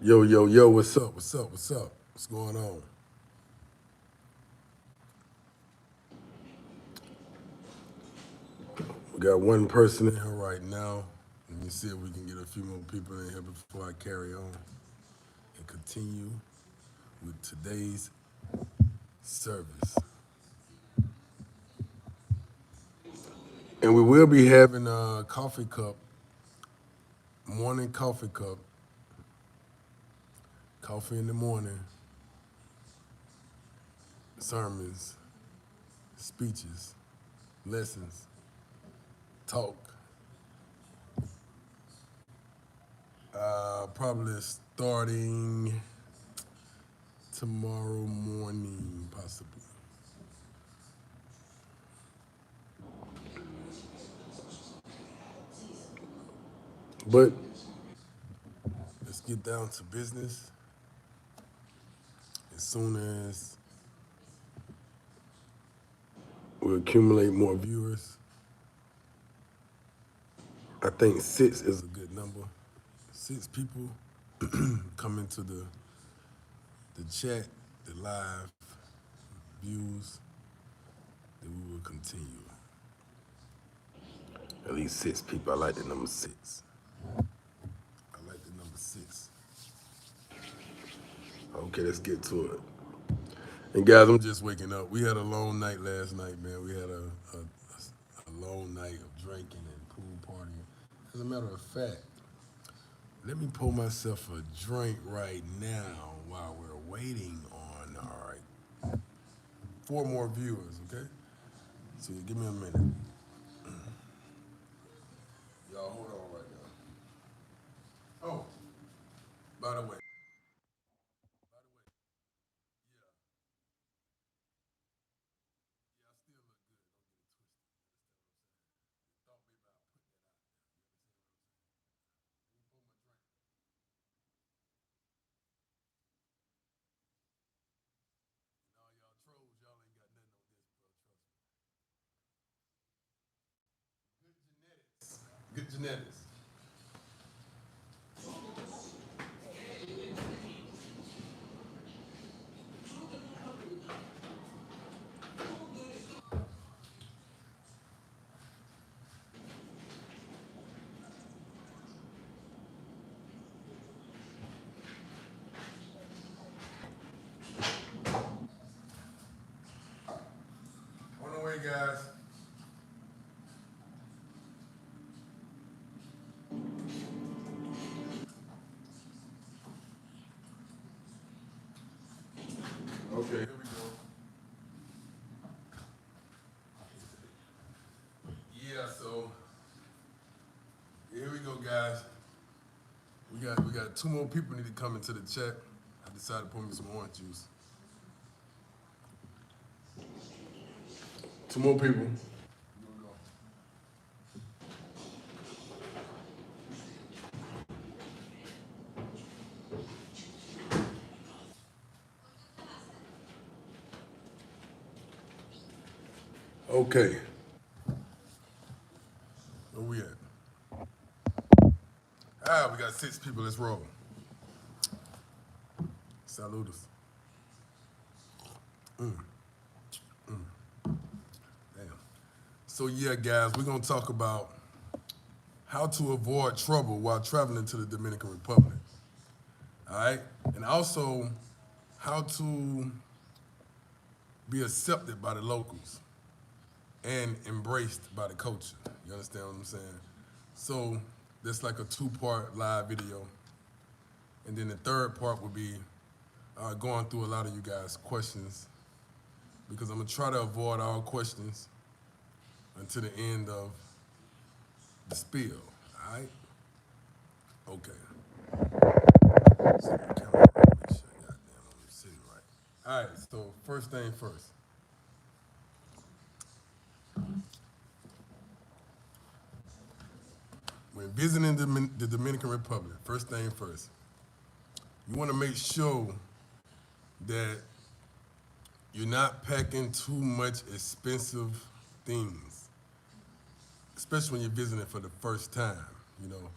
Yo, yo, yo, what's up? What's up? What's up? What's going on? We got one person in here right now. Let me see if we can get a few more people in here before I carry on and continue with today's service. And we will be having a coffee cup, morning coffee cup, coffee in the morning, sermons, speeches, lessons, talk. Probably starting tomorrow morning, possibly. But let's get down to business. As soon as we accumulate more viewers, I think six is a good number. Six people come into the chat, the live views, then we will continue. At least six people. I like the number six. I like the number six. Okay, let's get to it. And guys, I'm just waking up. We had a long night last night, man. We had a long night of drinking and pool partying. As a matter of fact, let me pour myself a drink right now while we're waiting on, all right, four more viewers, okay? So give me a minute. Y'all hold on right now. Oh, by the way, good genetics. On the way, guys. Okay, here we go. Yeah, so here we go, guys. We got two more people need to come into the chat. I decided to pour me some orange juice. Two more people. Here we go. Okay, where we at? We got six people. Let's roll. Saludos. So yeah, guys, we're gonna talk about how to avoid trouble while traveling to the Dominican Republic. All right, and also how to be accepted by the locals and embraced by the culture. You understand what I'm saying? So that's like a two-part live video, and then the third part will be going through a lot of you guys' questions because I'm gonna try to avoid all questions until the end of the spiel. All right? Okay. So the camera, make sure, goddamn, I'm sitting right. All right. So first thing first. When visiting the Dominican Republic, first thing first, you want to make sure that you're not packing too much expensive things, especially when you're visiting for the first time, you know,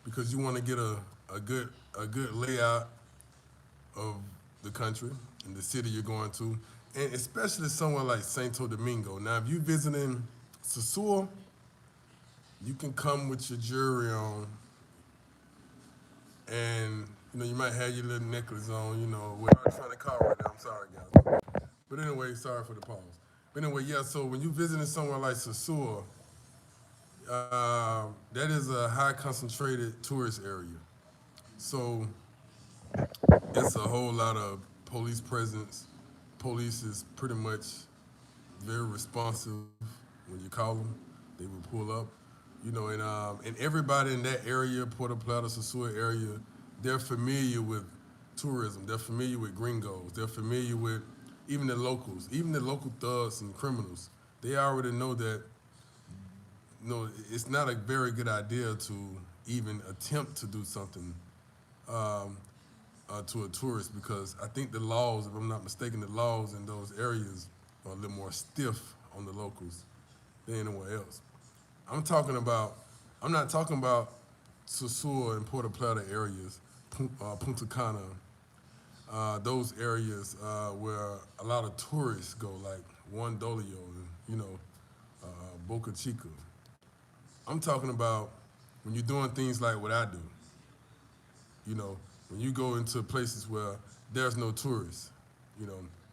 because you want to get a good layout of the country and the city you're going to, and especially somewhere like Santo Domingo. Now, if you're visiting Sosúa, you can come with your jewelry on, and you might have your little necklace on. I'm trying to call right now. I'm sorry, guys. But anyway, sorry for the pause. But anyway, yeah. So when you're visiting somewhere like Sosúa, that is a high concentrated tourist area. So it's a whole lot of police presence. Police is pretty much very responsive when you call them. They will pull up, and everybody in that area, Puerto Plata, Sosúa area, they're familiar with tourism. They're familiar with gringos. They're familiar with even the locals, even the local thugs and criminals. They already know that it's not a very good idea to even attempt to do something to a tourist because I think the laws, if I'm not mistaken, the laws in those areas are a little more stiff on the locals than anywhere else. I'm talking about, I'm not talking about Sosúa and Puerto Plata areas, Punta Cana, those areas where a lot of tourists go, like Juan Dolio and, uh, Boca Chica. I'm talking about when you're doing things like what I do, when you go into places where there's no tourists,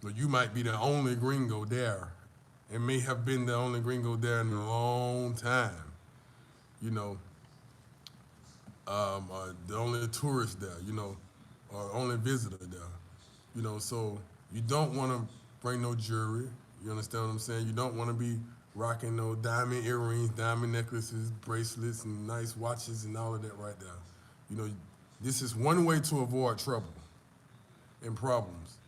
where you might be the only gringo there and may have been the only gringo there in a long time, you know, the only tourist there, or only visitor there, so you don't want to bring no jewelry. You understand what I'm saying? You don't want to be rocking no diamond earrings, diamond necklaces, bracelets, and nice watches and all of that right there. You know, this is one way to avoid trouble and problems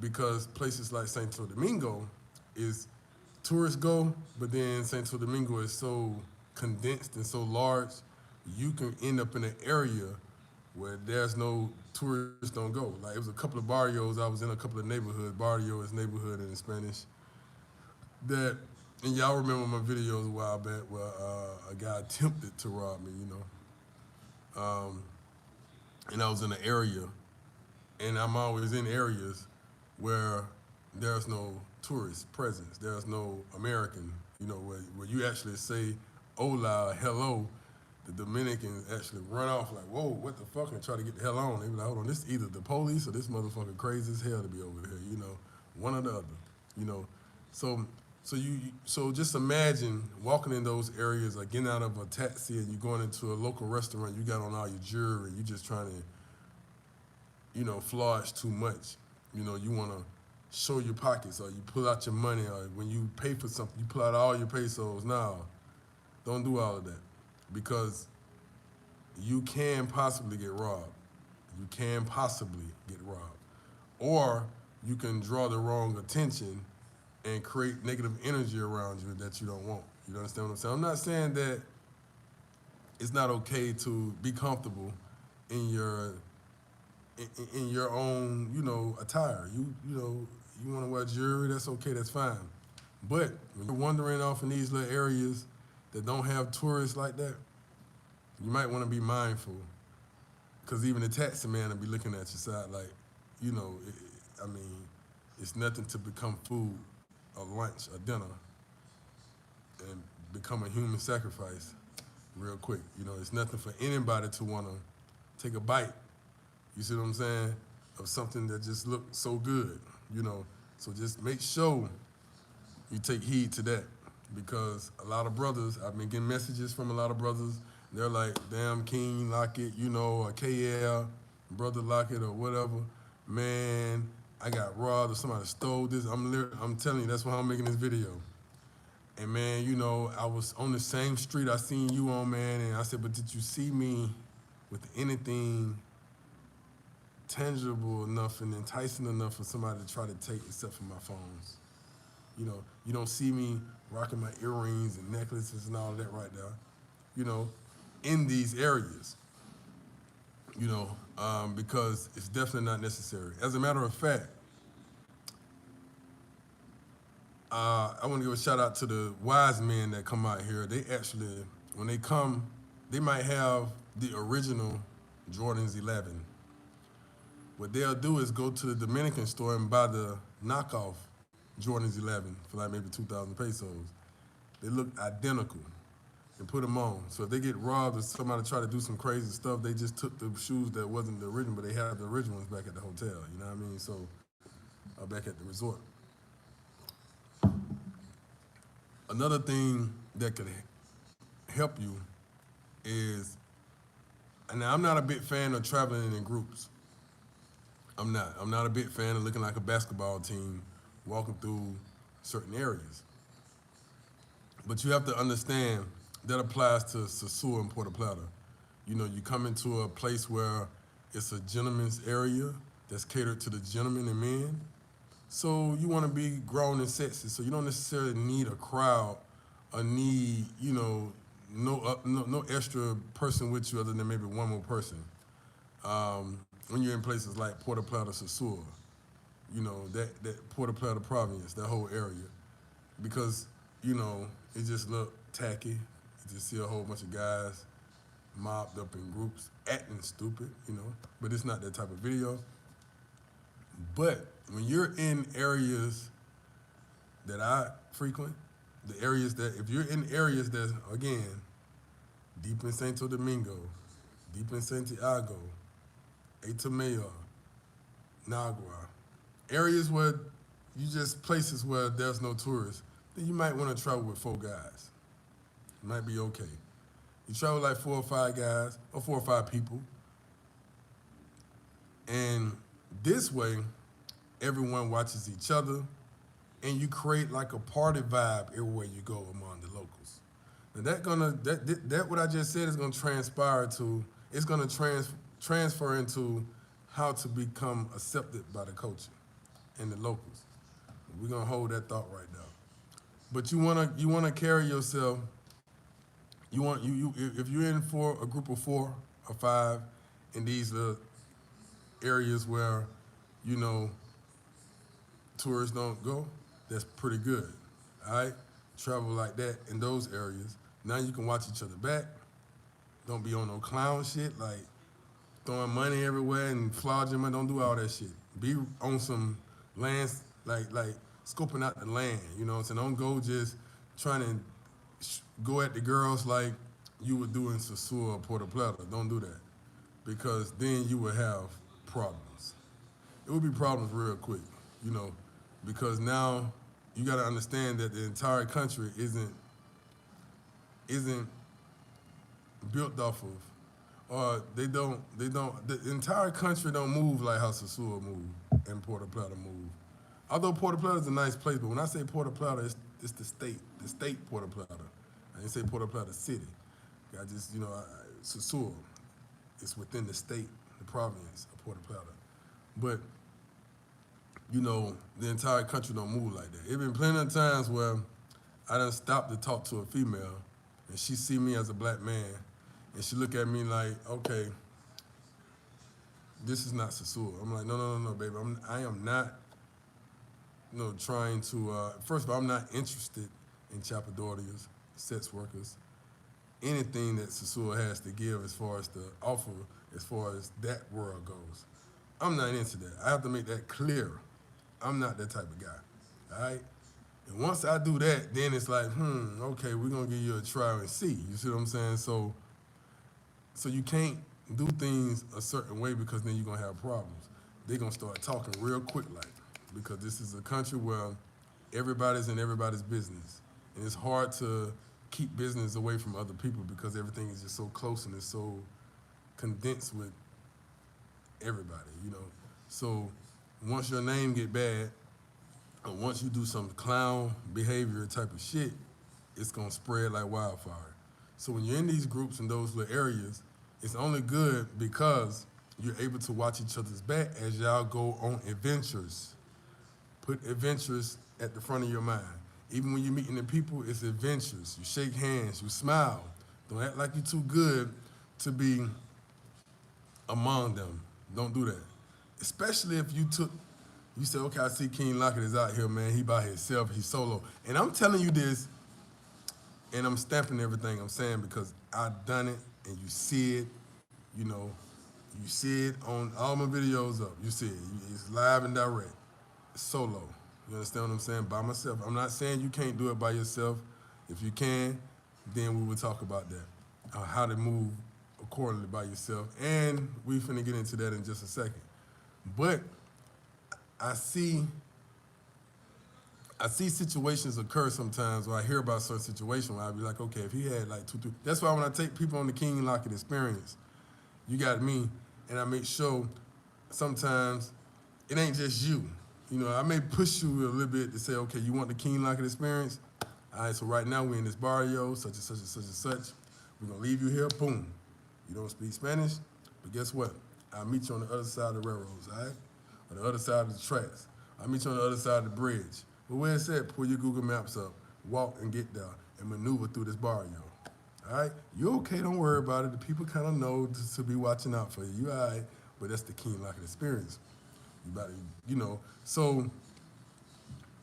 because places like Santo Domingo is tourists go, but then Santo Domingo is so condensed and so large, you can end up in an area where there's no tourists don't go. Like it was a couple of barrios, I was in a couple of neighborhoods. Barrio is neighborhood in Spanish. That and y'all remember my videos a while back where a guy attempted to rob me, and I was in an area, and I'm always in areas where there's no tourist presence, there's no American, where you actually say hola, hello, the Dominicans actually run off like, whoa, what the fuck, and try to get the hell on. They be like, hold on, this is either the police or this motherfucker crazy as hell to be over here, one or the other, you know. So so just imagine walking in those areas, like getting out of a taxi and you're going into a local restaurant, you got on all your jewelry, you just trying to, flourish too much. You want to show your pockets, or you pull out your money, or when you pay for something, you pull out all your pesos. No, don't do all of that because you can possibly get robbed. You can possibly get robbed. Or you can draw the wrong attention and create negative energy around you that you don't want. You understand what I'm saying? I'm not saying that it's not okay to be comfortable in your own, attire. You want to wear jewelry, that's okay, that's fine. But when you're wandering off in these little areas that don't have tourists like that, you might want to be mindful, because even the taxi man will be looking at your side like, I mean, it's nothing to become food or lunch or dinner and become a human sacrifice real quick. You know, it's nothing for anybody to want to take a bite. You see what I'm saying? Of something that just looks so good. You know, so just make sure you take heed to that, because a lot of brothers, I've been getting messages from a lot of brothers. They're like, damn, King Lockett, you know, or KL, Brother Lockett, or whatever. Man, I got robbed or somebody stole this. I'm telling you, that's why I'm making this video. And man, you know, I was on the same street I seen you on, man, and I said, but did you see me with anything tangible enough and enticing enough for somebody to try to take, except for my phones? You know, you don't see me rocking my earrings and necklaces and all that right now, you know, in these areas, you know, because it's definitely not necessary. As a matter of fact, I want to give a shout out to the wise men that come out here. They actually, when they come, they might have the original Jordan's 11. What they'll do is go to the Dominican store and buy the knockoff Jordan's 11 for like maybe 2,000 pesos. They look identical and put them on. So if they get robbed or somebody try to do some crazy stuff, they just took the shoes that wasn't the original, but they had the original ones back at the hotel. You know what I mean? So back at the resort. Another thing that could help you is, and I'm not a big fan of traveling in groups. I'm not. I'm not a big fan of looking like a basketball team walking through certain areas. But you have to understand that applies to Sosua and Puerto Plata. You know, you come into a place where it's a gentleman's area that's catered to the gentlemen and men. So you want to be grown and sexy. So you don't necessarily need a crowd or need, you know, no extra person with you other than maybe one more person. When you're in places like Puerto Plata, Sosua, you know, that Puerto Plata province, that whole area. Because, you know, it just look tacky. You just see a whole bunch of guys mobbed up in groups, acting stupid, you know. But it's not that type of video. But when you're in areas that I frequent, the areas that, if you're in areas that, again, deep in Santo Domingo, deep in Santiago, Mayor, Nagua, areas where places where there's no tourists, then you might want to travel with 4 guys. It might be okay. You travel like 4 or 5 guys, or 4 or 5 people, and this way, everyone watches each other, and you create like a party vibe everywhere you go among the locals. And that what I just said is gonna transpire to, it's gonna transfer into how to become accepted by the culture and the locals. We're gonna hold that thought right now. But you wanna carry yourself. If you're in for a group of 4 or 5 in these areas where, you know, tourists don't go, that's pretty good. All right? Travel like that in those areas. Now you can watch each other back. Don't be on no clown shit, like throwing money everywhere and flogging money. Don't do all that shit. Be on some lands, like scoping out the land. You know what I'm saying? Don't go just trying to go at the girls like you would do in Sosua or Puerto Plata. Don't do that, because then you will have problems. It would be problems real quick, you know, because now you got to understand that the entire country isn't built off of, or the entire country don't move like how Sosua move and Puerto Plata move. Although Puerto Plata is a nice place, but when I say Puerto Plata, it's the state Puerto Plata. I didn't say Puerto Plata City. I just, you know, Sosua, it's within the state, the province of Puerto Plata. But, you know, the entire country don't move like that. It's been plenty of times where I done stopped to talk to a female, and she see me as a black man, and she look at me like, okay, this is not Sosua. I'm like, no, baby. I am not, you know, trying to, first of all, I'm not interested in chapadorias, sex workers, anything that Sosua has to give as far as the offer, as far as that world goes. I'm not into that. I have to make that clear. I'm not that type of guy, all right? And once I do that, then it's like, okay, we're gonna give you a try and see. You see what I'm saying? So you can't do things a certain way because then you're gonna have problems. They're gonna start talking real quick like because this is a country where everybody's in everybody's business. And it's hard to keep business away from other people because everything is just so close and it's so condensed with everybody, you know. So once your name get bad, or once you do some clown behavior type of shit, it's gonna spread like wildfire. So when you're in these groups in those little areas, it's only good because you're able to watch each other's back as y'all go on adventures. Put adventures at the front of your mind. Even when you're meeting the people, it's adventures. You shake hands, you smile. Don't act like you're too good to be among them. Don't do that. Especially if you say, okay, I see King Lockett is out here, man. He by himself, he's solo. And I'm telling you this, and I'm stamping everything I'm saying because I've done it, and you see it, you know, you see it on all my videos up. You see it. It's live and direct. It's solo. You understand what I'm saying? By myself. I'm not saying you can't do it by yourself. If you can, then we will talk about that. How to move accordingly by yourself. And we finna get into that in just a second. But I see situations occur sometimes where I hear about certain situations where I'll be like, okay, if he had like 2, 3. That's why when I take people on the King Lockett experience, you got me, and I make sure sometimes it ain't just you. You know, I may push you a little bit to say, okay, you want the King Lockett experience? All right, so right now we're in this barrio, such and such and such and such. We're gonna leave you here, boom. You don't speak Spanish, but guess what? I'll meet you on the other side of the railroads, all right? On the other side of the tracks. I'll meet you on the other side of the bridge. But where it's at, pull your Google Maps up, walk and get there, and maneuver through this barrio. All right? You okay, don't worry about it. The people kind of know to be watching out for you. You all right, but that's the King Lockett experience. You better, you know. So,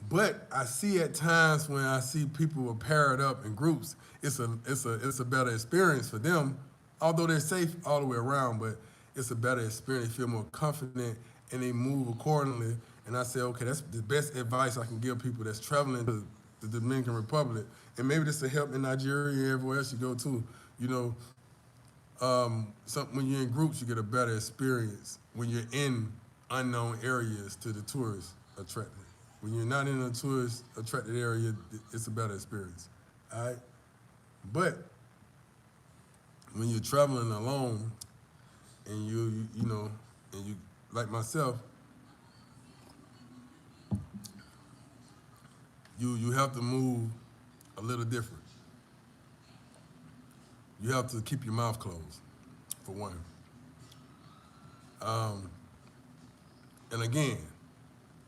but I see at times when I see people are paired up in groups, it's a better experience for them, although they're safe all the way around, but it's a better experience. They feel more confident and they move accordingly. And I say, okay, that's the best advice I can give people that's traveling to the Dominican Republic. And maybe this will help in Nigeria and everywhere else you go to. You know, when you're in groups, you get a better experience when you're in unknown areas to the tourists attracted. When you're not in a tourist attracted area, it's a better experience. All right? But when you're traveling alone and you know, and you, like myself, you have to move a little different. You have to keep your mouth closed, for one. And again,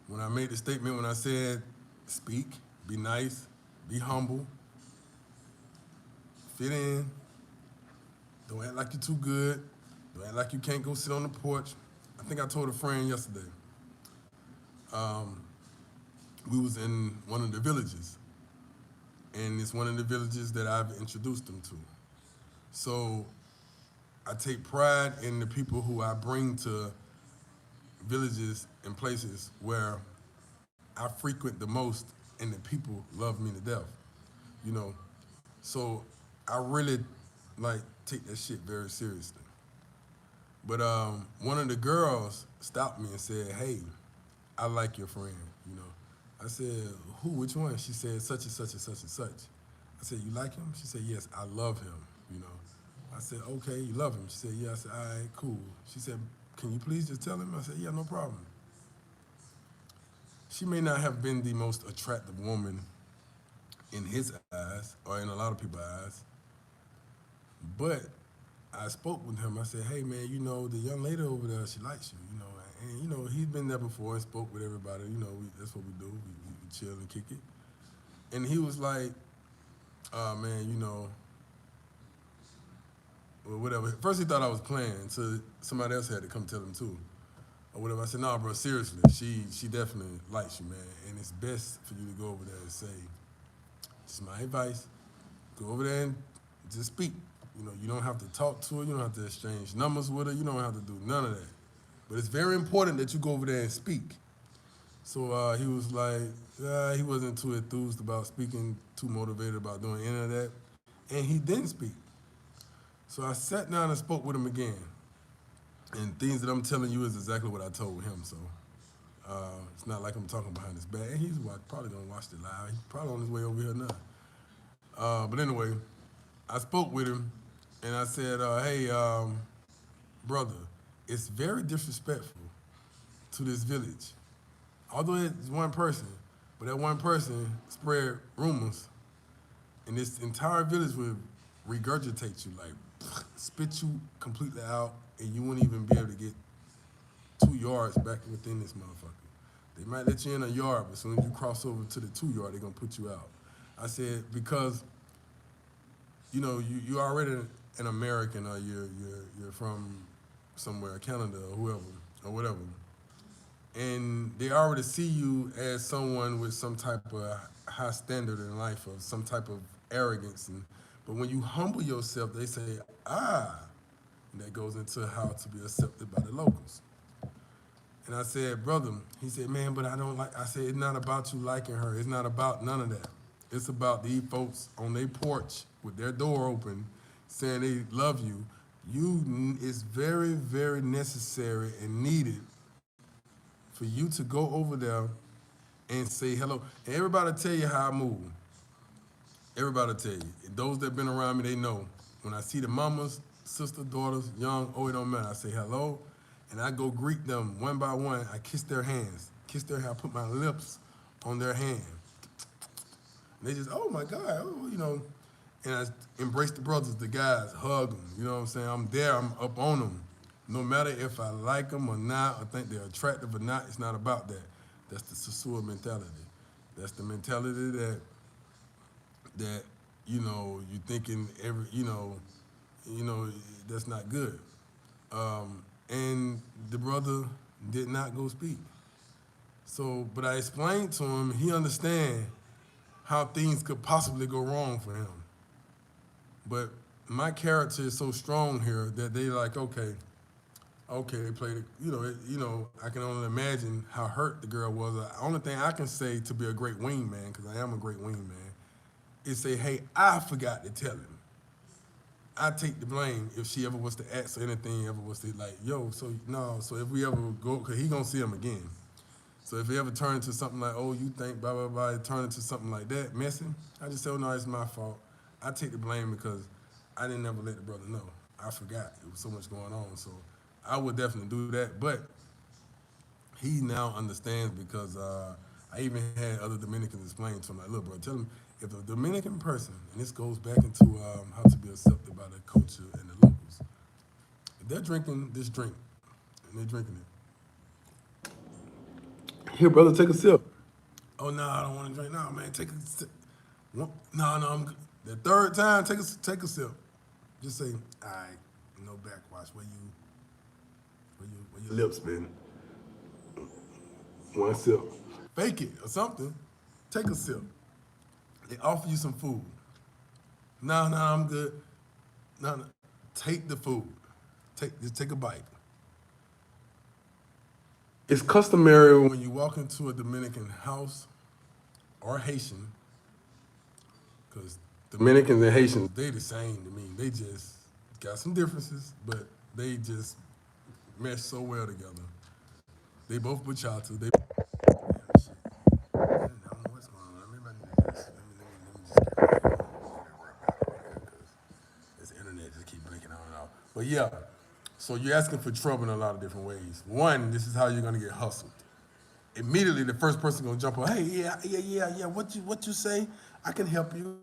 when I made the statement, when I said, speak, be nice, be humble, fit in, don't act like you're too good, don't act like you can't go sit on the porch. I think I told a friend yesterday, we was in one of the villages, and it's one of the villages that I've introduced them to. So I take pride in the people who I bring to villages and places where I frequent the most, and the people love me to death, you know. So I really like take that shit very seriously. But one of the girls stopped me and said, "Hey, I like your friend," you know. I said, "Who? Which one?" She said, "Such and such and such and such." I said, "You like him?" She said, "Yes, I love him," you know. I said, "Okay, you love him?" She said, "Yeah." I said, "All right, cool." She said, "Can you please just tell him?" I said, "Yeah, no problem." She may not have been the most attractive woman in his eyes or in a lot of people's eyes, but I spoke with him. I said, "Hey, man, you know, the young lady over there, she likes you, you know." And, you know, he's been there before and spoke with everybody. You know, that's what we do. We chill and kick it. And he was like, man, you know, or whatever. First he thought I was playing, so somebody else had to come tell him too, or whatever. I said, "Nah, bro, seriously, she definitely likes you, man. And it's best for you to go over there and say, this is my advice. Go over there and just speak. You know, you don't have to talk to her. You don't have to exchange numbers with her. You don't have to do none of that. But it's very important that you go over there and speak." So he was like, He wasn't too enthused about speaking, too motivated about doing any of that, and he didn't speak. So I sat down and spoke with him again, and things that I'm telling you is exactly what I told him. So it's not like I'm talking behind his back. And he's probably gonna watch it live. He's probably on his way over here now. But anyway, I spoke with him, and I said, "Hey, brother, it's very disrespectful to this village. Although it's one person, but that one person spread rumors, and this entire village would regurgitate you, like spit you completely out, and you wouldn't even be able to get 2 yards back within this motherfucker. They might let you in a yard, but as soon as you cross over to the 2 yard, they're gonna put you out." I said, because you already an American, or you're from somewhere, Canada or whoever or whatever, and they already see you as someone with some type of high standard in life or some type of arrogance, but when you humble yourself, they say, and that goes into how to be accepted by the locals. And I said, "Brother," he said, "Man, but I don't like," I said, "It's not about you liking her. It's not about none of that. It's about these folks on their porch with their door open saying they love you. It's very, very necessary and needed for you to go over there and say hello. And everybody tell you how I move. Everybody tell you. Those that been around me, they know. When I see the mamas, sister, daughters, young, it don't matter. I say hello, and I go greet them one by one. I kiss their hands. I put my lips on their hand. And they just, oh my God, And I embrace the brothers, the guys, hug them. You know what I'm saying? I'm there, I'm up on them. No matter if I like them or not, or think they're attractive or not, it's not about that. That's the Sasua mentality. That's the mentality that you thinking that's not good. And the brother did not go speak. So, but I explained to him, he understand how things could possibly go wrong for him. But my character is so strong here that they like, okay, they played it, I can only imagine how hurt the girl was. The only thing I can say to be a great wingman, because I am a great wingman, is say, hey, I forgot to tell him. I take the blame if she ever was to ask or anything, ever was to like, so if we ever go, because he gonna see him again. So if it ever turn into something like, oh, you think blah, blah, blah, it turn into something like that, messy, I just say, oh, no, it's my fault. I take the blame because I didn't ever let the brother know. I forgot. There was so much going on. So I would definitely do that. But he now understands because I even had other Dominicans explain to him, like, look, bro, tell him if a Dominican person, and this goes back into how to be accepted by the culture and the locals, if they're drinking this drink and they're drinking it, here, brother, take a sip. Oh, no, I don't want to drink. No, man, take a sip. No, I'm good. The third time, take a sip. Just say, all right, no backwash. Where your lips been? One sip. Fake it or something. Take a sip. They offer you some food. No, I'm good. No. Take the food. Just take a bite. It's customary when you walk into a Dominican house or Haitian, because Dominicans and Haitians, they the same to me. They just got some differences, but they just mesh so well together. They both bachata. They shit. I don't know what's going on. Maybe I need to just let me just get my phone and work out over here because this internet just keep blinking on and off. But yeah, so you're asking for trouble in a lot of different ways. One, this is how you're gonna get hustled. Immediately, the first person gonna jump on. Hey, yeah. What you say? I can help you.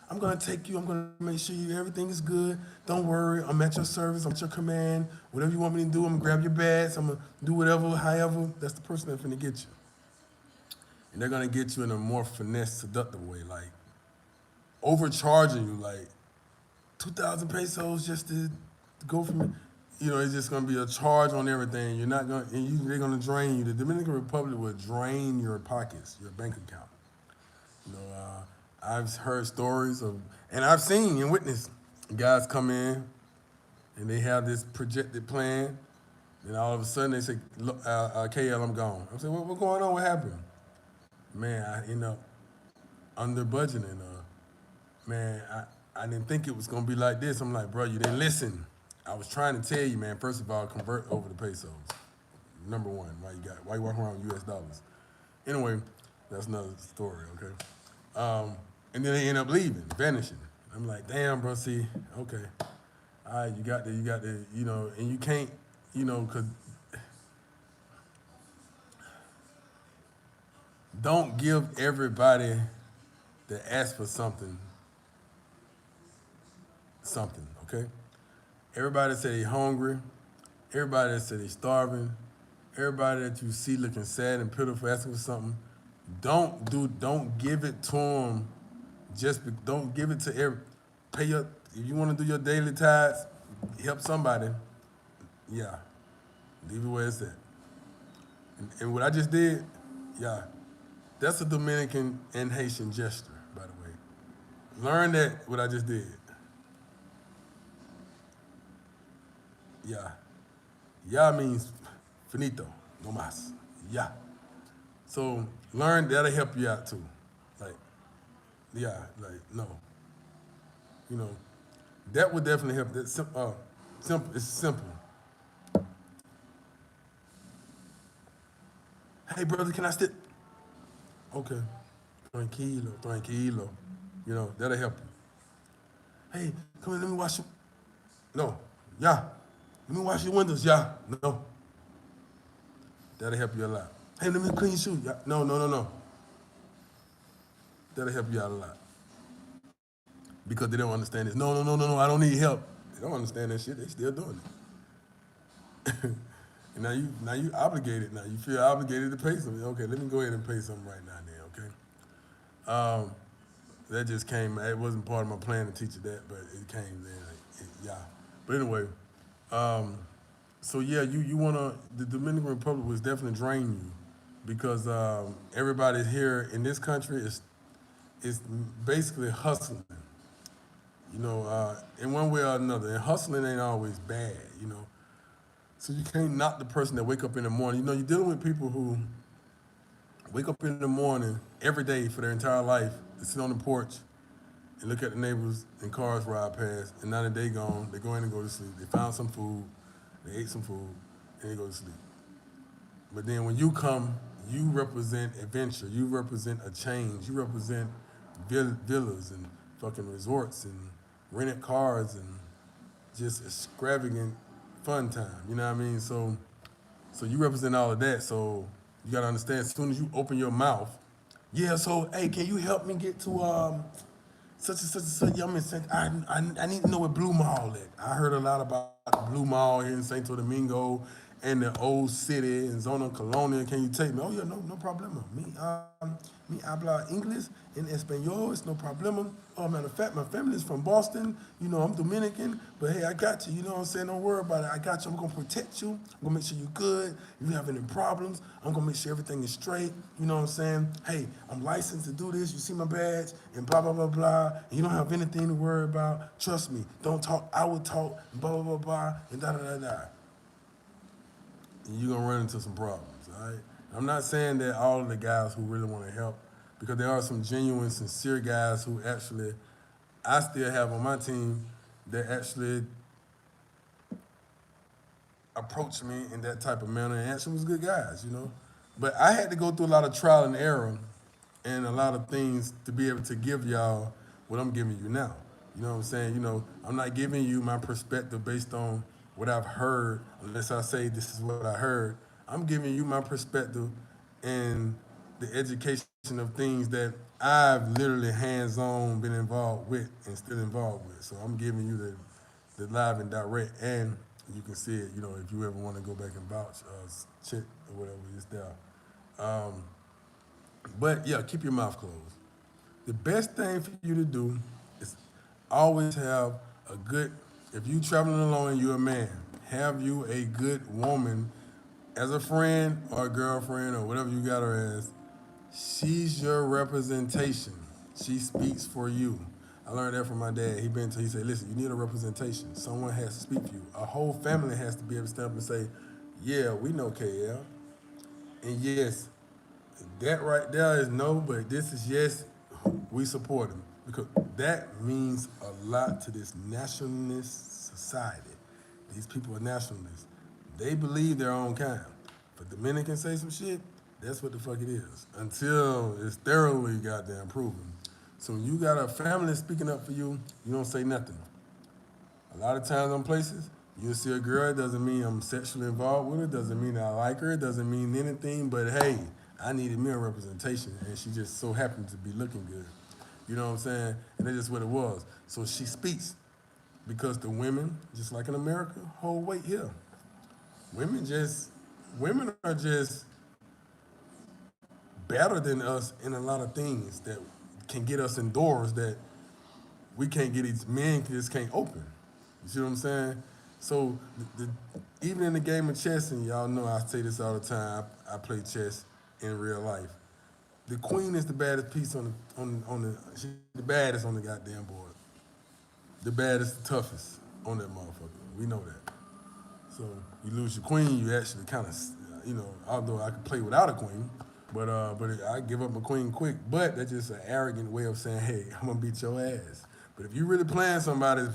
I'm gonna take you. I'm gonna make sure everything is good. Don't worry. I'm at your service. I'm at your command. Whatever you want me to do, I'm gonna grab your bags. I'm gonna do whatever, however. That's the person that's gonna get you. And they're gonna get you in a more finesse, seductive way, like overcharging you, like 2,000 pesos just to go from. It's just gonna be a charge on everything. You're not gonna, they're gonna drain you. The Dominican Republic will drain your pockets, your bank account. I've heard stories of, and I've seen and witnessed guys come in and they have this projected plan, and all of a sudden they say, look, KL, I'm gone. I'm saying, what's going on? What happened? man, I end up under budgeting. Man, I didn't think it was gonna be like this. I'm like, bro, you didn't listen. I was trying to tell you, man. First of all, convert over to pesos. Number one, why you walking around with U.S. dollars? Anyway, that's another story. Okay. And then they end up leaving, vanishing. I'm like, damn, bro. See, okay, all right, you got the, and you can't, cause don't give everybody that asks for something. Okay. Everybody say they hungry. Everybody that say they starving. Everybody that you see looking sad and pitiful asking for something. Don't give it to them. Don't give it to every. Pay your if you want to do your daily tithes, help somebody. Yeah, leave it where it's at. And what I just did, yeah, that's a Dominican and Haitian gesture, by the way. Learn that what I just did. Yeah, yeah means finito, no mas. Yeah. So learn that'll help you out too. Like, yeah, like no, you know, that would definitely help. That simple. It's simple. Hey, brother, can I still? Okay, tranquilo, tranquilo. That'll help you. Hey, come here, let me wash your. No, yeah. Let me wash your windows, yeah. No, that'll help you a lot. Hey, let me clean your shoes. Yeah. No, no, no, no. That'll help you out a lot because they don't understand this. No, no, no, no, no. I don't need help. They don't understand that shit. They still doing it. And now you obligated. Now you feel obligated to pay something. Okay, let me go ahead and pay something right now. Then, okay. That just came. It wasn't part of my plan to teach you that, but it came then. Yeah. But anyway, so yeah, you wanna the Dominican Republic was definitely draining you because everybody here in this country is basically hustling. In one way or another. And hustling ain't always bad. So you can't knock the person that wake up in the morning. You're dealing with people who wake up in the morning every day for their entire life to sit on the porch and look at the neighbors and cars ride past, and now that they gone, they go in and go to sleep. They found some food, they ate some food, and they go to sleep. But then when you come, you represent adventure. You represent a change. You represent villas and fucking resorts and rented cars and just extravagant fun time. You know what I mean? So you represent all of that. So you gotta understand. As soon as you open your mouth, yeah. So hey, can you help me get to such and such and such? I need to know where Blue Mall at. I heard a lot about the Blue Mall here in Santo Domingo and the old city and Zona Colonia. Can you take me? Oh yeah, no problema. Me habla English and Espanol. It's no problema. Oh, matter of fact, my family is from Boston. I'm Dominican, but hey, I got you. You know what I'm saying? Don't worry about it. I got you. I'm gonna protect you. I'm gonna make sure you're good. If you have any problems, I'm gonna make sure everything is straight. You know what I'm saying? Hey, I'm licensed to do this. You see my badge and blah blah blah blah. And you don't have anything to worry about. Trust me. Don't talk. I will talk. Blah blah blah blah. And da da da da. And you're gonna run into some problems. All right. I'm not saying that all of the guys who really want to help, because there are some genuine, sincere guys who actually, I still have on my team that actually approached me in that type of manner and actually was good guys. But I had to go through a lot of trial and error and a lot of things to be able to give y'all what I'm giving you now. You know what I'm saying? I'm not giving you my perspective based on what I've heard, unless I say this is what I heard. I'm giving you my perspective and the education of things that I've literally hands-on been involved with and still involved with. So I'm giving you the live and direct, and you can see it. If you ever want to go back and vouch, check or whatever, it's there. But yeah, keep your mouth closed. The best thing for you to do is always have a good. If you traveling alone and you're a man, have you a good woman as a friend or a girlfriend or whatever you got her as. She's your representation. She speaks for you. I learned that from my dad. He said, listen, you need a representation. Someone has to speak for you. A whole family has to be able to stand up and say, yeah, we know KL. And yes, That right there is no, but this is yes. We support him because that means a lot to this nationalist society. These people are nationalists. They believe their own kind. If a Dominican say some shit, that's what the fuck it is. Until it's thoroughly goddamn proven. So when you got a family speaking up for you, you don't say nothing. A lot of times on places, you'll see a girl, it doesn't mean I'm sexually involved with her, doesn't mean I like her, it doesn't mean anything, but hey, I needed me a representation, and she just so happened to be looking good. You know what I'm saying? And that's just what it was. So she speaks because the women, just like in America, hold weight here. Women just, women are just better than us in a lot of things that can get us indoors that we can't get these men just can't open. You see what I'm saying? So even in the game of chess, and y'all know I say this all the time, I play chess in real life. The queen is the baddest piece on the she's the baddest on the goddamn board. The baddest, the toughest on that motherfucker. We know that. So you lose your queen, you actually kind of, although I could play without a queen, but I give up my queen quick. But that's just an arrogant way of saying, hey, I'm gonna beat your ass. But if you really playing somebody, you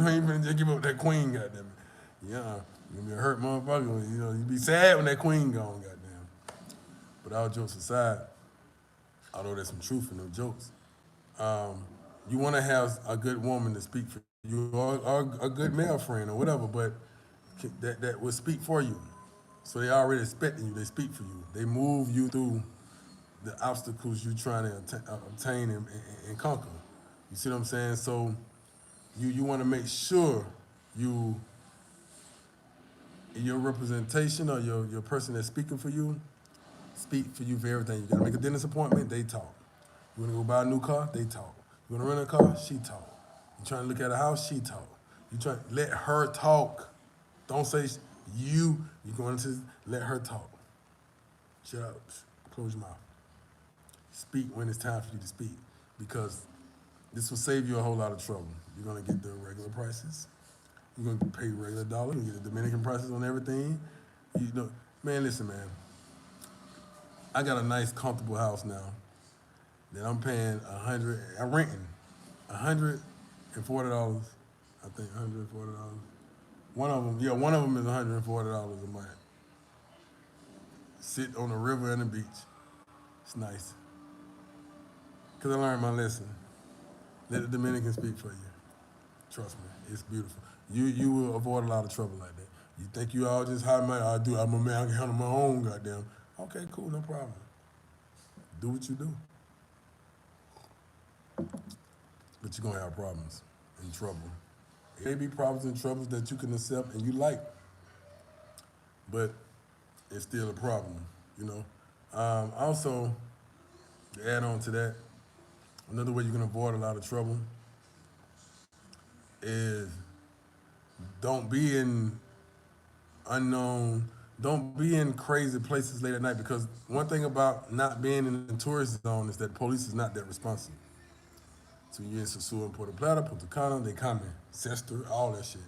ain't gonna just give up that queen, goddamn it. Yeah, you gonna be a hurt motherfucker. You know, you be sad when that queen gone, goddamn. But all jokes aside, although there's some truth in them jokes, um, you want to have a good woman to speak for you, or a good male friend, or whatever, but that will speak for you. So they already expecting you. They speak for you. They move you through the obstacles you're trying to obtain and conquer. You see what I'm saying? So you want to make sure you your representation or your person that's speaking for you speak for you for everything. You gotta make a dentist appointment, they talk. You wanna go buy a new car, they talk. You wanna rent a car, she talk. You trying to look at a house, she talk. You try let her talk. Don't say you. You going to let her talk. Shut up. Close your mouth. Speak when it's time for you to speak, because this will save you a whole lot of trouble. You're gonna get the regular prices. You're gonna pay regular dollar. You get the Dominican prices on everything. You know, man. Listen, man. I got a nice, comfortable house now that I'm paying 100. I'm renting $140. I think $140. One of them is $140 a month. Sit on the river and the beach. It's nice. Cause I learned my lesson. Let the Dominican speak for you. Trust me, it's beautiful. You will avoid a lot of trouble like that. You think you all just hide my I do. I'm a man. I can handle my own. Goddamn. Okay, cool, no problem. Do what you do. But you're gonna have problems and trouble. It may be problems and troubles that you can accept and you like, but it's still a problem, you know. Also, to add on to that, another way you can avoid a lot of trouble is don't be in unknown, don't be in crazy places late at night, because one thing about not being in the tourist zone is that police is not that responsive. So you're in Sosua, Puerto Plata, Punta Cana, they coming, Sester, all that shit.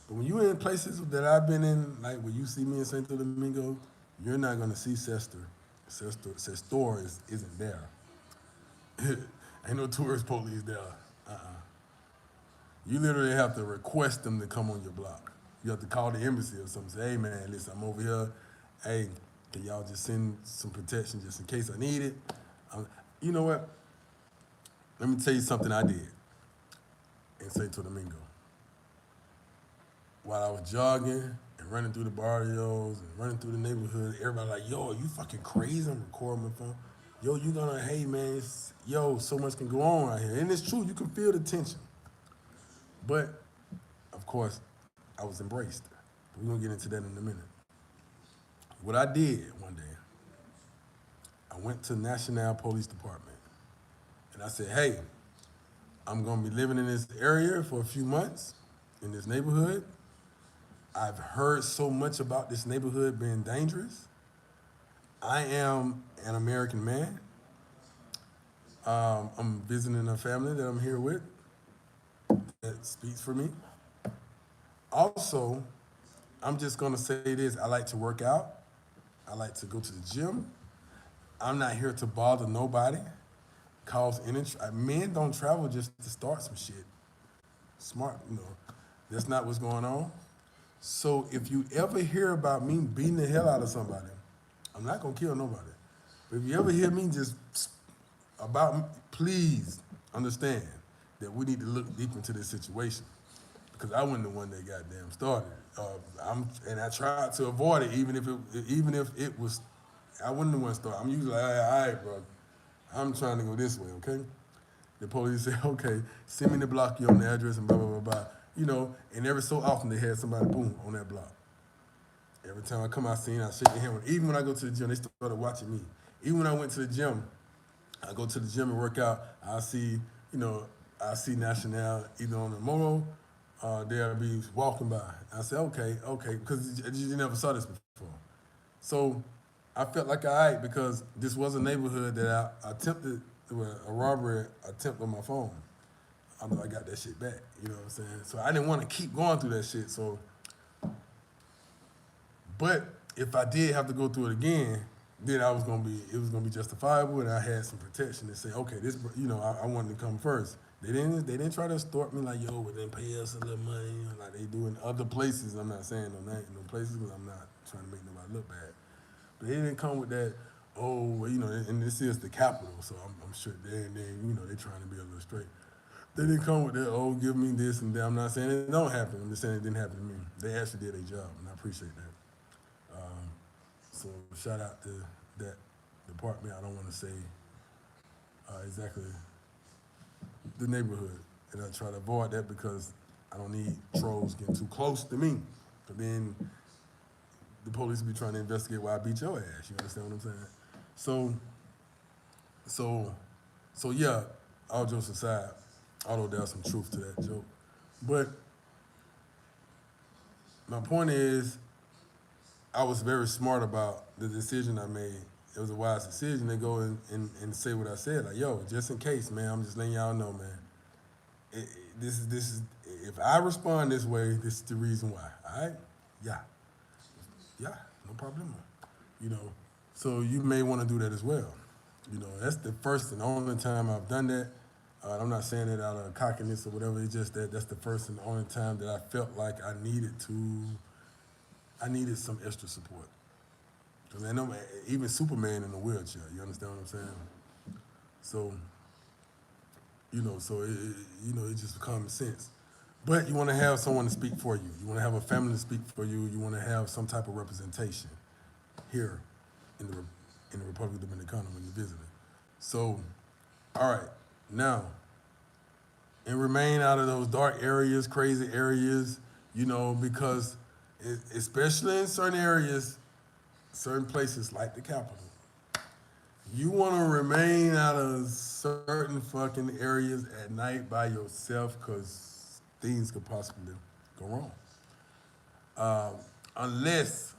But when you're in places that I've been in, like when you see me in Santo Domingo, you're not gonna see Sester. Sestor isn't there. Ain't no tourist police there. Uh-uh. You literally have to request them to come on your block. You have to call the embassy or something. Say, hey man, listen, I'm over here. Hey, can y'all just send some protection just in case I need it? You know what? Let me tell you something I did in Santo Domingo. While I was jogging and running through the barrios and running through the neighborhood, everybody like, yo, are you fucking crazy? I'm recording my phone. Yo, you gonna, hey man, so much can go on out here. And it's true, you can feel the tension. But, of course, I was embraced. But we're gonna get into that in a minute. What I did one day, I went to National Police Department and I said, hey, I'm gonna be living in this area for a few months in this neighborhood. I've heard so much about this neighborhood being dangerous. I am an American man. I'm visiting a family that I'm here with that speaks for me. Also, I'm just gonna say this, I like to work out. I like to go to the gym. I'm not here to bother nobody, cause any. Men don't travel just to start some shit. Smart, that's not what's going on. So if you ever hear about me beating the hell out of somebody, I'm not gonna kill nobody. But if you ever hear me just about, please understand that we need to look deep into this situation because I wasn't the one that goddamn started. And I tried to avoid it, even if it was, I wasn't the one started. I'm usually like, all right, bro, I'm trying to go this way, okay? The police say, okay, send me the block you on the address and blah, blah, blah, blah. And every so often they had somebody, boom, on that block. Every time I come out scene, I shake their hand. Even when I go to the gym, they started watching me. Even when I went to the gym, I go to the gym and work out. I see National either on the moto, they'll be walking by. I say, okay, because you never saw this before. So I felt like I because this was a neighborhood that I attempted a robbery attempt on my phone. I got that shit back. You know what I'm saying? So I didn't want to keep going through that shit. So, but if I did have to go through it again, then it was gonna be justifiable, and I had some protection to say, okay, this, I wanted to come first. They didn't try to extort me like, yo, but then pay us a little money, like they do in other places. I'm not saying no places because I'm not trying to make nobody look bad. But they didn't come with that, and this is the capital, so I'm sure they trying to be a little straight. They didn't come with that, give me this and that. I'm not saying it don't happen. I'm just saying it didn't happen to me. They actually did their job, and I appreciate that. So shout out to that department. I don't want to say exactly the neighborhood, and I try to avoid that because I don't need trolls getting too close to me. But then the police be trying to investigate why I beat your ass. You understand what I'm saying? So yeah, all jokes aside, although there's some truth to that joke. But my point is, I was very smart about the decision I made. It was a wise decision to go and say what I said. Like, yo, just in case, man, I'm just letting y'all know, man. This is if I respond this way, this is the reason why. All right? Yeah, no problem. So you may want to do that as well. That's the first and only time I've done that. I'm not saying it out of cockiness or whatever. It's just that's the first and only time that I felt like I needed some extra support. Because I know even Superman in a wheelchair. You understand what I'm saying? So, it's just common sense. But you want to have someone to speak for you. You want to have a family to speak for you. You want to have some type of representation here in the Republic of Dominican when you're visiting. So, all right, now, and remain out of those dark areas, crazy areas, because especially in certain areas, certain places like the capital, you want to remain out of certain fucking areas at night by yourself because things could possibly go wrong. Unless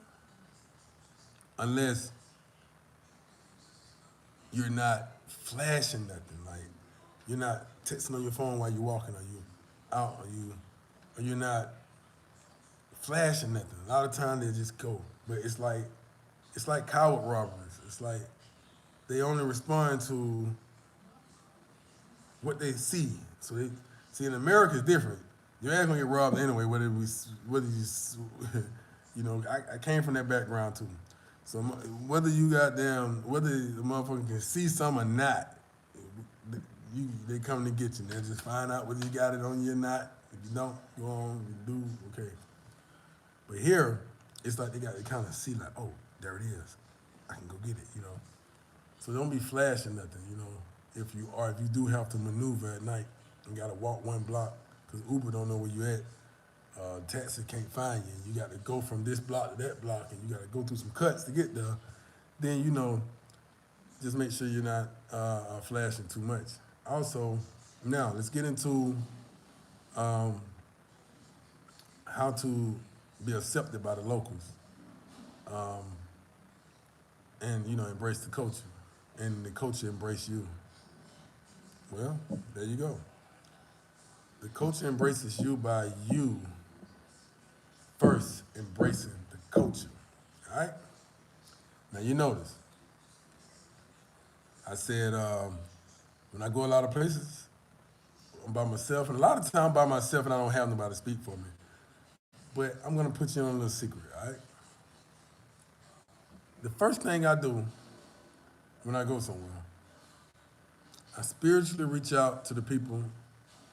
you're not flashing nothing, like you're not texting on your phone while you're walking, or you out, or you're not flashing nothing. A lot of times they just go, but it's like coward robberies. It's like they only respond to what they see. So they see in America it's different. Your ass gonna get robbed anyway, whether you, I came from that background too. So whether the motherfucker can see some or not, they come to get you. They just find out whether you got it on you or not. If you don't, go on, you do, okay. But here, it's like they kind of see like, oh, there it is. I can go get it, So don't be flashing nothing, if you do have to maneuver at night and gotta walk one block, because Uber don't know where you at. Taxi can't find you. You got to go from this block to that block, and you got to go through some cuts to get there. Then just make sure you're not flashing too much. Also, now let's get into how to be accepted by the locals, and embrace the culture, and the culture embrace you. Well, there you go. The culture embraces you by you first embracing the culture. All right? Now you notice, I said, when I go a lot of places, I'm by myself, and a lot of time I'm by myself, and I don't have nobody to speak for me. But I'm gonna put you on a little secret, all right? The first thing I do when I go somewhere, I spiritually reach out to the people.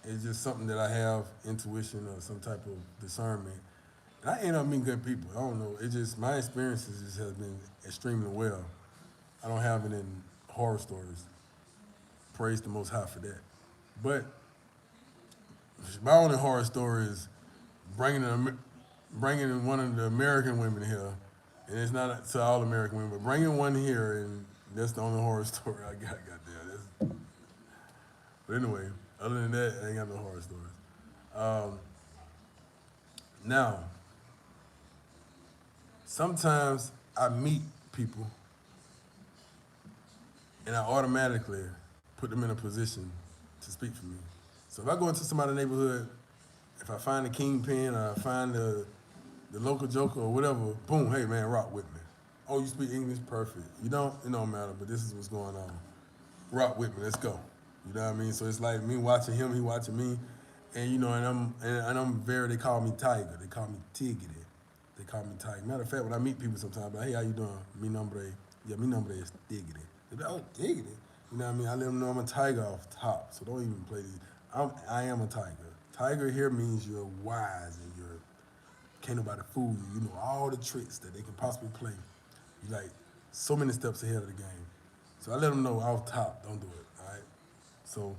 It's just something that I have intuition or some type of discernment. And I end up meeting good people. I don't know. It just my experiences just has been extremely well. I don't have it in horror stories. Praise the Most High for that. But my only horror story is bringing bringing one of the American women here, and it's not to all American women, but bringing one here, and that's the only horror story I got there. But anyway, other than that, I ain't got no horror stories. Um, Now, sometimes I meet people and I automatically put them in a position to speak for me. So if I go into somebody's neighborhood, if I find a kingpin or I find the local joker or whatever, boom, hey man, rock with me. Oh, you speak English? Perfect. You don't? It don't matter, but this is what's going on. Rock with me, let's go. You know what I mean? So it's like me watching him, he watching me. And you know, and I'm very, they call me Tiger. They call me Tiggy. They call me Tiger. Matter of fact, when I meet people sometimes, like, hey, how you doing? Mi nombre is Tiggity. They be like, oh, Tiggity. You know what I mean? I let them know I'm a tiger off top, so don't even play these. I am a tiger. Tiger here means you're wise and you're, can't nobody fool you. You know all the tricks that they can possibly play. You like so many steps ahead of the game. So I let them know off top, don't do it, all right? So,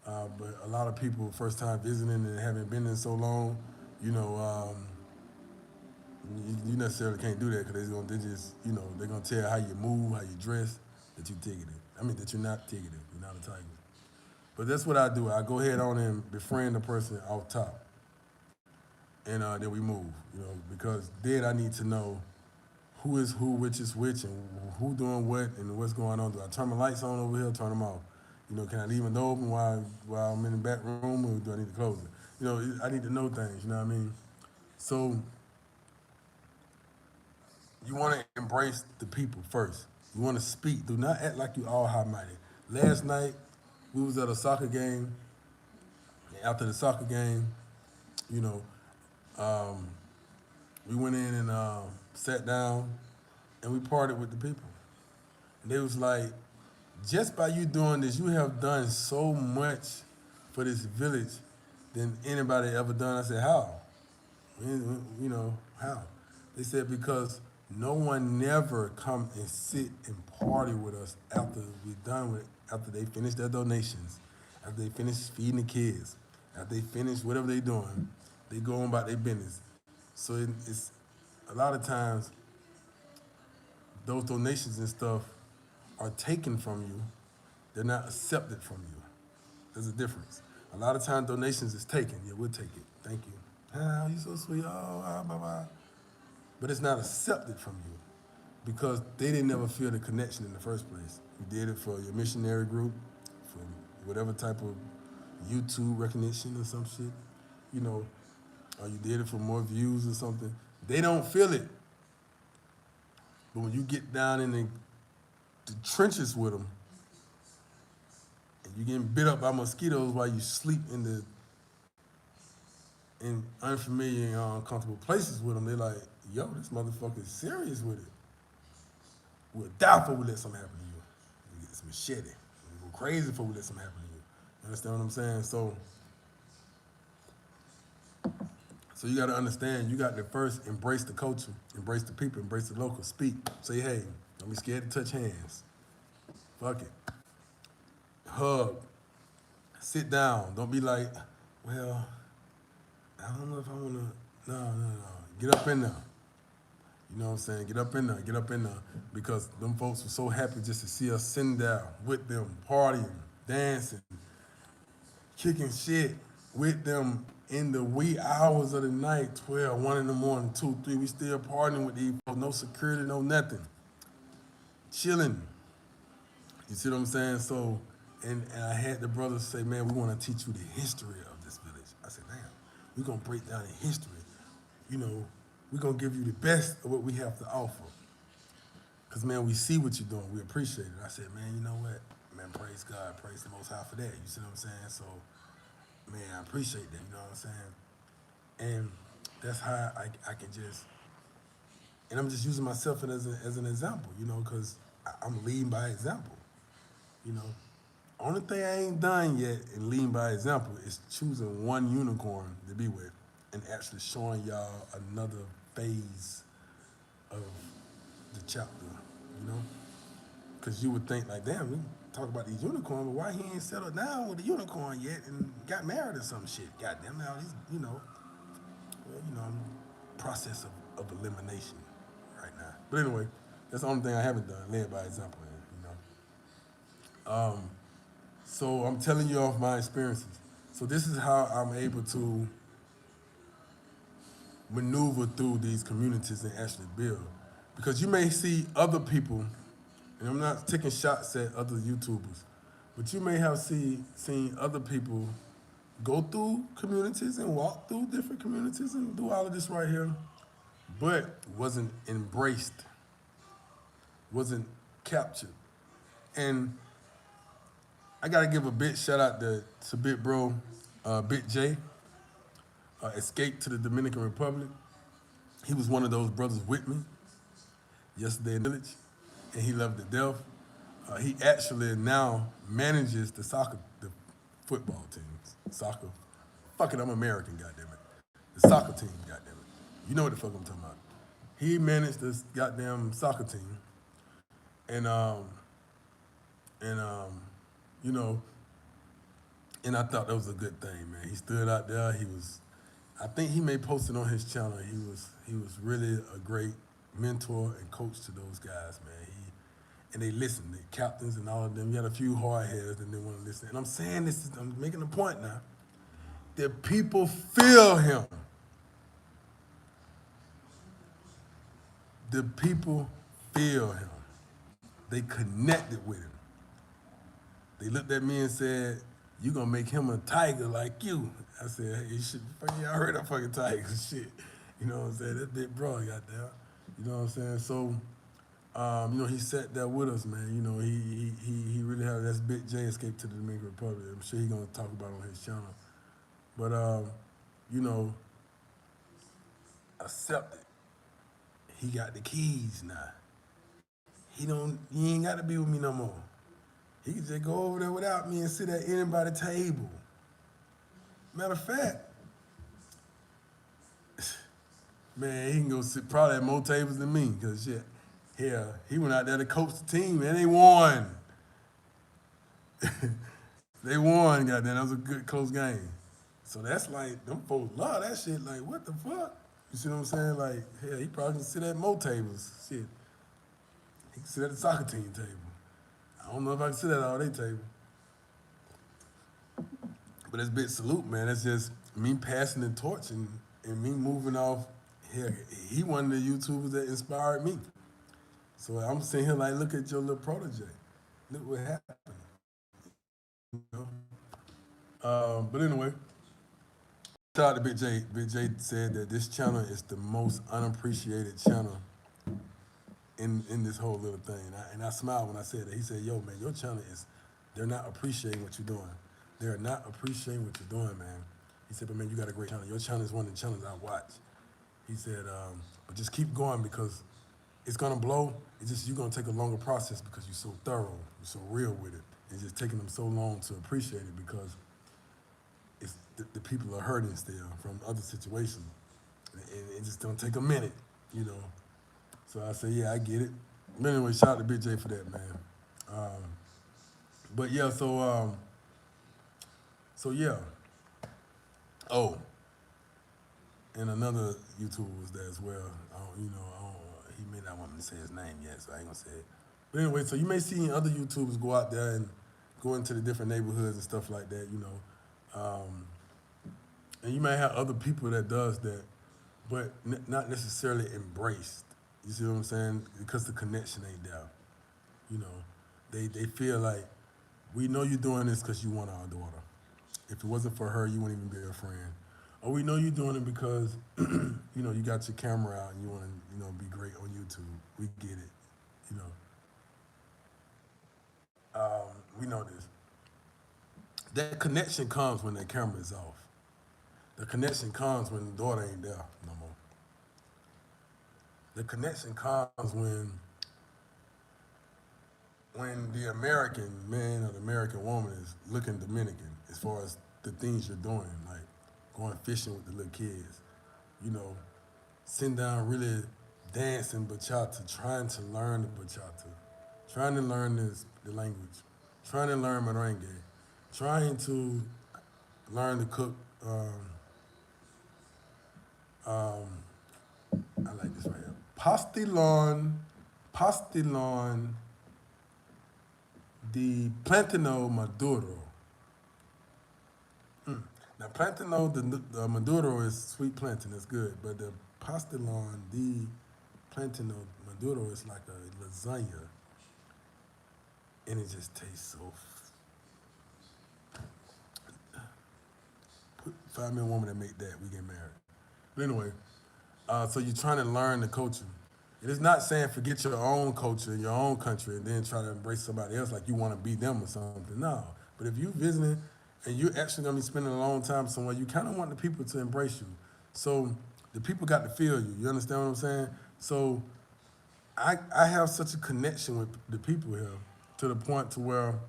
but a lot of people, first time visiting and haven't been there so long, you know, you necessarily can't do that because they just, you know, they're gonna tell how you move, how you dress, that you ticketed. I mean, that you're not ticketed, you're not a tiger. But that's what I do. I go ahead on and befriend the person off top, and then we move, you know, because then I need to know who is who, which is which, and who doing what, and what's going on. Do I turn my lights on over here, turn them off? You know, can I leave them open while I'm in the back room, or do I need to close it? You know, I need to know things. You know what I mean? So you want to embrace the people first. You want to speak. Do not act like you all high mighty. Last night we was at a soccer game. And after the soccer game, you know, um, we went in and sat down, and we partied with the people. And they was like, just by you doing this, you have done so much for this village than anybody ever done. I said, how? You know, how? They said, because no one never come and sit and party with us after we done with it, after they finish their donations, after they finish feeding the kids, after they finish whatever they doing, they go on about their business. So it's a lot of times those donations and stuff are taken from you. They're not accepted from you. There's a difference. A lot of times donations is taken. Yeah, we'll take it. Thank you. Ah, you so sweet. Oh, bye bye. But it's not accepted from you because they didn't ever feel the connection in the first place. You did it for your missionary group, for whatever type of YouTube recognition or some shit, you know, or you did it for more views or something. They don't feel it. But when you get down in the trenches with them, and you getting bit up by mosquitoes while you sleep in unfamiliar and uncomfortable places with them, they like, yo, this motherfucker is serious with it. We'll die before we let something happen to you. We get some machete. We go crazy before we let something happen to you. You understand what I'm saying? So you got to understand, you got to first embrace the culture, embrace the people, embrace the local, speak. Say, hey, don't be scared to touch hands. Fuck it. Hug. Sit down. Don't be like, well, I don't know if I want to. No. Get up in there. You know what I'm saying? Get up in there. Because them folks were so happy just to see us sitting there with them, partying, dancing, kicking shit with them in the wee hours of the night, 12, 1 in the morning, 2, 3. We still partying with these folks. No security, no nothing. Chilling. You see what I'm saying? So, and I had the brothers say, man, we want to teach you the history of this village. I said, damn, we're going to break down the history. You know, we're going to give you the best of what we have to offer. Because, man, we see what you're doing. We appreciate it. I said, man, you know what? man, praise God, praise the Most High for that. You see what I'm saying? So, man, I appreciate that. You know what I'm saying? And that's how I can just, and I'm just using myself as an example, you know, because I'm leading by example, you know. Only thing I ain't done yet in leading by example is choosing one unicorn to be with and actually showing y'all another phase of the chapter, you know? Because you would think like, damn, we talk about these unicorns, but why he ain't settled down with a unicorn yet and got married or some shit? Goddamn, now he's, you know, well, you know, I'm process of elimination right now. But anyway, that's the only thing I haven't done, led by example, you know. So I'm telling you off my experiences. So this is how I'm able to maneuver through these communities and actually build. Because you may see other people, and I'm not taking shots at other YouTubers, but you may have seen other people go through communities and walk through different communities and do all of this right here, but wasn't embraced, wasn't captured. And I gotta give a big shout out to Big Bro, Big J, escaped to the Dominican Republic. He was one of those brothers with me yesterday in the village, and he loved it to death. He actually now manages the football teams, soccer. Fuck it, I'm American, goddammit. The soccer team, goddammit. You know what the fuck I'm talking about. He managed this goddamn soccer team, and and you know, and I thought that was a good thing, man. He stood out there. I think he may post it on his channel. He was really a great mentor and coach to those guys, man. And they listened, the captains and all of them. You had a few hard heads and they want to listen. And I'm saying this, I'm making a point now. The people feel him. The people feel him. They connected with him. They looked at me and said, "You gonna make him a tiger like you?" I said, "Hey, shit, y'all heard that fucking tiger shit." You know what I'm saying? That big bro got there. You know what I'm saying? So, you know, he sat there with us, man. You know, he really had, that's Big J escaped to the Dominican Republic. I'm sure he's gonna talk about it on his channel. But you know, accepted. He got the keys now. He ain't gotta be with me no more. He can just go over there without me and sit at anybody's table. Matter of fact, man, he can go sit probably at more tables than me, because shit, hell, he went out there to coach the team, and they won. They won, goddamn. That was a good, close game. So that's like, them folks love that shit. Like, what the fuck? You see what I'm saying? Like, hell, he probably can sit at more tables. Shit. He can sit at the soccer team table. I don't know if I can sit at all their table. But it's a big salute, man. It's just me passing the torch and me moving off. Hell, he one of the YouTubers that inspired me. So I'm sitting here like, look at your little protege. Look what happened. You know? But anyway, shout out to Big J. Big J said that this channel is the most unappreciated channel in this whole little thing. And I smiled when I said that. He said, yo, man, your channel they're not appreciating what you're doing. They're not appreciating what you're doing, man. He said, but man, you got a great channel. Your channel is one of the channels I watch. He said, but just keep going, because it's gonna blow. It's just, you're gonna take a longer process because you're so thorough, you're so real with it. It's just taking them so long to appreciate it, because it's the people are hurting still from other situations. And it just don't take a minute, you know. So I said, yeah, I get it. But anyway, shout out to Big J for that, man. But yeah, so yeah. Oh, and another YouTuber was there as well. He may not want me to say his name yet, so I ain't gonna say it. But anyway, so you may see other YouTubers go out there and go into the different neighborhoods and stuff like that, you know. And you may have other people that does that, but not necessarily embraced. You see what I'm saying? Because the connection ain't there. You know, they feel like, we know you're doing this because you want our daughter. If it wasn't for her, you wouldn't even be a friend. Or we know you're doing it because, you know, you got your camera out and you want to, you know, be great on YouTube. We get it, you know. We know this. That connection comes when that camera is off. The connection comes when the daughter ain't there no more. The connection comes when the American man or the American woman is looking Dominican as far as the things you're doing, like going fishing with the little kids, you know, sitting down really dancing bachata, trying to learn the bachata, trying to learn the language, trying to learn merengue, trying to learn to cook. I like this right here. Pastilon de plátano maduro. Now, plátano the maduro is sweet plantain. That's good, but the pastilon de plátano maduro is like a lasagna, and it just tastes so. Find me a woman that make that, we get married. But anyway, so you're trying to learn the culture. It is not saying forget your own culture, your own country, and then try to embrace somebody else like you want to be them or something. No. But if you're visiting and you're actually going to be spending a long time somewhere, you kind of want the people to embrace you. So the people got to feel you. You understand what I'm saying? So I have such a connection with the people here to the point to where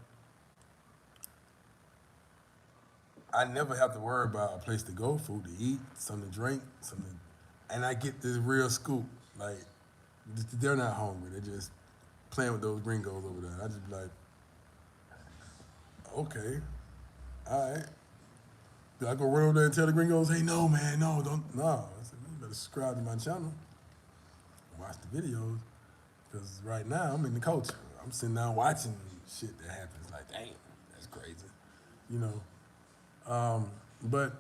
I never have to worry about a place to go, food to eat, something to drink, and I get this real scoop. Like, they're not hungry. They're just playing with those gringos over there. And I just be like, okay, all right. Do I go run over there and tell the gringos, hey, no, man, no, don't, no. I said, you better subscribe to my channel, watch the videos, because right now I'm in the culture. I'm sitting down watching shit that happens. Like, damn, that's crazy, you know. But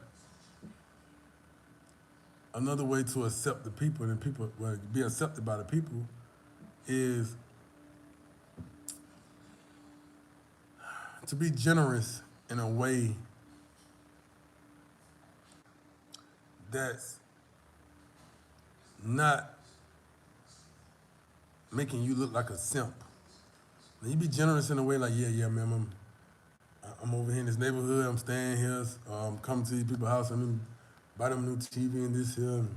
another way to accept the people and people be accepted by the people is to be generous in a way that's not making you look like a simp. Now, you be generous in a way like, yeah, man, I'm over here in this neighborhood, I'm staying here, coming to these people's house, I'm in, buy them new TV and this here, and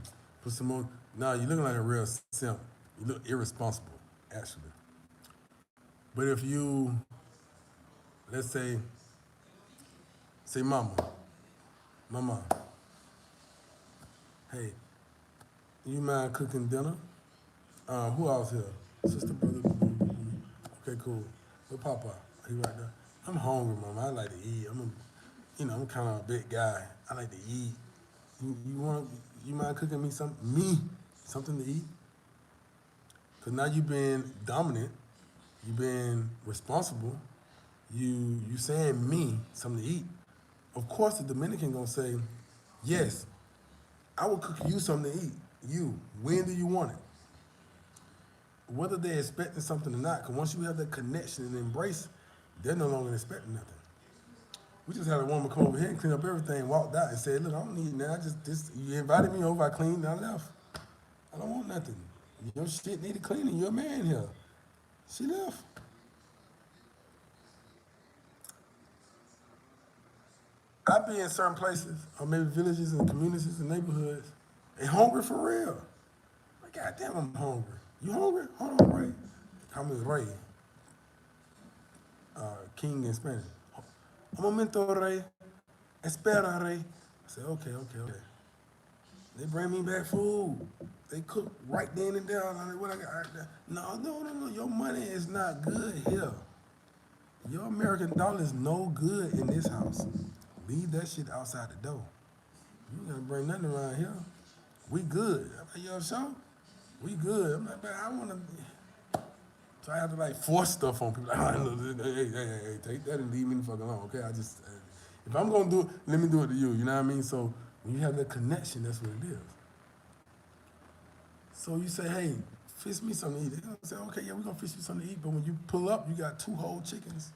put some more. Nah, you're looking like a real simp. You look irresponsible, actually. But if you, let's say mama, hey, you mind cooking dinner? Who else here? Sister, brother, okay, cool. But Papa, he right there. I'm hungry, mama. I like to eat. I'm kind of a big guy. I like to eat. You mind cooking something to eat? Cause now you being dominant, you being responsible, you saying me something to eat. Of course, the Dominican gonna say, yes, I will cook you something to eat. You, when do you want it? Whether they're expecting something or not, because once you have that connection and embrace, they're no longer expecting nothing. We just had a woman come over here and clean up everything, walked out and said, look, I don't need that. You invited me over, I cleaned, I left. I don't want nothing. Your shit needed cleaning, you're a man here. She left. I be in certain places, or maybe villages and communities and neighborhoods, and hungry for real. Like, goddamn, I'm hungry. You hungry? Hold on, Ray. Call me Ray. King in Spanish. Un momento, Ray. Espera, Ray. I said, okay. They bring me back food. They cook right then and there. I'm like, what I got? No. Your money is not good here. Your American dollar is no good in this house. Leave that shit outside the door. You gotta bring nothing around here. We good. I'm like, yo, so? We good. I'm like, man, I wanna. So I have to like force stuff on people. Like, hey, take that and leave me the fuck alone, okay? If I'm gonna do it, let me do it to you. You know what I mean? So when you have that connection, that's what it is. So you say, hey, fish me something to eat. They're gonna say, okay, yeah, we're gonna fish you something to eat. But when you pull up, you got 2 whole chickens,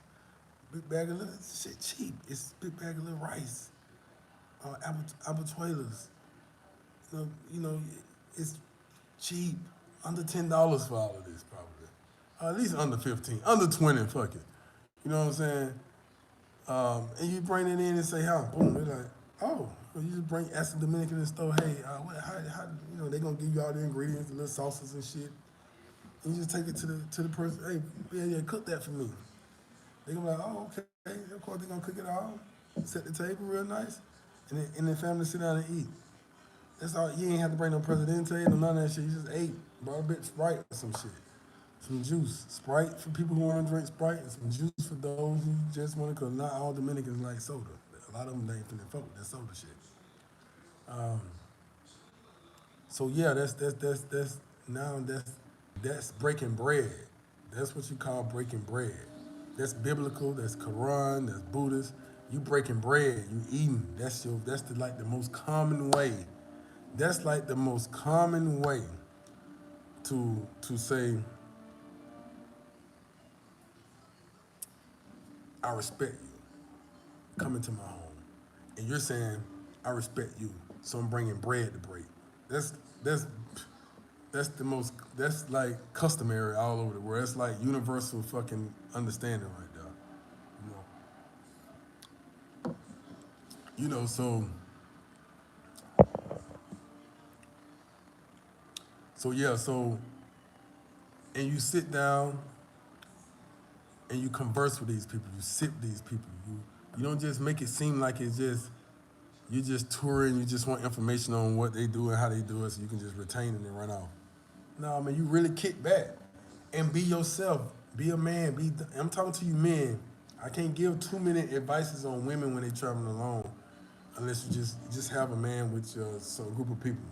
big bag of little shit cheap. It's big bag of little rice, abuelas. It's cheap. Under $10 for all of this, probably. At least under 15, under 20, fuck it. You know what I'm saying? And you bring it in and say, how? Boom. They're like, oh, well, you just ask the Dominican in the store, hey, how, you know, they're gonna give you all the ingredients, the little sauces and shit. And you just take it to the person, hey, yeah, cook that for me. They're gonna be like, oh, okay. Of course, they're gonna cook it all, set the table real nice, and the family sit down and eat. That's all. You ain't have to bring no presidente, no none of that shit. You just ate, brought a bit of Sprite or some shit. Some juice. Sprite for people who want to drink Sprite, and some juice for those who just want to, because not all Dominicans like soda. A lot of them, they ain't finna fuck with that soda shit. Um, so yeah, that's now that's breaking bread. That's what you call breaking bread. That's biblical. That's Quran. That's Buddhist. You breaking bread. You eating. That's like the most common way. That's like the most common way to say I respect you coming to my home, and you're saying I respect you, so I'm bringing bread to break. That's that's that's the most. That's like customary all over the world. It's like universal fucking understanding right there. You know. You know. So yeah. And you sit down and you converse with these people. You sit with these people. You don't just make it seem like it's just you just touring. You just want information on what they do and how they do it, so you can just retain it and run off. No, man, you really kick back and be yourself. Be a man. I'm talking to you men. I can't give too many advices on women when they traveling alone, unless you just have a man with some group of people.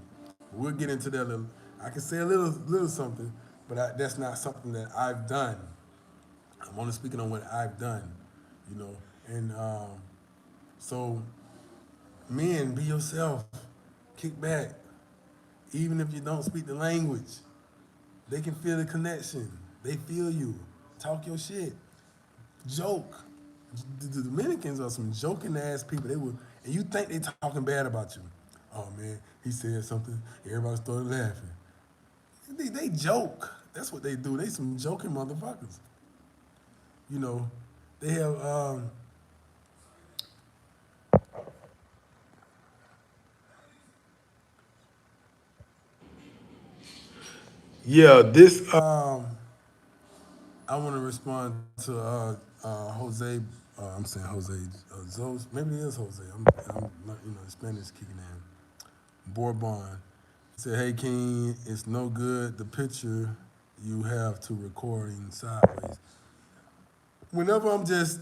We'll get into that. I can say a little something, but that's not something that I've done. I'm only speaking on what I've done, you know. And so, men, be yourself. Kick back, even if you don't speak the language. They can feel the connection. They feel you. Talk your shit. Joke. The Dominicans are some joking ass people. They would, and you think they talking bad about you. Oh man, he said something. Everybody started laughing. They joke. That's what they do. They some joking motherfuckers. You know, they have. Yeah, this. I want to respond to Jose. I'm saying Jose. Zos, maybe it is Jose. I'm not, you know, Spanish kicking in. Bourbon. He said, "Hey King, it's no good the picture you have to recording sideways. Whenever I'm just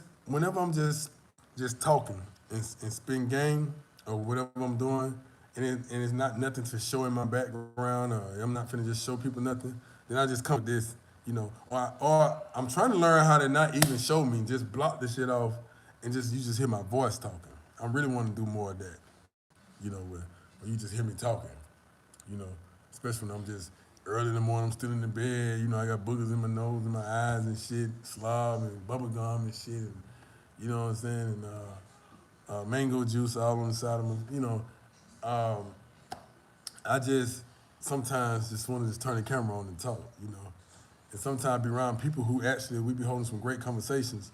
talking and spin game or whatever I'm doing, and it's not nothing to show in my background, or I'm not finna just show people nothing, then I just come with this, you know, or I'm trying to learn how to not even show me, just block the shit off, and you just hear my voice talking. I really want to do more of that, you know, where you just hear me talking, you know, especially when I'm just early in the morning, I'm still in the bed, you know, I got boogers in my nose and my eyes and shit, slob and bubble gum and shit, and, you know what I'm saying, and mango juice all on the side of my, you know, um, I just sometimes just want to just turn the camera on and talk, you know, and sometimes be around people who actually we be holding some great conversations,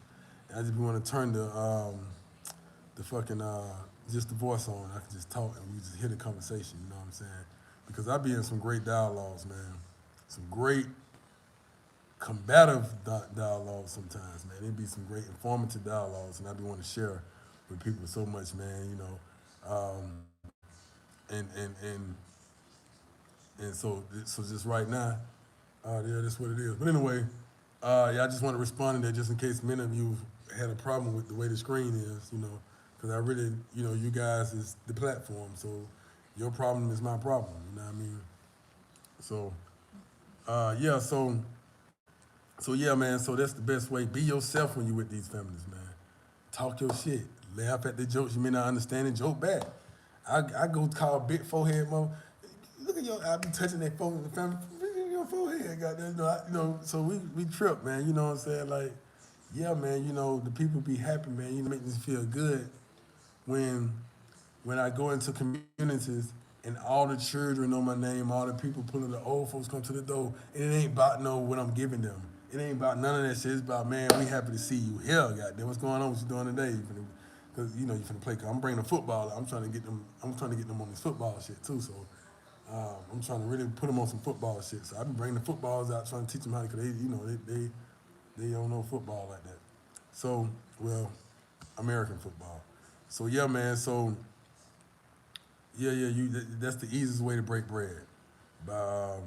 and I just be want to turn the fucking just the voice on. I can just talk and we just hear the conversation. You know what I'm saying? Because I be in some great dialogues, man. Some great combative dialogues sometimes, man. It be some great informative dialogues, and I be wanting to share with people so much, man. You know, and and and and so just right now, yeah, that's what it is. But anyway, yeah, I just want to respond to that just in case many of you had a problem with the way the screen is, you know, because I really, you know, you guys is the platform, so your problem is my problem. You know what I mean? So, yeah, so yeah, man. So that's the best way. Be yourself when you with these families, man. Talk your shit. Laugh at the jokes you may not understand and joke back. I go call big forehead, mom. Look at your. I be touching that forehead, the family. Your forehead, goddamn. You know. So we trip, man. You know what I'm saying? Like, yeah, man. You know, the people be happy, man. You know, make me feel good when when I go into communities and all the children know my name, all the people pulling the old folks come to the door, and it ain't about know what I'm giving them. It ain't about none of that shit. It's about, man, we happy to see you here. Goddamn, what's going on? What you doing today? Because you finna play. Cause I'm bringing the football. I'm trying to get them. I'm trying to get them on this football shit too. So I'm trying to really put them on some football shit. So I've been bringing the footballs out, trying to teach them how to. Cause they don't know football like that. So well, American football. So yeah, man. So yeah, that's the easiest way to break bread. By,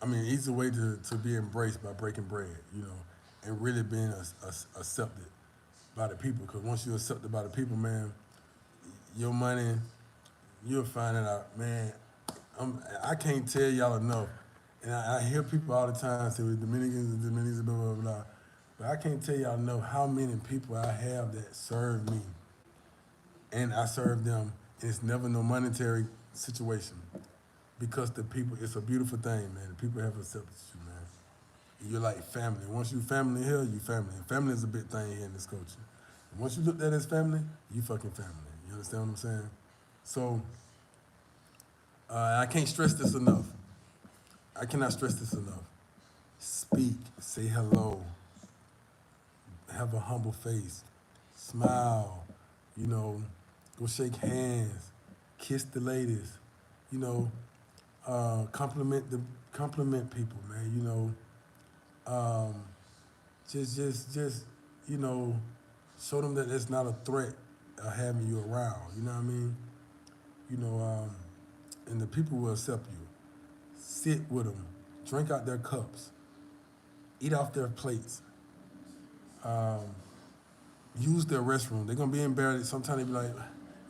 easiest way to be embraced by breaking bread, and really being accepted by the people. Because once you're accepted by the people, man, your money, you'll find it out, man. I can't tell y'all enough. And I hear people all the time say, "We're Dominicans, blah, blah, blah." But I can't tell y'all enough how many people I have that serve me. And I serve them. And it's never no monetary situation. Because the people, it's a beautiful thing, man. The people have accepted you, man. You're like family. Once you family here, you family. And family is a big thing here in this culture. And once you look at it as family, you fucking family. You understand what I'm saying? So, I can't stress this enough. I cannot stress this enough. Speak, say hello, have a humble face, smile, go shake hands, kiss the ladies, you know, compliment people, man. Just show them that it's not a threat of having you around. You know what I mean? And the people will accept you. Sit with them, drink out their cups, eat off their plates, use their restroom. They're gonna be embarrassed. Sometimes they be like,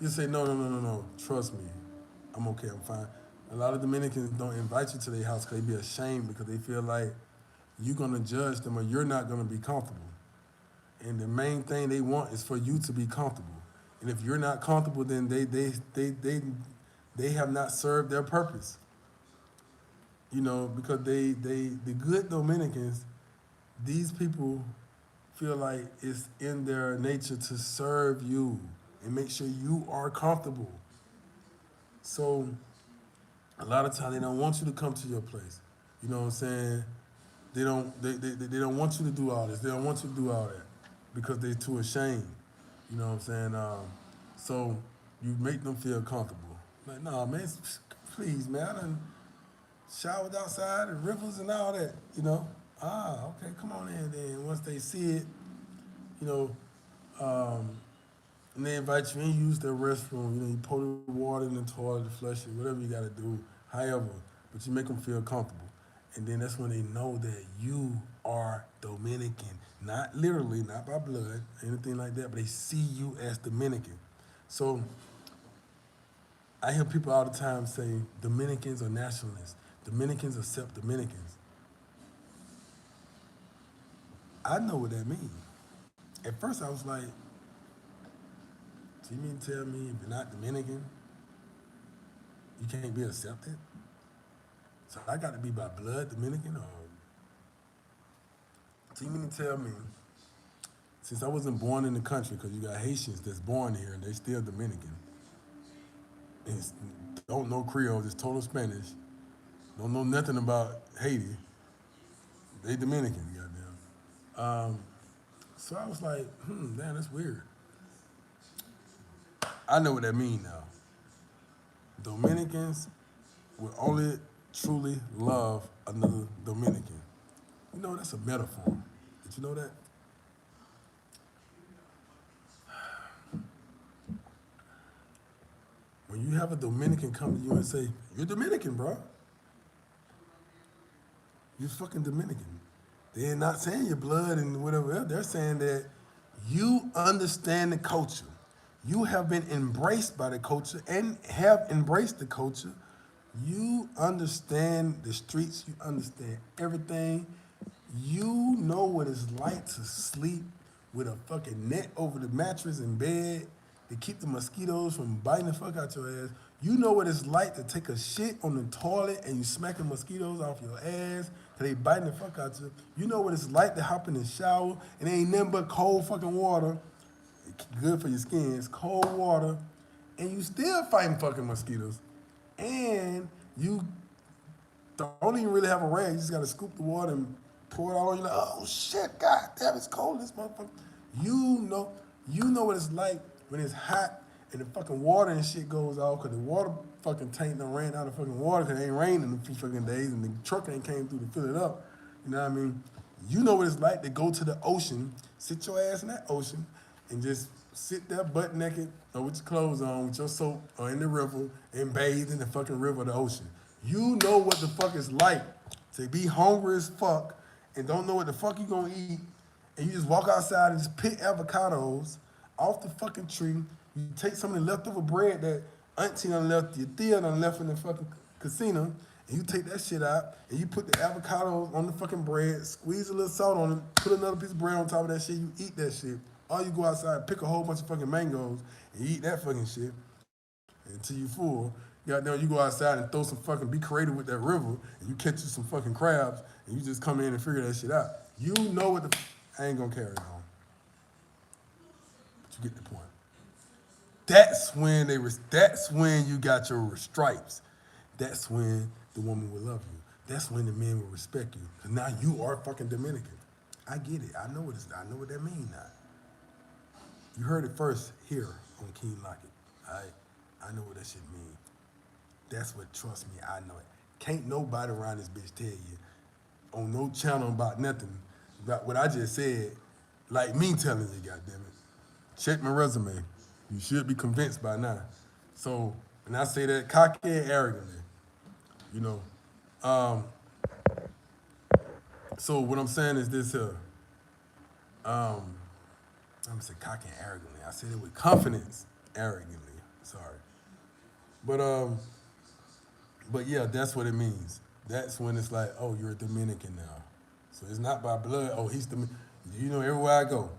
you say, no. Trust me, I'm okay, I'm fine. A lot of Dominicans don't invite you to their house because they be ashamed because they feel like you're gonna judge them or you're not gonna be comfortable. And the main thing they want is for you to be comfortable. And if you're not comfortable, then they have not served their purpose. Because the good Dominicans, these people feel like it's in their nature to serve you and make sure you are comfortable. So a lot of times they don't want you to come to your place. You know what I'm saying? They don't want you to do all this. They don't want you to do all that because they're too ashamed. You know what I'm saying? So you make them feel comfortable. Like, nah, man, please, man, I done showered outside and rivers and all that, okay, come on in then. Once they see it, and they invite you in, you use their restroom, you pour the water in the toilet to flush it, whatever you gotta do, however, but you make them feel comfortable. And then that's when they know that you are Dominican. Not literally, not by blood, anything like that, but they see you as Dominican. So I hear people all the time say Dominicans are nationalists. Dominicans accept Dominicans. I know what that means. At first I was like, so you mean to tell me if you're not Dominican, you can't be accepted? So I got to be by blood Dominican? Or so you mean to tell me, since I wasn't born in the country, because you got Haitians that's born here and they still Dominican, and don't know Creole, just total Spanish, don't know nothing about Haiti, they Dominican, goddamn. So I was like, damn, that's weird. I know what that means now. Dominicans will only truly love another Dominican. That's a metaphor. Did you know that? When you have a Dominican come to you and say, you're Dominican, bro. You're fucking Dominican. They're not saying your blood and whatever else. They're saying that you understand the culture. You have been embraced by the culture and have embraced the culture. You understand the streets. You understand everything. You know what it's like to sleep with a fucking net over the mattress in bed to keep the mosquitoes from biting the fuck out your ass. You know what it's like to take a shit on the toilet and you smacking mosquitoes off your ass because they biting the fuck out you. You know what it's like to hop in the shower and it ain't nothing but cold fucking water. Good for your skin. It's cold water. And you still fighting fucking mosquitoes. And you don't even really have a rag. You just got to scoop the water and pour it all on you like, oh shit, god damn, it's cold, this motherfucker. You know what it's like when it's hot and the fucking water and shit goes off because the water fucking tank done ran out of fucking water because it ain't raining in a few fucking days and the truck ain't came through to fill it up. You know what I mean? You know what it's like to go to the ocean, sit your ass in that ocean, and just sit there butt naked or with your clothes on, with your soap, or in the river and bathe in the fucking river or the ocean. You know what the fuck it's like to be hungry as fuck and don't know what the fuck you gonna eat, and you just walk outside and just pick avocados off the fucking tree. You take some of the leftover bread that auntie done left, your Thea done left in the fucking casino, and you take that shit out, and you put the avocados on the fucking bread, squeeze a little salt on it, put another piece of bread on top of that shit, you eat that shit. Or you go outside, pick a whole bunch of fucking mangoes, and you eat that fucking shit until you full. Goddamn, you go outside and throw some fucking, be creative with that river, and you catch you some fucking crabs, and you just come in and figure that shit out. You know what the, I ain't gonna carry it on. But you get the point. That's when you got your stripes. That's when the woman will love you. That's when the men will respect you. Cause now you are fucking Dominican. I get it. I know what that means now. You heard it first here on King Lockett. I know what that shit means. That's what, trust me, I know it. Can't nobody around this bitch tell you on no channel about nothing about what I just said, like me telling you, goddammit. Check my resume. You should be convinced by now. So, and I say that cocky and arrogantly, you know. So what I'm saying is this here. I'm gonna say cocky and arrogantly. I said it with confidence, arrogantly. Sorry. But yeah, that's what it means. That's when it's like, oh, you're a Dominican now. So it's not by blood. Oh, he's Dominican. You know, everywhere I go,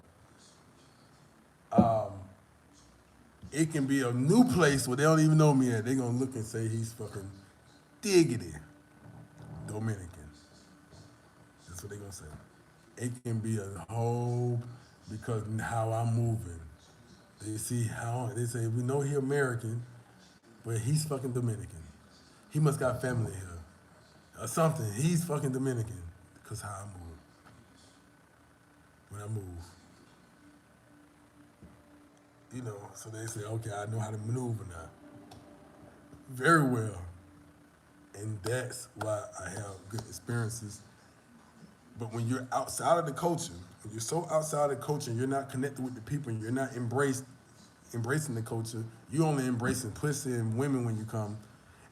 it can be a new place where they don't even know me at. They're gonna look and say he's fucking diggity Dominican. That's what they're gonna say. It can be a whole, because how I'm moving. They see how, they say, we know he American, but he's fucking Dominican. He must got family here. Or something. He's fucking Dominican. Because how I move. When I move. You know, so they say, okay, I know how to maneuver now. Very well. And that's why I have good experiences. But when you're outside of the culture, when you're so outside of the culture and you're not connected with the people and you're not embracing the culture, you only embracing pussy and women when you come.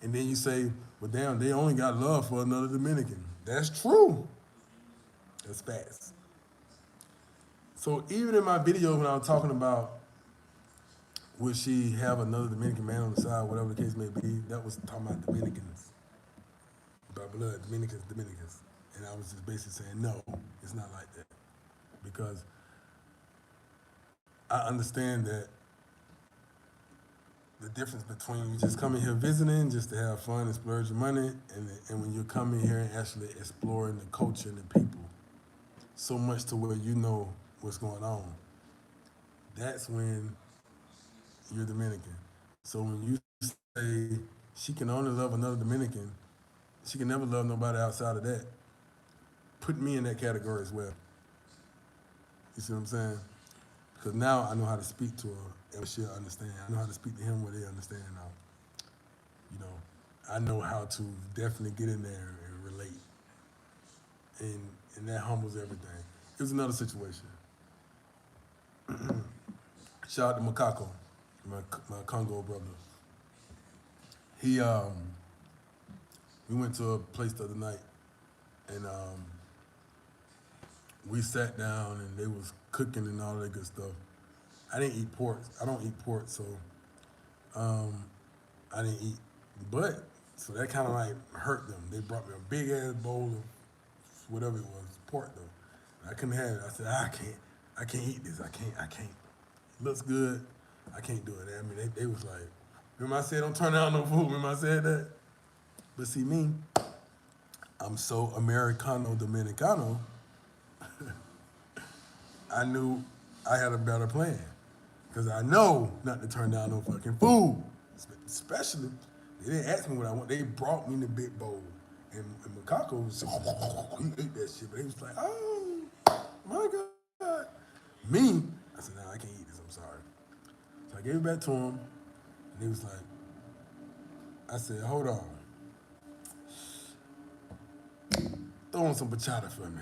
And then you say, well, damn, they only got love for another Dominican. That's true. That's facts. So even in my video when I was talking about would she have another Dominican man on the side, whatever the case may be, that was talking about Dominicans. By blood, Dominicans. And I was just basically saying, no, it's not like that. Because I understand that the difference between you just coming here visiting just to have fun and splurge your money, and when you're coming here and actually exploring the culture and the people so much to where you know what's going on, that's when you're Dominican. So when you say she can only love another Dominican, she can never love nobody outside of that. Put me in that category as well. You see what I'm saying? Because now I know how to speak to her and she'll understand. I know how to speak to him where they understand now. You know, I know how to definitely get in there and relate. And that humbles everything. It was another situation. Shout out to Makako, my Congo brother. He, we went to a place the other night and we sat down and they was cooking and all that good stuff. I didn't eat pork. I don't eat pork, so I didn't eat. But, so that kind of like hurt them. They brought me a big ass bowl of whatever it was, pork though. I couldn't have it. I said, I can't eat this. I can't. It looks good. I can't do it. I mean, they was like, remember I said don't turn down no food? Remember I said that? But see me, I'm so Americano Dominicano, I knew I had a better plan. Because I know not to turn down no fucking food. Especially, they didn't ask me what I want. They brought me the big bowl. And Makako was he ate that shit, but he was like, oh my God. Me, I said, nah, I can't eat this, I'm sorry. So I gave it back to him, and he was like, I said, hold on. Throw on some bachata for me.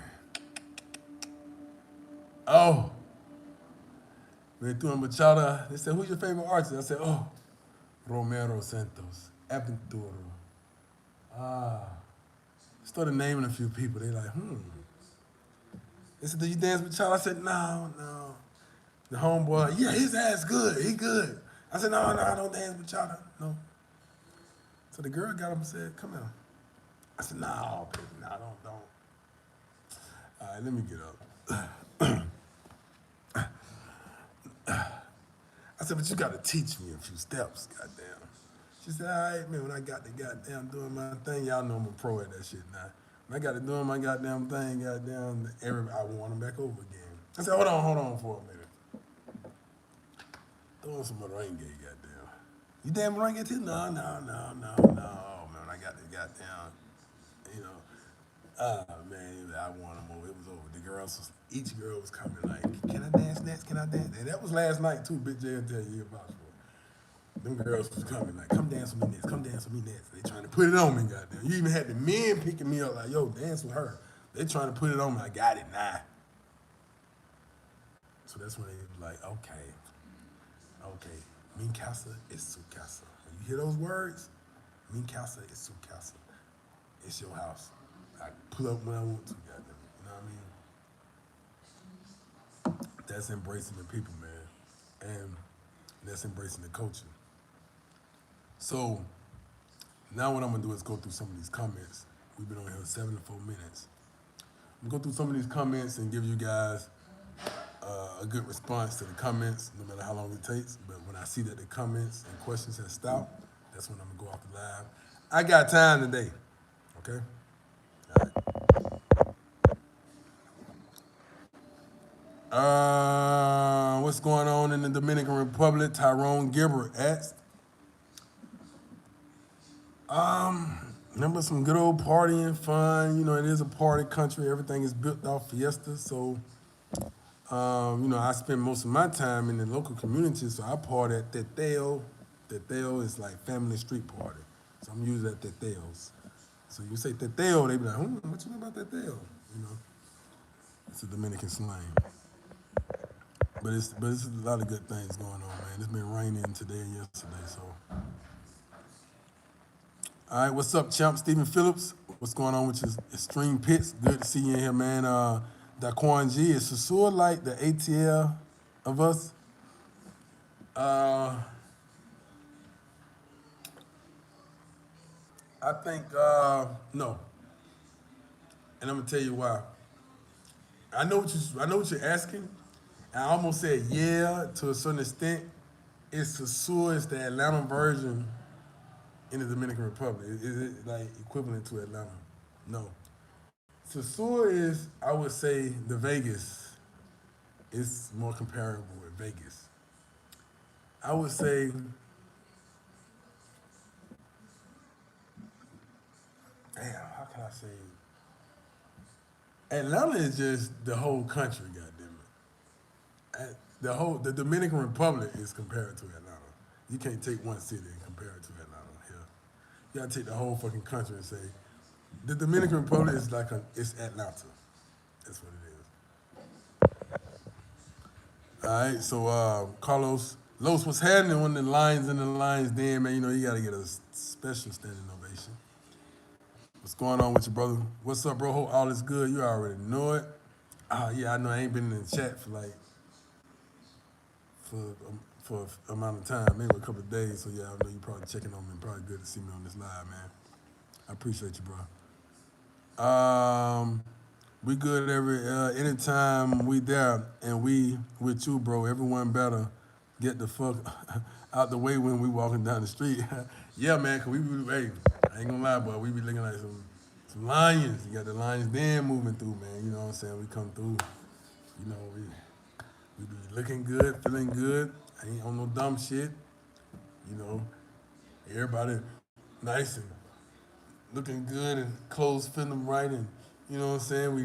Oh, they threw on bachata. They said, who's your favorite artist? I said, oh, Romero Santos, Aventuro. Ah. Started naming a few people. They like, They said, do you dance bachata? I said, no, no. The homeboy, like, yeah, his ass good. He good. I said, no, no, I don't dance bachata. No. So the girl got him and said, come here. I said, no, baby, no, don't. All right, let me get up. I said, but you got to teach me a few steps, goddamn. She said, all right, man, when I got the goddamn doing my thing, y'all know I'm a pro at that shit now. When I got to doing my goddamn thing, goddamn, I want them back over again. I said, hold on for a minute. Throw on some merengue, goddamn. You damn merengue too? No, man, when I got the goddamn, you know, man, I want them over. It was over. The girls, each girl was coming like, can I dance next? Can I dance? And that was last night too, Big J will tell you about it. Them girls was coming like, come dance with me next, come dance with me next. They trying to put it on me, goddamn. You even had the men picking me up like, yo, dance with her. They trying to put it on me. I got it now. So that's when they was like, okay. Min casa is su casa. When you hear those words, min casa is su casa. It's your house. I pull up when I want to, goddamn. You know what I mean? That's embracing the people, man. And that's embracing the culture. So now what I'm gonna do is go through some of these comments. We've been on here 74 minutes. I'm gonna go through some of these comments and give you guys a good response to the comments, no matter how long it takes. But when I see that the comments and questions have stopped, that's when I'm gonna go off the live. I got time today, okay? All right. What's going on in the Dominican Republic? Tyrone Gilbert asked. Remember some good old partying, fun. You know, it is a party country. Everything is built off fiesta. So, I spend most of my time in the local community. So I party at Teteo. Teteo is like family street party. So I'm usually at Teteo's. So you say Teteo, they be like, what you know about Teteo? You know, it's a Dominican slang. But it's a lot of good things going on, man. It's been raining today and yesterday, so. All right, what's up, champ? Stephen Phillips. What's going on with your Extreme Pits? Good to see you in here, man. Daquan G, is Sasua like the ATL of us? I think, no. And I'm gonna tell you why. I know what you're asking. I almost said yeah to a certain extent. It's Sasua, it's the Atlanta version in the Dominican Republic. Is it like equivalent to Atlanta? No. Sasua is, I would say, the Vegas. It's more comparable with Vegas. I would say, damn, how can I say? Atlanta is just the whole country, goddamn it. The Dominican Republic is compared to Atlanta. You can't take one city and compare it to Atlanta. Yeah. You gotta take the whole fucking country and say, the Dominican Republic is it's Atlanta. That's what it is. All right, so Carlos, Los, what's happening when the Lions in the Lions Den, man? You know, you got to get a special standing ovation. What's going on with you, brother? What's up, bro? Hope all is good. You already know it. Yeah, I know I ain't been in the chat for an amount of time, maybe a couple of days. So, yeah, I know you probably checking on me. Probably good to see me on this live, man. I appreciate you, bro. We good anytime we there and we with you, bro. Everyone better get the fuck out the way when we walking down the street. Yeah, man, cause hey, I ain't gonna lie, boy, we be looking like some lions. You got the Lions Den moving through, man. You know what I'm saying? We come through, you know, we be looking good, feeling good. I ain't on no dumb shit. You know, everybody nice and looking good and clothes fitting them right, and you know what I'm saying. We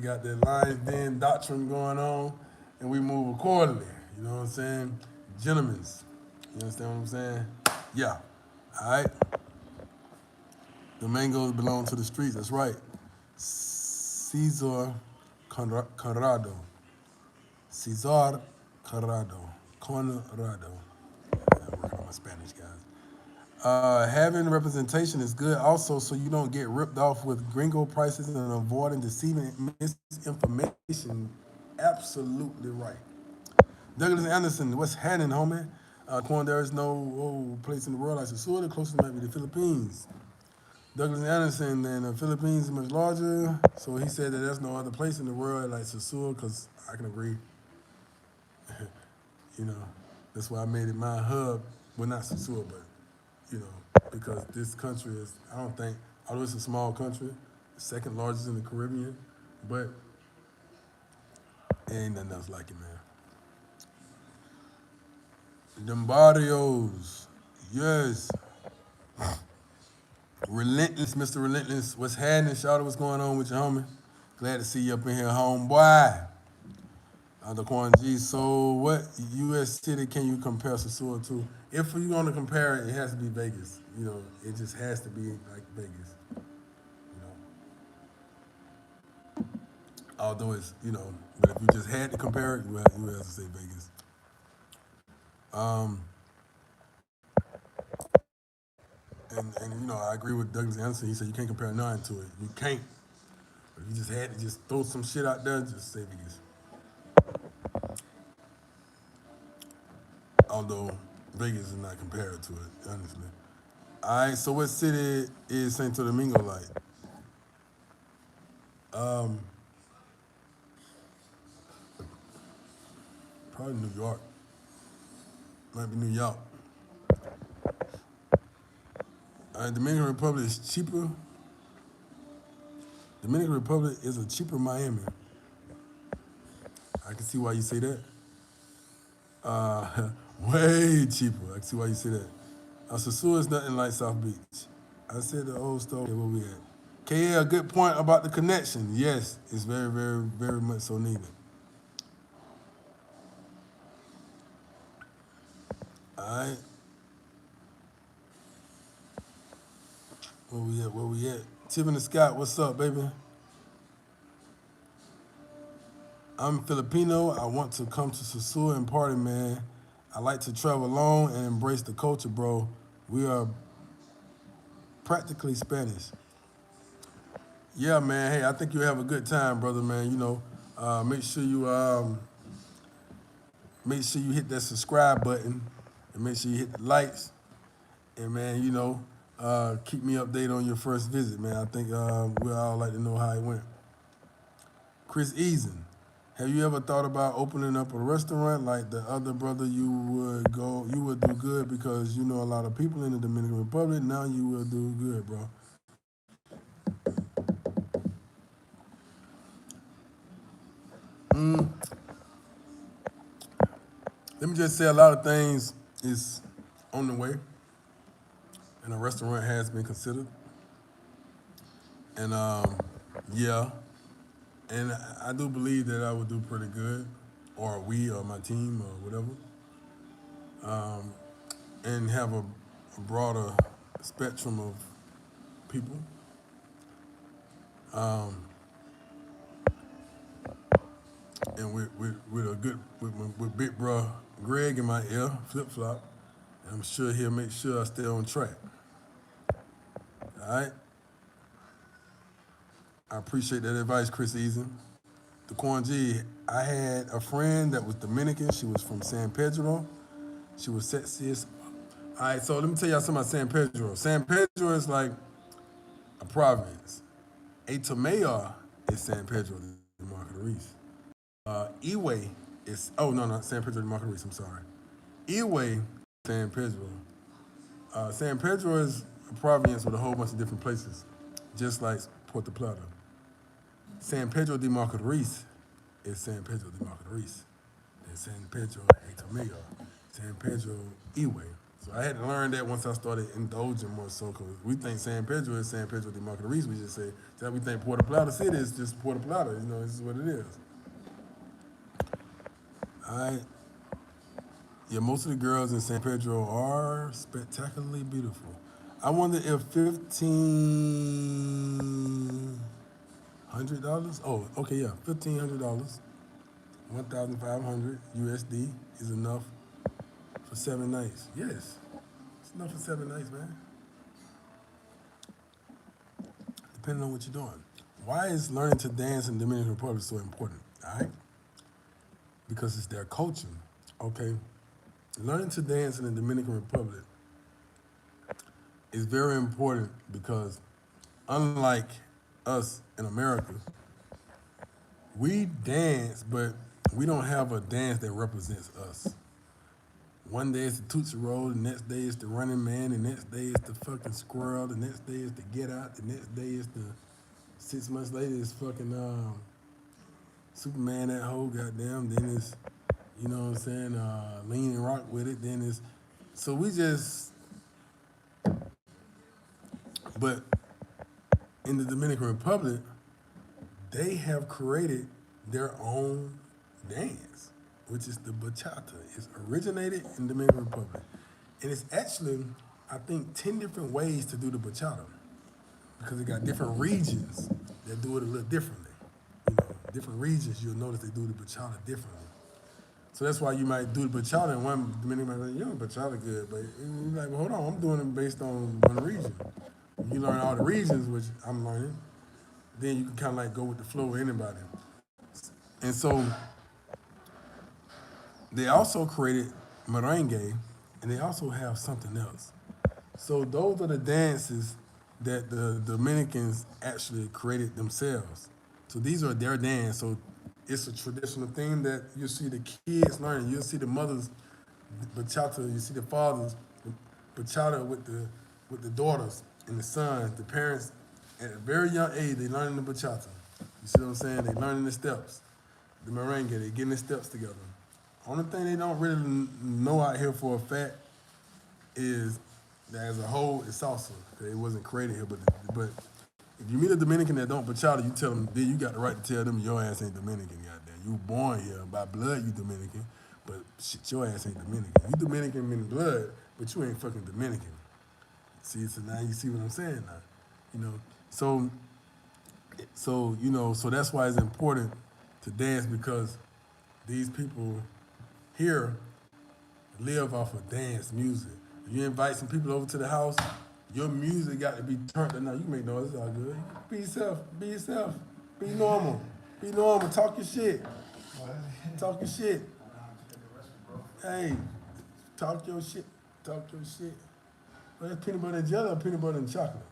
got that Lions Den doctrine going on, and we move accordingly. You know what I'm saying, gentlemen's. You understand what I'm saying? Yeah. All right. The mangoes belong to the streets. That's right. Cesar Corrado. Cesar Corrado. Conrado. I'm working on my Spanish, guys. Having representation is good also so you don't get ripped off with gringo prices and avoiding deceiving misinformation. Absolutely right. Douglas Anderson, what's happening, homie? There is no place in the world like Sasua. The closest might be the Philippines. Douglas Anderson and the Philippines is much larger, so he said that there's no other place in the world like Sasua, because I can agree. You know, that's why I made it my hub. Well, not Sasua, but, you know, because this country is, I don't think, although it's a small country, the second largest in the Caribbean, but ain't nothing else like it, man. Them barrios, yes. Relentless, Mr. Relentless. What's happening, Shawty? What's going on with you, homie? Glad to see you up in here, homeboy. The Quan G. So, what U.S. city can you compare Sasua to? If you're going to compare it, it has to be Vegas. You know, it just has to be like Vegas. You know, although it's, you know, but if you just had to compare it, you have to say Vegas. Um, and you know, I agree with Douglas Anderson. He said you can't compare none to it. You can't. But if you just had to just throw some shit out there, just say Vegas. Although Vegas is not compared to it, honestly. All right, so what city is Santo Domingo like? Um, Probably New York. Might be New York. All right, Dominican Republic is cheaper. Dominican Republic is a cheaper Miami. I can see why you say that. Way cheaper. I can see why you say that. Sasua is nothing like South Beach. I said the old story where we at. KL, good point about the connection. Yes, it's very, very, very much so needed. All right. Where we at? Where we at? Tiffany Scott, what's up, baby? I'm Filipino. I want to come to Sasua and party, man. I like to travel alone and embrace the culture, bro. We are practically Spanish. Yeah, man. Hey, I think you'll have a good time, brother, man. You know, make sure you hit that subscribe button and make sure you hit the likes. And man, you know, keep me updated on your first visit, man. I think we'd all like to know how it went. Chris Eason, have you ever thought about opening up a restaurant like the other brother? You would do good because you know a lot of people in the Dominican Republic. Now you will do good, bro. Let me just say a lot of things is on the way, and a restaurant has been considered. And yeah, and I do believe that I would do pretty good, or we, or my team, or whatever, and have a broader spectrum of people. And with a good with big bro Greg in my ear, flip flop. I'm sure he'll make sure I stay on track. All right. I appreciate that advice, Chris Eason. The Quan G, I had a friend that was Dominican. She was from San Pedro. She was sexiest. All right, so let me tell y'all something about San Pedro. San Pedro is like a province. A Tomeo is San Pedro de Margarita. Eway is, oh, no, not San Pedro de Margarita, I'm sorry. Eway, San Pedro. San Pedro is a province with a whole bunch of different places, just like Puerto Plata. San Pedro de Margarita is San Pedro de Margarita. And San Pedro de Tomeo, San Pedro Eway. So I had to learn that once I started indulging more so, because we think San Pedro is San Pedro de Macorís. We just say that we think Puerto Plata City is just Puerto Plata. You know, this is what it is. All right. Yeah, most of the girls in San Pedro are spectacularly beautiful. I wonder if $1,500. Oh, okay, yeah, $1,500, 1,500 USD is enough for 7 nights. Yes, it's enough for 7 nights, man. Depending on what you're doing. Why is learning to dance in Dominican Republic so important? All right, because it's their culture. Okay, learning to dance in the Dominican Republic is very important because, unlike us in America, we dance, but we don't have a dance that represents us. One day it's the Tootsie Roll, the next day it's the Running Man, the next day it's the fucking Squirrel, the next day it's the Get Out, the next day it's the 6 months later it's fucking Superman that whole goddamn. Then it's, you know what I'm saying, Lean and Rock with it. Then it's, so we just, but in the Dominican Republic, they have created their own dance, which is the bachata. It's originated in the Dominican Republic. And it's actually, I think, 10 different ways to do the bachata because it got different regions that do it a little differently. You know, different regions, you'll notice they do the bachata differently. So that's why you might do the bachata in one Dominican might be like, yo, bachata good, but you're like, well, hold on, I'm doing it based on one region. You learn all the regions, which I'm learning, then you can kind of like go with the flow with anybody. And so they also created merengue, and they also have something else. So those are the dances that the Dominicans actually created themselves. So these are their dance. So it's a traditional thing that you see the kids learning. You'll see the mothers bachata. You see the fathers bachata with the daughters and the sons. The parents at a very young age they learning the bachata. You see what I'm saying? They learning the steps. The merengue, they getting the steps together. Only thing they don't really know out here for a fact is that as a whole it's salsa. It wasn't created here, but if you meet a Dominican that don't bachata, you tell them, then you got the right to tell them your ass ain't Dominican, goddamn. You were born here by blood, you Dominican, but shit, your ass ain't Dominican. You Dominican in blood, but you ain't fucking Dominican. See, so now you see what I'm saying now, you know. So you know, so that's why it's important to dance because these people here live off of dance music. If you invite some people over to the house, your music got to be turned up. Now you make noise, it's all good. Be yourself, be yourself, be normal, talk your shit, talk your shit. Hey, talk your shit, talk your shit. Well, that's peanut butter and jelly or peanut butter and chocolate?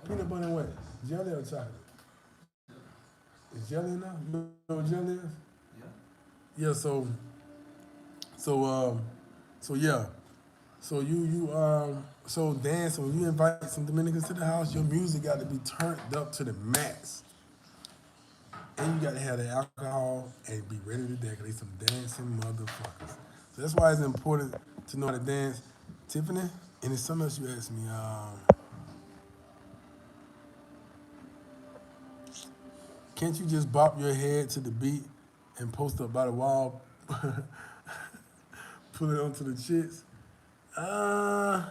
Peanut butter and what? Jelly or chocolate? Is jelly enough? You know what jelly is? Yeah, so yeah. So so dance when you invite some Dominicans to the house, your music got to be turned up to the max. And you got to have the alcohol and be ready to dance. 'Cause they some dancing motherfuckers. So that's why it's important to know how to dance. Tiffany, and it's something else you asked me. Can't you just bop your head to the beat and post up by the wall, put it onto the chits? Nah.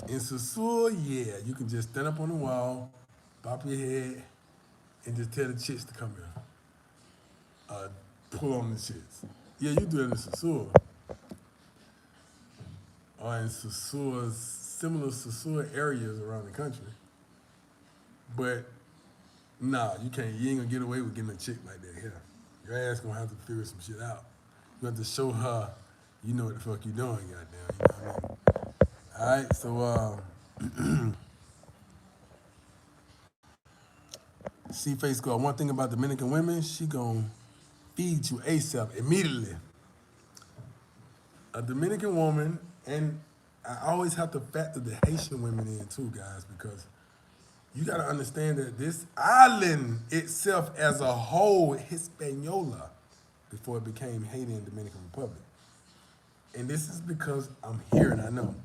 In Sasua, yeah, you can just stand up on the wall, bop your head, and just tell the chicks to come here. Pull on the chicks. Yeah, you do it in Sasua. Or in Sasua, similar Sasua areas around the country. But nah, you can't. You ain't gonna get away with getting a chick like that here. Your ass gonna have to figure some shit out. You have to show her you know what the fuck you doing, goddamn. You know what I mean? All right, so see face go. One thing about Dominican women, she gonna feed you ASAP immediately. A Dominican woman, and I always have to factor the Haitian women in too, guys, because You got to understand that this island itself as a whole, Hispaniola, before it became Haiti and Dominican Republic. And this is because I'm here and I know.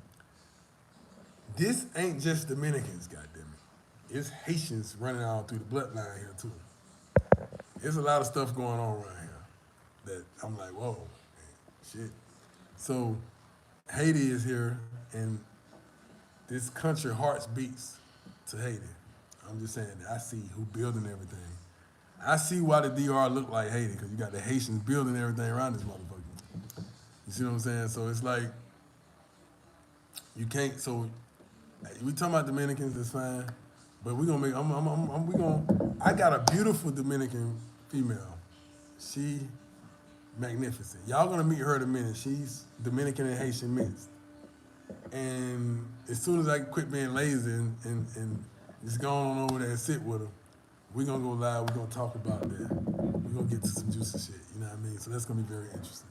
This ain't just Dominicans, goddammit. It's Haitians running all through the bloodline here too. There's a lot of stuff going on around here that I'm like, whoa, man, shit. So Haiti is here, and this country hearts beats to Haiti. I'm just saying that I see who building everything. I see why the DR look like Haiti, because you got the Haitians building everything around this motherfucker. You see what I'm saying? So it's like, you can't, so we talking about Dominicans, that's fine. But we gonna make, I got a beautiful Dominican female. She magnificent. Y'all gonna meet her in a minute. She's Dominican and Haitian mixed. And as soon as I quit being lazy and just go on over there and sit with her, we're gonna go live, we're gonna talk about that. We're gonna get to some juicy shit, you know what I mean? So that's gonna be very interesting.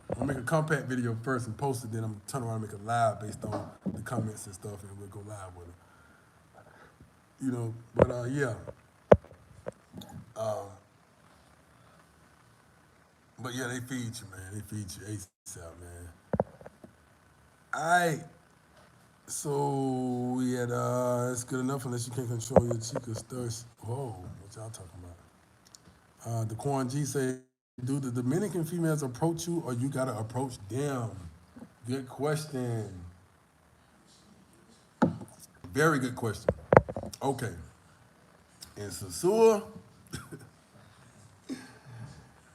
I'm gonna make a compact video first and post it, then I'm gonna turn around and make a live based on the comments and stuff, and we'll go live with her. You know, but yeah. But yeah, they feed you, man. They feed you ASAP, man. So we had, it's good enough unless you can't control your chica's thirst. Whoa, what y'all talking about? The Quan G say, do the Dominican females approach you or you gotta approach them? Good question. Very good question. Okay. In Sosua,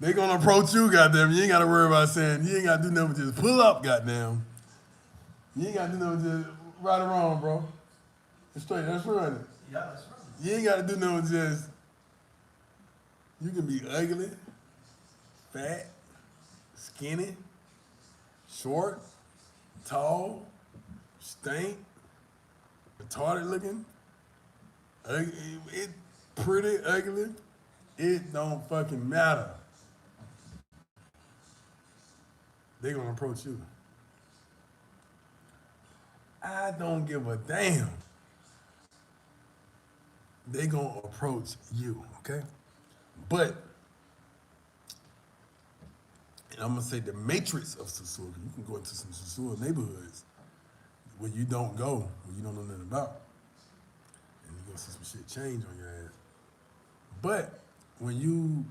they gonna approach you, goddamn. You ain't gotta worry about saying, you ain't gotta do nothing, just pull up, goddamn. You ain't gotta do nothing, just right or wrong, bro. It's straight, that's right. Yeah, that's right. You ain't gotta do nothing, just, you can be ugly, fat, skinny, short, tall, stink, retarded looking, it pretty ugly. It don't fucking matter. They gonna approach you. I don't give a damn. They gonna approach you, okay? But, and I'm gonna say the matrix of Sosua, you can go into some Sosua neighborhoods where you don't go, where you don't know nothing about. And you're gonna see some shit change on your ass. But when you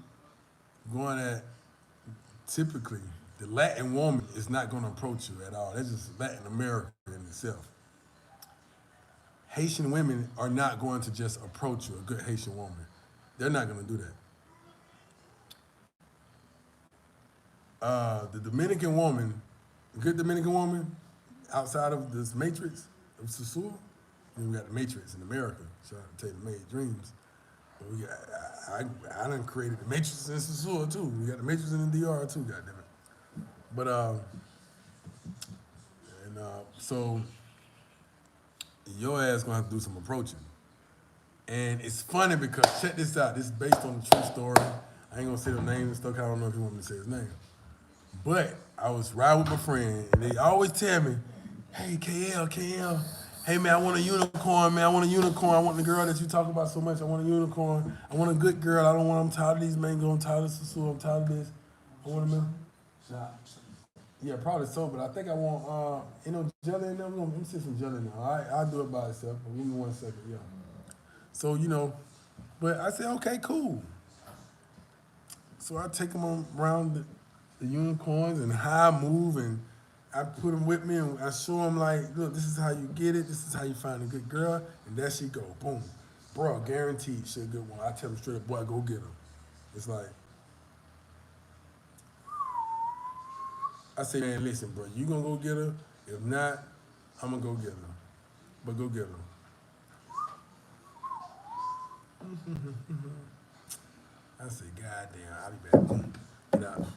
going at, typically, the Latin woman is not gonna approach you at all. That's just Latin America in itself. Haitian women are not going to just approach you, a good Haitian woman. They're not gonna do that. The Dominican woman, a good Dominican woman, outside of this matrix of Sosua, then we got the matrix in America. Shout out to Taylor Made Dreams. But we got, I done created the matrix in Sosua too. We got the matrix in the DR too, goddammit. But so your ass gonna have to do some approaching. And it's funny because check this out. This is based on a true story. I ain't gonna say the name and stuff. I don't know if you want me to say his name. But I was riding with my friend, and they always tell me, "Hey, KL, hey man, I want a unicorn, man. I want a unicorn. I want the girl that you talk about so much. I want a unicorn. I want a good girl. I don't want. I'm tired of these mango. I'm tired of Sosua. I'm tired of this. I want a man." Yeah, probably so, but I think I want, jelly in there. Let me see some jelly in there. All right, I'll do it by itself. But give me 1 second, yeah. So, but I said, okay, cool. So I take them around the unicorns and how I move, and I put them with me, and I show them like, look, this is how you get it. This is how you find a good girl, and there she go, boom. Bro, guaranteed she a good one. I tell them straight up, boy, go get her. It's like, I say, man, listen, bro, you gonna go get her? If not, I'm gonna go get her. But go get her. I say, goddamn, I'll be back. Boom. Get out.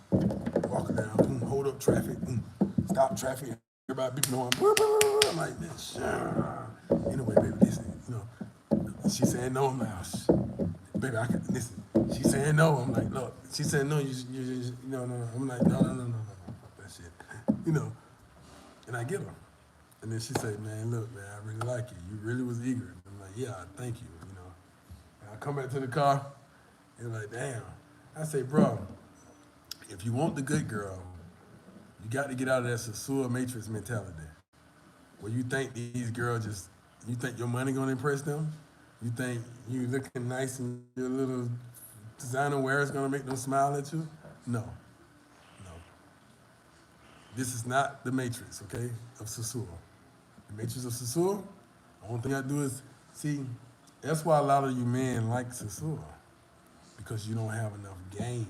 Walking down, boom, hold up traffic, boom. Stop traffic. Everybody beeping on. I'm like, man, sure. Anyway, baby, listen, she saying no, I'm like, baby, I can listen. She saying no, I'm like, look. She saying no, no. I'm like, no. That shit, and I get her. And then she say, man, look, man, I really like you. You really was eager. I'm like, yeah, thank you, And I come back to the car, and like, damn. I say, bro, if you want the good girl, you got to get out of that Sasua Matrix mentality. Where you think these girls you think your money gonna impress them? You think you looking nice and your little designer wear is gonna make them smile at you? No, no. This is not the Matrix, okay, of Sasua. The Matrix of Sasua, the only thing I do is, see, that's why a lot of you men like Sasua, because you don't have enough game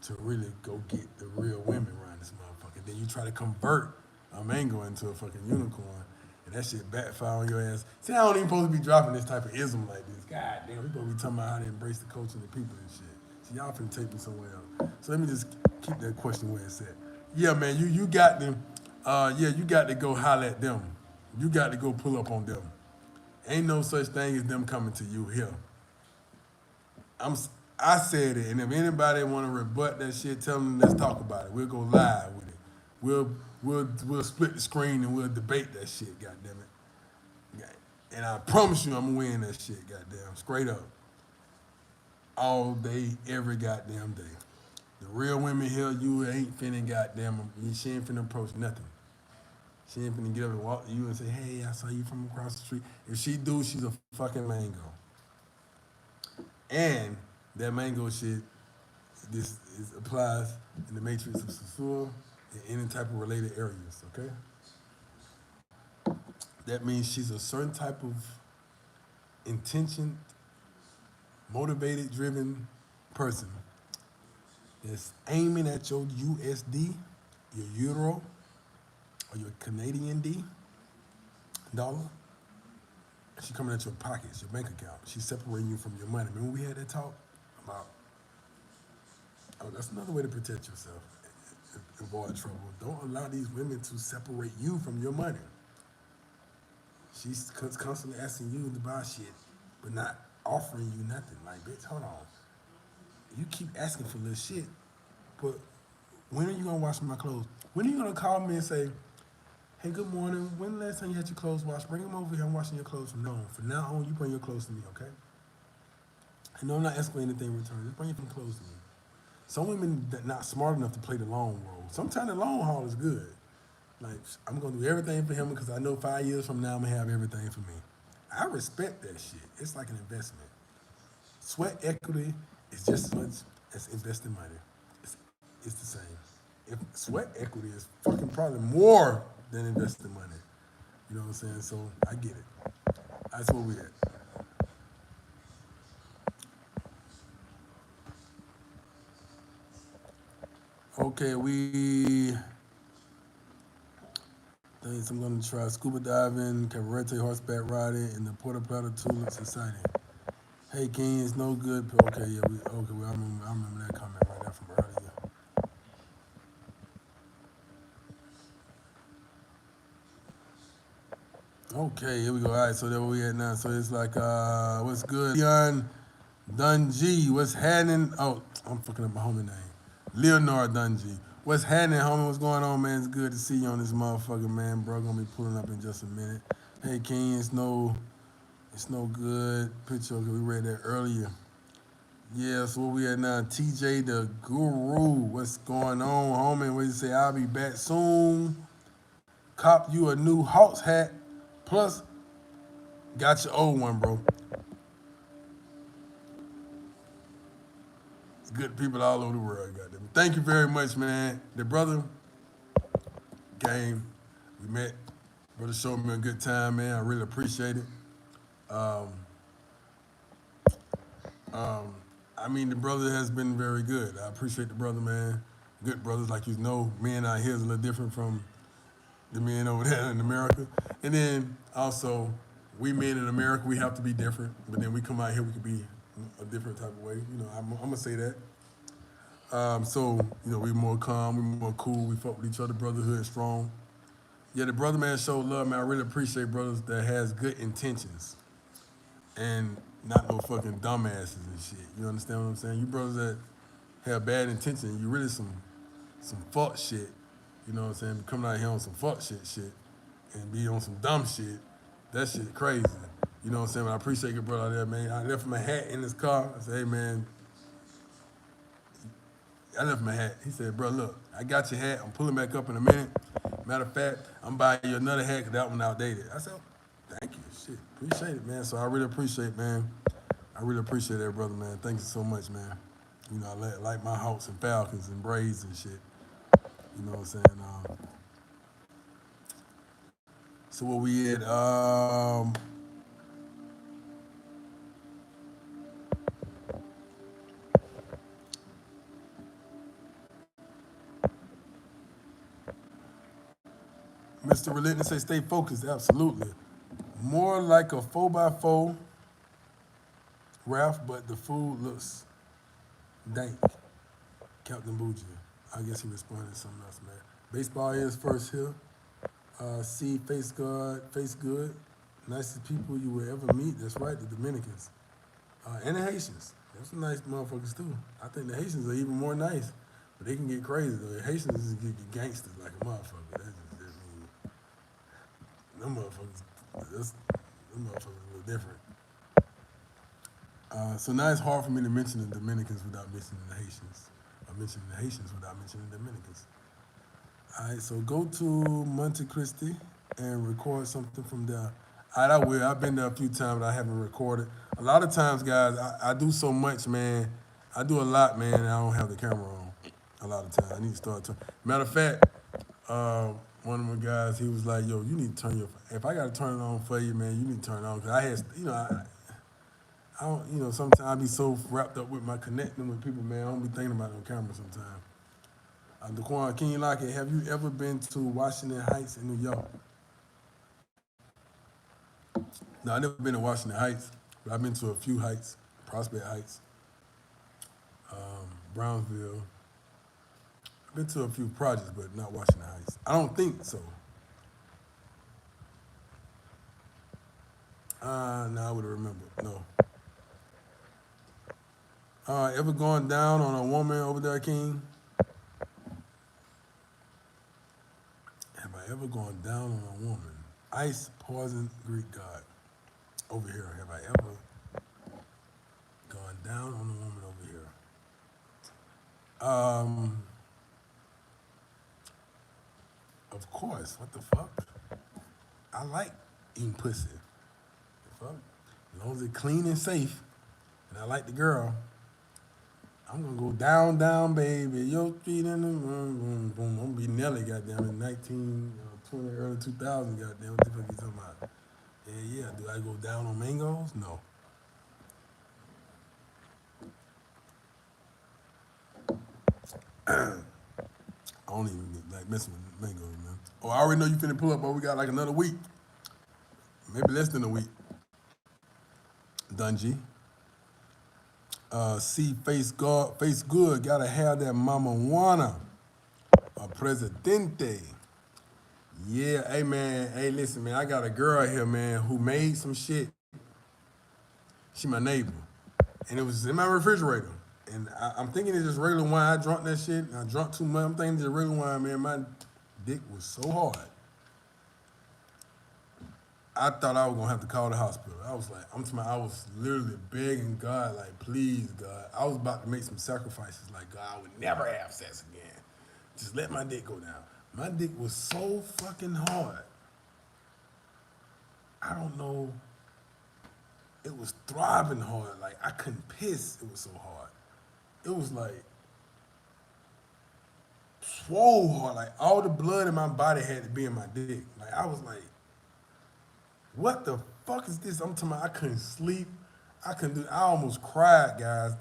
to really go get the real women around this motherfucker. Then you try to convert a mango into a fucking unicorn, and that shit backfire on your ass. See, I don't even supposed to be dropping this type of ism like this. God damn, we supposed to be talking about how to embrace the culture and the people and shit. See, y'all finna take me somewhere else. So let me just keep that question where it's at. Yeah, man, you got them. You got to go holler at them. You got to go pull up on them. Ain't no such thing as them coming to you here. I'm I said it, and if anybody want to rebut that shit, tell them let's talk about it. We'll go live with it. We'll split the screen and we'll debate that shit. Goddamn it! And I promise you, I'm gonna win that shit. Goddamn, straight up, all day, every goddamn day. The real women here, you ain't finna goddamn. She ain't finna approach nothing. She ain't finna get up and walk to you and say, "Hey, I saw you from across the street." If she do, she's a fucking mango. And that mango shit, applies in the matrix of Sasua in any type of related areas, okay? That means she's a certain type of intention, motivated, driven person that's aiming at your USD, your euro, or your Canadian D dollar. She's coming at your pockets, your bank account. She's separating you from your money. Remember we had that talk about, that's another way to protect yourself and avoid trouble. Don't allow these women to separate you from your money. She's constantly asking you to buy shit, but not offering you nothing. Like, bitch, hold on. You keep asking for little shit, but when are you gonna wash my clothes? When are you gonna call me and say, "Hey, good morning. When the last time you had your clothes washed? Bring them over here. I'm washing your clothes from now on. From now on, you bring your clothes to me, okay?" And no, I'm not asking for anything in return. Just bring your clothes to me. Some women that not smart enough to play the long role. Sometimes the long haul is good. Like, I'm gonna do everything for him because I know 5 years from now I'm gonna have everything for me. I respect that shit. It's like an investment. Sweat equity is just as much as investing money. It's the same. If sweat equity is fucking probably more than investing money. You know what I'm saying? So I get it. That's where we at. Okay, I'm gonna try scuba diving, cabarete, horseback riding, and the Porta Plata tulips exciting. Hey King, it's no good. Okay, yeah, I remember that comment right there from earlier. Okay, here we go. All right, so there we at now. So it's like, what's good? Leon Dungy, what's happening? Oh, I'm fucking up my homie name. Leonard Dungy. What's happening, homie? What's going on, man? It's good to see you on this motherfucker, man. Bro, gonna be pulling up in just a minute. Hey, King, it's no good. Picture, okay, we read that earlier. Yeah, so where we at now? TJ the Guru. What's going on, homie? What you say? I'll be back soon. Cop you a new Hawks hat. Plus, got your old one, bro. It's good people all over the world, goddamn. Thank you very much, man. The brother came, we met. Brother showed me a good time, man. I really appreciate it. I mean, the brother has been very good. I appreciate the brother, man. Good brothers, like you know, men out here is a little different from the men over there in America. And then also, we men in America, we have to be different. But then we come out here, we can be a different type of way. You know, I'm gonna say that. So, you know, we more calm, we more cool, we fuck with each other, brotherhood strong. Yeah, the brother man showed love, man. I really appreciate brothers that has good intentions and not no fucking dumbasses and shit. You understand what I'm saying? You brothers that have bad intentions, you really some fuck shit. You know what I'm saying? Coming out here on some fuck shit and be on some dumb shit. That shit crazy. You know what I'm saying? But I appreciate your brother out there, man. I left my hat in his car. I said, hey, man, I left my hat. He said, bro, look, I got your hat. I'm pulling back up in a minute. Matter of fact, I'm buying you another hat because that one outdated. I said, thank you. Shit, appreciate it, man. So I really appreciate, man. I really appreciate that, brother, man. Thank you so much, man. You know, I like my Hawks and Falcons and Braves and shit. You know what I'm saying? So what we at? Mr. Relentless say stay focused. Absolutely. More like a 4x4 Ralph, but the food looks dank. Captain Bougie. I guess he responded to something else, man. Baseball is first here. See, face good. Nicest people you will ever meet. That's right, the Dominicans. And the Haitians. Those some nice motherfuckers too. I think the Haitians are even more nice. But they can get crazy though. The Haitians just get gangsters like a motherfucker. That's mean. Them motherfuckers a little different. So now it's hard for me to mention the Dominicans without mentioning the Haitians. Or mentioning the Haitians without mentioning the Dominicans. All right, so go to Monte Cristi and record something from there. All right, I will. I've been there a few times, but I haven't recorded. A lot of times, guys, I do so much, man. I do a lot, man, and I don't have the camera on a lot of times. I need to start. Matter of fact, one of my guys, he was like, yo, you need to turn your, if I got to turn it on for you, man, you need to turn it on. Because I had, I don't, sometimes I be so wrapped up with my connecting with people, man, I don't be thinking about it on camera sometimes. Daquan, King Lockett, have you ever been to Washington Heights in New York? No, I've never been to Washington Heights, but I've been to a few heights, Prospect Heights, Brownsville. I've been to a few projects, but not Washington Heights. I don't think so. No, I would have remembered. No. Ever gone down on a woman over there, King? Have I ever gone down on a woman? Ice, poison, Greek god. Over here, have I ever gone down on a woman over here? Of course. What the fuck? I like eating pussy. The fuck? As long as it's clean and safe, and I like the girl, I'm gonna go down, down, baby. Your feet in the boom, boom, boom. I'm gonna be Nelly, goddamn, in 1920, early 2000, goddamn. What the fuck you talking about? Yeah. Do I go down on mangoes? No. I don't even like messing with mangoes, man. Oh, I already know you finna pull up, but we got like another week. Maybe less than a week. Dungy. See, face good. Gotta have that mama wanna. Presidente. Yeah, hey man, hey listen man, I got a girl here man who made some shit. She my neighbor, and it was in my refrigerator. And I'm thinking it's just regular wine. I drunk that shit. I drunk too much. I'm thinking it's just regular wine, man. My dick was so hard. I thought I was gonna have to call the hospital. I was like, I was literally begging God, like, please, God. I was about to make some sacrifices, like, God, I would never have sex again. Just let my dick go down. My dick was so fucking hard. I don't know. It was throbbing hard. Like, I couldn't piss. It was so hard. It was like swole hard. Like, all the blood in my body had to be in my dick. Like, I was like, what the fuck is this? I'm talking about I couldn't sleep. I almost cried, guys.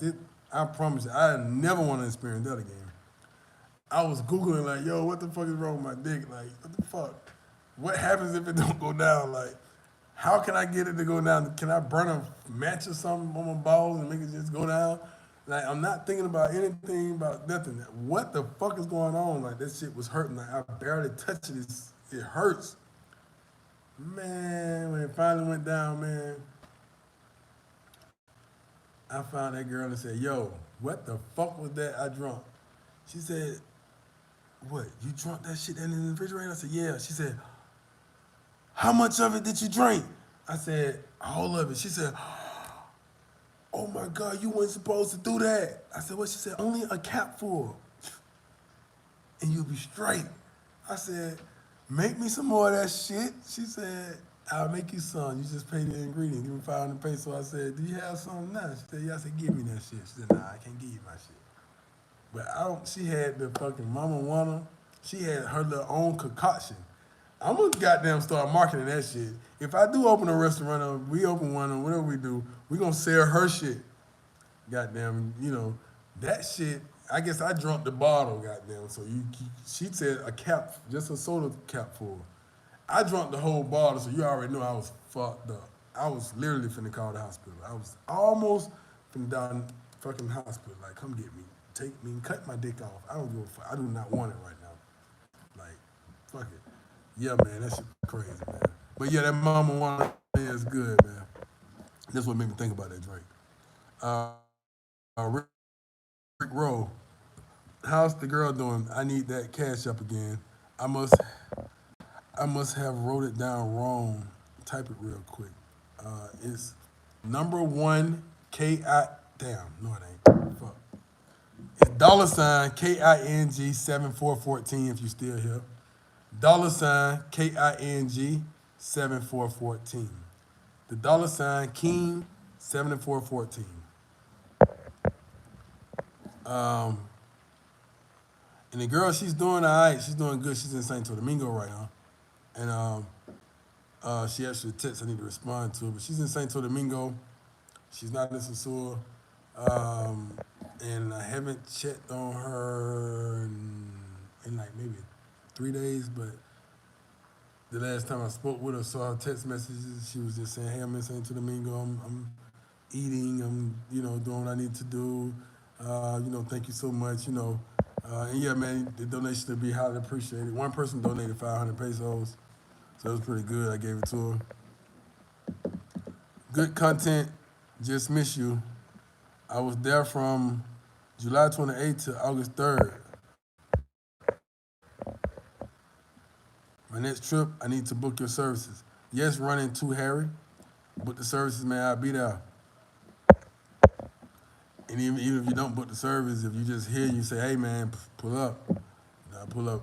I promise you, I never want to experience that again. I was Googling like, yo, what the fuck is wrong with my dick? Like, what the fuck? What happens if it don't go down? Like, how can I get it to go down? Can I burn a match or something on my balls and make it just go down? Like, I'm not thinking about anything, about nothing. What the fuck is going on? Like, that shit was hurting. Like, I barely touched it. It hurts. Man, when it finally went down, man, I found that girl and said, yo, what the fuck was that I drunk? She said, what, you drunk that shit in the refrigerator? I said, yeah. She said, how much of it did you drink? I said, all of it. She said, oh my God, you weren't supposed to do that. I said, what? She said, only a capful and you'll be straight. I said, make me some more of that shit. She said, I'll make you some. You just pay the ingredient. Give me 500 pesos. I said, do you have some now? She said, yeah. I said, give me that shit. She said, nah, I can't give you my shit. But I don't, she had the fucking Mama Wanna. She had her little own concoction. I'm gonna goddamn start marketing that shit. If I do open a restaurant or we open one or whatever we do, we gonna sell her shit. Goddamn, that shit. I guess I drunk the bottle, goddamn. So she said a cap, just a soda cap full. I drunk the whole bottle, so you already know I was fucked up. I was literally finna call the hospital. I was almost finna down fucking hospital. Like, come get me, take me, cut my dick off. I don't give a fuck. I do not want it right now. Like, fuck it. Yeah, man, that shit crazy, man. But yeah, that Mama Wanna is good, man. That's what made me think about that drink. Uh, Rick Roll, how's the girl doing? I need that cash up again. I must I must have wrote it down wrong. Type it real quick. It's number one KI. Damn, no it ain't. Fuck. It's dollar sign KING 7414 if you still here. Dollar sign KING 7414. The dollar sign King 7414. And the girl, she's doing all right. She's doing good. She's in St. Domingo right now. And she actually texted, I need to respond to her, but she's in St. Domingo. She's not in Sasua. And I haven't checked on her in like maybe 3 days, but the last time I spoke with her, saw her text messages, she was just saying, hey, I'm in St. Domingo. I'm eating. I'm, doing what I need to do. Thank you so much, and yeah, man, the donation would be highly appreciated. One person donated 500 pesos, so it was pretty good. I gave it to her. Good content, just miss you. I was there from July 28th to August 3rd. My next trip, I need to book your services. Yes, running to Harry. Book the services, man, I'll be there. And even if you don't book the service, if you just hear you say, hey, man, pull up. I pull up.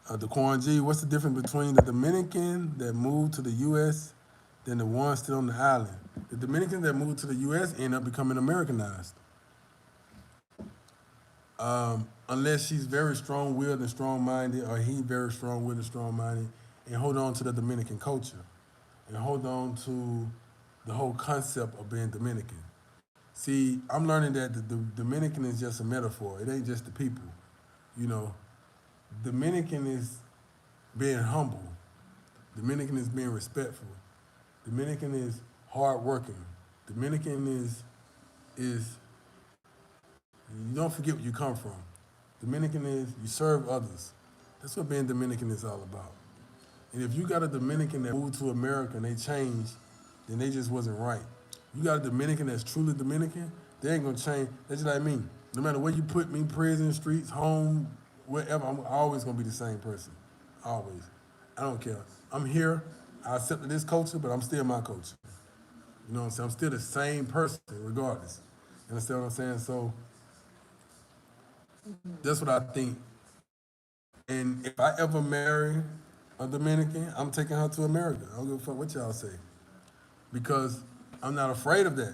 The Quan G, what's the difference between the Dominican that moved to the U.S. than the ones still on the island? The Dominicans that moved to the U.S. end up becoming Americanized. Unless she's very strong-willed and strong-minded, or he very strong-willed and strong-minded, and hold on to the Dominican culture, and hold on to the whole concept of being Dominican. See, I'm learning that the Dominican is just a metaphor. It ain't just the people. Dominican is being humble. Dominican is being respectful. Dominican is hardworking. Dominican is you don't forget where you come from. Dominican is you serve others. That's what being Dominican is all about. And if you got a Dominican that moved to America and they changed, then they just wasn't right. You got a Dominican that's truly Dominican, they ain't gonna change. That's just like me. No matter where you put me, prison, streets, home, wherever, I'm always gonna be the same person. Always. I don't care. I'm here. I accepted this culture, but I'm still my culture. You know what I'm saying? I'm still the same person regardless. You understand what I'm saying? So that's what I think. And if I ever marry a Dominican, I'm taking her to America. I don't give a fuck what y'all say. Because I'm not afraid of that.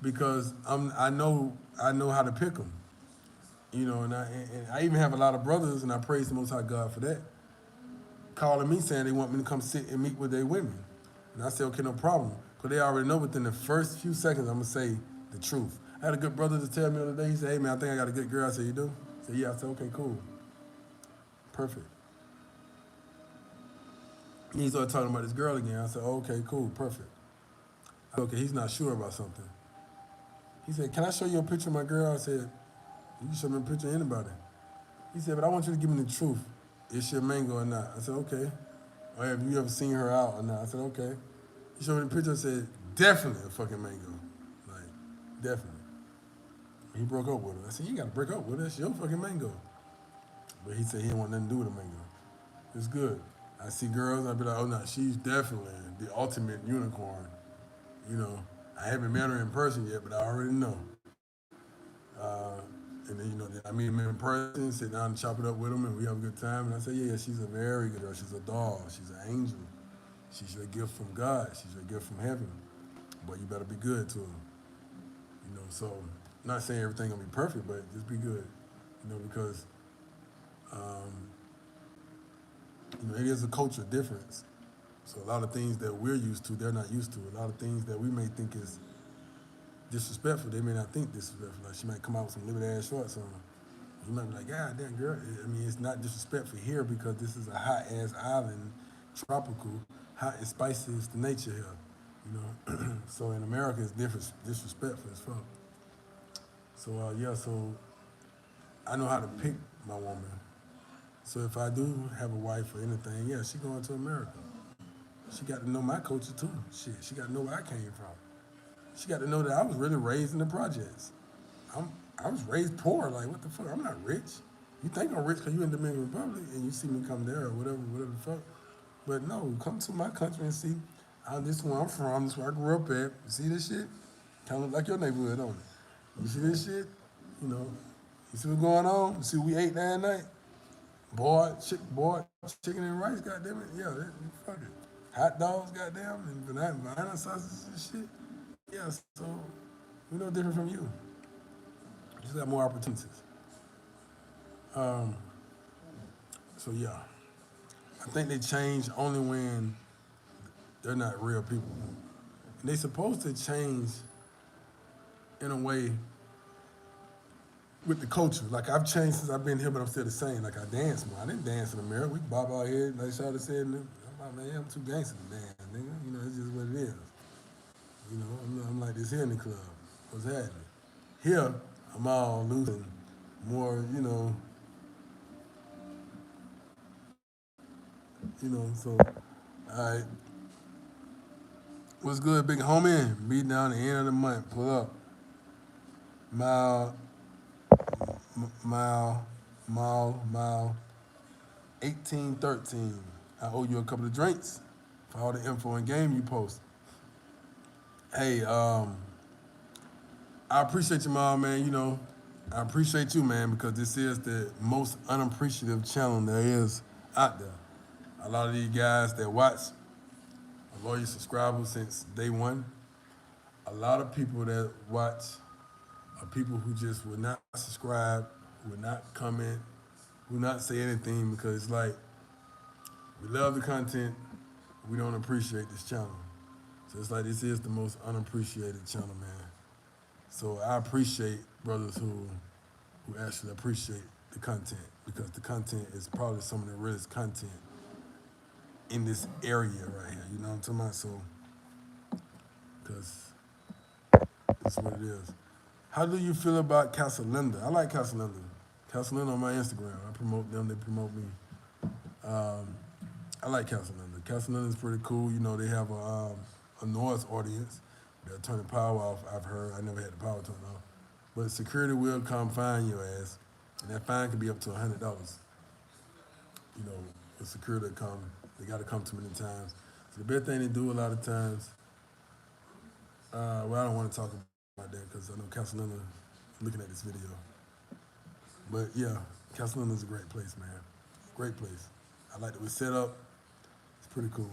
Because I know how to pick them. And I even have a lot of brothers, and I praise the Most High God for that, calling me saying they want me to come sit and meet with their women. And I say, okay, no problem. Because they already know within the first few seconds I'm going to say the truth. I had a good brother to tell me the other day, he said, hey, man, I think I got a good girl. I said, you do? I said, yeah. I said, okay, cool. Perfect. And he started talking about this girl again. I said, oh, okay, cool, perfect. I said, okay, he's not sure about something. He said, can I show you a picture of my girl? I said, you can show me a picture of anybody. He said, but I want you to give me the truth. Is she a mango or not? I said, okay. Or have you ever seen her out or not? I said, okay. He showed me the picture and said, definitely a fucking mango. Like, definitely. He broke up with her. I said, you gotta break up with her. That's your fucking mango. But he said he didn't want nothing to do with a mango. It's good. I see girls, I be like, oh no, she's definitely the ultimate unicorn. You know, I haven't met her in person yet, but I already know. Uh, and then I meet him in person, sit down and chop it up with him, and we have a good time. And I say, yeah, she's a very good girl. She's a doll. She's an angel. She's your gift from God. She's your gift from heaven. But you better be good to her. So not saying everything gonna be perfect, but just be good. Because um, it is a culture difference. So a lot of things that we're used to, they're not used to. A lot of things that we may think is disrespectful, they may not think disrespectful. Like she might come out with some limited ass shorts on. You might be like, God damn girl. I mean, it's not disrespectful here because this is a hot ass island, tropical, hot and spicy is the nature here. So in America it's different, disrespectful as fuck. So yeah, so I know how to pick my woman. So if I do have a wife or anything, yeah, she going to America. She got to know my culture too. Shit, she got to know where I came from. She got to know that I was really raised in the projects. I'm I was raised poor. Like what the fuck? I'm not rich. You think I'm rich because you in Dominican Republic and you see me come there or whatever the fuck. But no, come to my country and see. This is where I'm from. This is where I grew up at. You see this shit? Kind of look like your neighborhood, don't it? You see this shit? You know, you see what's going on? You see what we ate that night? Boy, chicken and rice, goddamn it. Yeah, fuck it. Hot dogs, goddamn, and banana sausages and shit. Yeah, so we no different from you. Just got more opportunities. Um, so yeah, I think they change only when they're not real people. And they supposed to change in a way with the culture. Like I've changed since I've been here, but I'm still the same. Like I dance more. I didn't dance in America. We bob our head, like Shawty said. I'm like, man, I'm too gangster to dance, nigga. It's just what it is. I'm like this here in the club. What's happening? Here, I'm all loose and more, so, all right. What's good, big homie? Be down the end of the month. Pull up. Mile, mile, 1813. I owe you a couple of drinks for all the info and game you post. Hey, I appreciate you, mom, man. I appreciate you, man, because this is the most unappreciative channel there is out there. A lot of these guys that watch are loyal subscribers since day one. A lot of people that watch are people who just would not subscribe, would not comment, would not say anything because it's like we love the content, we don't appreciate this channel. So it's like this is the most unappreciated channel, man. So I appreciate brothers who actually appreciate the content because the content is probably some of the realest content in this area right here. You know what I'm talking about? So, because that's what it is. How do you feel about Casa Linda? I like Casa Linda. Casa Linda on my Instagram. I promote them. They promote me. I like Casa Linda. Casa Linda is pretty cool. They have a noise audience. They'll turn the power off. I've heard. I never had the power turned off. But security will come find your ass. And that fine can be up to $100. The security come. They got to come too many times. So the best thing they do a lot of times, well, I don't want to talk about that because I know Castellina is looking at this video. But yeah, Castellina is a great place, man. Great place. I like the way it's set up. It's pretty cool.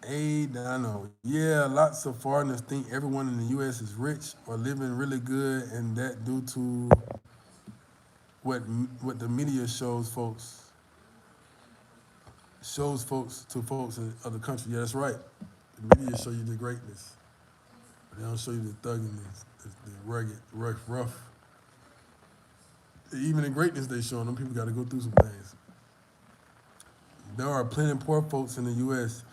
I know. Yeah, lots of foreigners think everyone in the U.S. is rich or living really good, and that due to what the media shows folks to folks in other countries. Yeah, that's right. The media show you the greatness, but they don't show you the thugginess, the rugged, rough. Even the greatness they show them, people got to go through some things. There are plenty of poor folks in the U.S.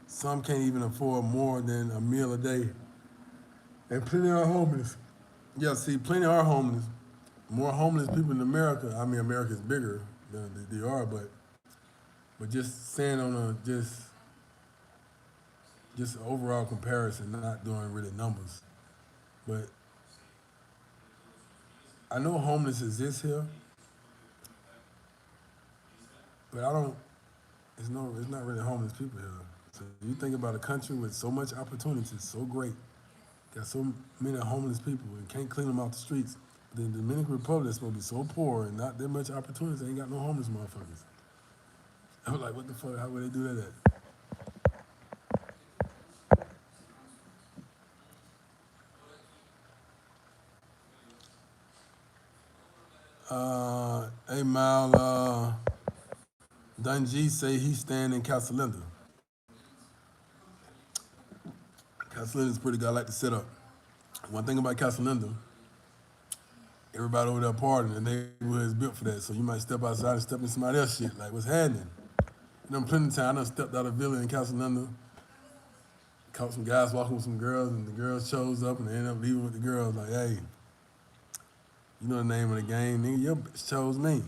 Some can't even afford more than a meal a day. And plenty are homeless. Yeah, see, plenty are homeless. More homeless people in America. I mean, America's bigger than they are, but just saying on a just overall comparison, not doing really numbers. But I know homeless exists here, But I don't. It's not really homeless people here. So you think about a country with so much opportunities, so great, got so many homeless people and can't clean them off the streets. The Dominican Republic is supposed to be so poor and not that much opportunities. They ain't got no homeless motherfuckers. I was like, what the fuck? How would they do that at? Hey, Mal, Dungy say he's staying in Casalinda. Casalinda's pretty good. I like to set up. One thing about Casalinda, everybody over there partying, and the neighborhood is built for that. So you might step outside and step in somebody else's shit. Like, what's happening? You know, plenty of time I done stepped out of Villa in Casalinda, caught some guys walking with some girls, and the girls chose up, and they ended up leaving with the girls. Like, hey, you know the name of the game, nigga. Your bitch chose me.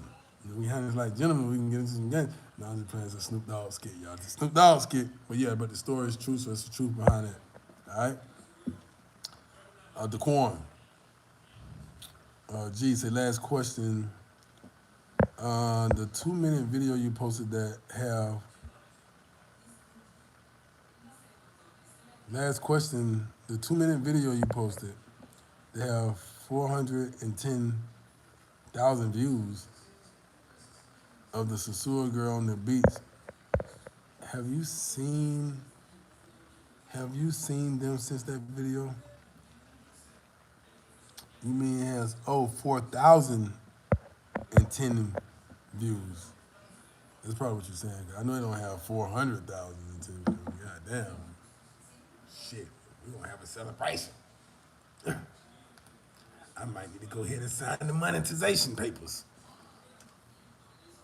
You know, we had this like gentlemen, we can get into some games. Now I'm just playing some Snoop Dogg skit, y'all. It's a Snoop Dogg skit. But yeah, but the story is true, so it's the truth behind that. All right? Daquan. G, say last question. The 2-minute video you posted that have last question, the 2-minute video you posted, they have 410,000 views of the Sasua girl on the beach. Have you seen them since that video? You mean it has 4,010 views? That's probably what you're saying. I know they don't have 400,000 views. God damn. Shit, we gonna have a celebration. I might need to go ahead and sign the monetization papers.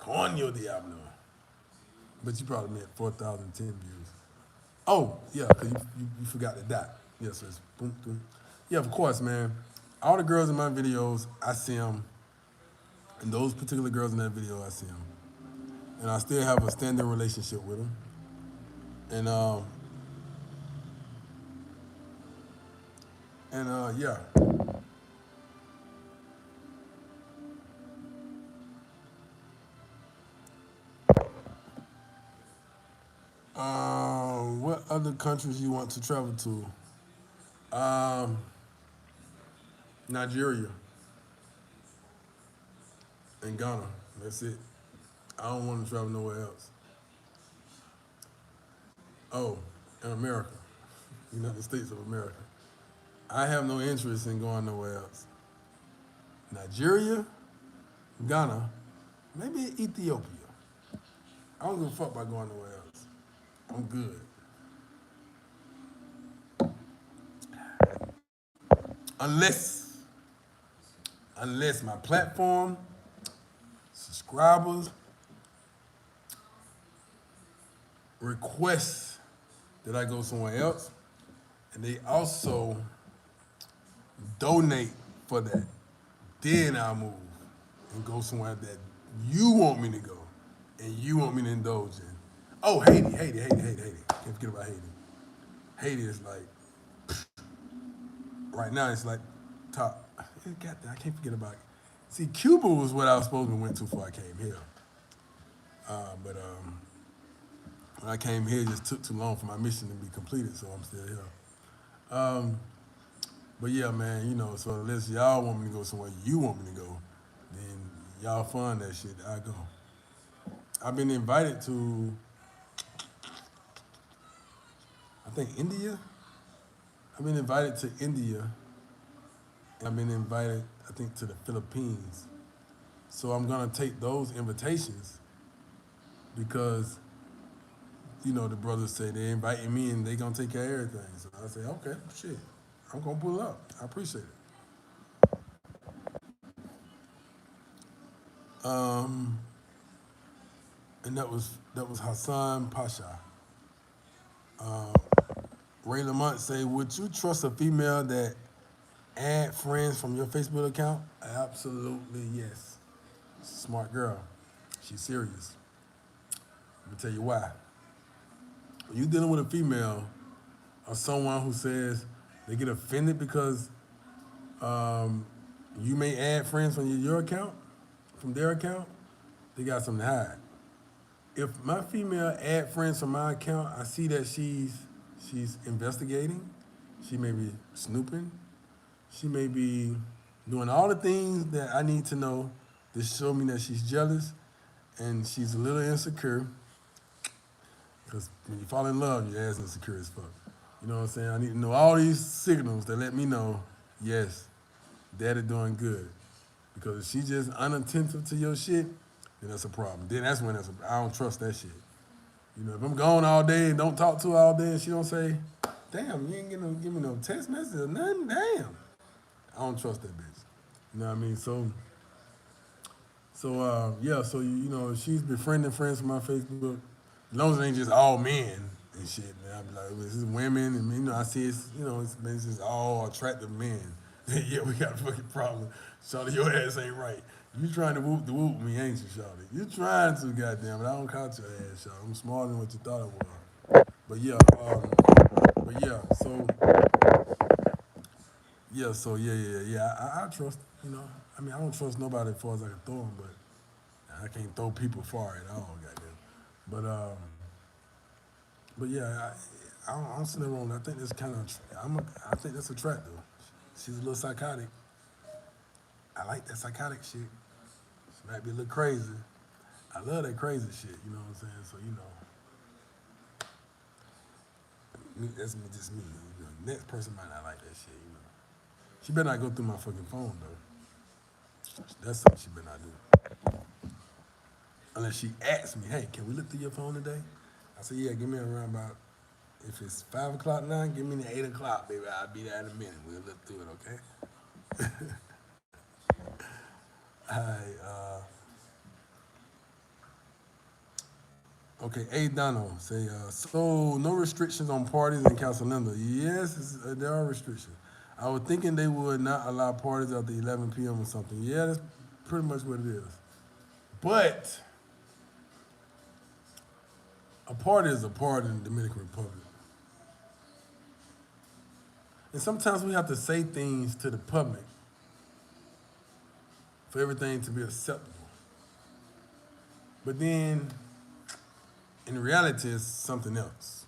Coño diablo. But you probably meant 4,010 views. Oh, yeah, because you forgot the dot. Yeah, so it's boom, boom. Yeah, of course, man. All the girls in my videos, I see them. And those particular girls in that video, I see them. And I still have a standing relationship with them. Yeah. What other countries you want to travel to? Nigeria and Ghana. That's it. I don't want to travel nowhere else. Oh, in America, United States of America. I have no interest in going nowhere else. Nigeria, Ghana, maybe Ethiopia. I don't give a fuck about going nowhere else. I'm good. Unless, unless my platform, subscribers, request that I go somewhere else, and they also donate for that. Then I'll move and go somewhere that you want me to go and you want me to indulge in. Oh, Haiti. Can't forget about Haiti. Haiti is like, right now it's like top. I can't forget about it. See, Cuba was what I was supposed to went to before I came here. But when I came here, it just took too long for my mission to be completed, so I'm still here. But yeah, man, so unless y'all want me to go somewhere you want me to go, then y'all fund that shit, I go. I've been invited to, I think, India. I've been invited to India, and I've been invited, I think, to the Philippines. So I'm gonna take those invitations because, the brothers say they inviting me and they gonna take care of everything. So I say, okay, shit, I'm gonna pull up. I appreciate it. And that was Hassan Pasha. Ray Lamont say, would you trust a female that add friends from your Facebook account? Absolutely yes. Smart girl. She's serious. Let me tell you why. When you're dealing with a female or someone who says they get offended because you may add friends from your account, from their account, they got something to hide. If my female add friends from my account, I see that she's investigating. She may be snooping. She may be doing all the things that I need to know to show me that she's jealous and she's a little insecure. Because when you fall in love, your ass insecure as fuck. You know what I'm saying? I need to know all these signals that let me know, yes, daddy doing good. Because if she's just unattentive to your shit, then that's a problem. Then that's when I don't trust that shit. You know, if I'm gone all day and don't talk to her all day and she don't say, damn, you ain't give me no text message or nothing, damn. I don't trust that bitch. You know what I mean? Yeah, so you know, she's befriending friends from my Facebook. As long as it ain't just all men and shit, man, I be like, this is women, and you know, I see it's just all attractive men. Yeah, we got a fucking problem. Shawty, your ass ain't right. You trying to whoop the whoop me, ain't you, Shawty? You trying to, goddamn, but I don't count your ass, Shawty. I'm smarter than what you thought I was. But yeah, but yeah, yeah. I trust, you know. I mean, I don't trust nobody as far as I can throw them, but I can't throw people far at all, goddamn. But but yeah, I don't see nothing wrong. I think that's kind of, I think that's attractive. She's a little psychotic. I like that psychotic shit. She might be a little crazy. I love that crazy shit. You know what I'm saying? So you know, that's just me. You know, next person might not like that shit. You know, she better not go through my fucking phone though. That's something she better not do. Unless she asks me, hey, can we look through your phone today? I said, yeah, give me around about, if it's 5 o'clock now, give me the 8 o'clock, baby. I'll be there in a minute. We'll look through it, okay? All right, okay, A. Dono say, so no restrictions on parties in Casalinda. Yes, there are restrictions. I was thinking they would not allow parties after 11 p.m. or something. Yeah, that's pretty much what it is. But a party is a party in the Dominican Republic. And sometimes we have to say things to the public for everything to be acceptable. But then, in reality, it's something else.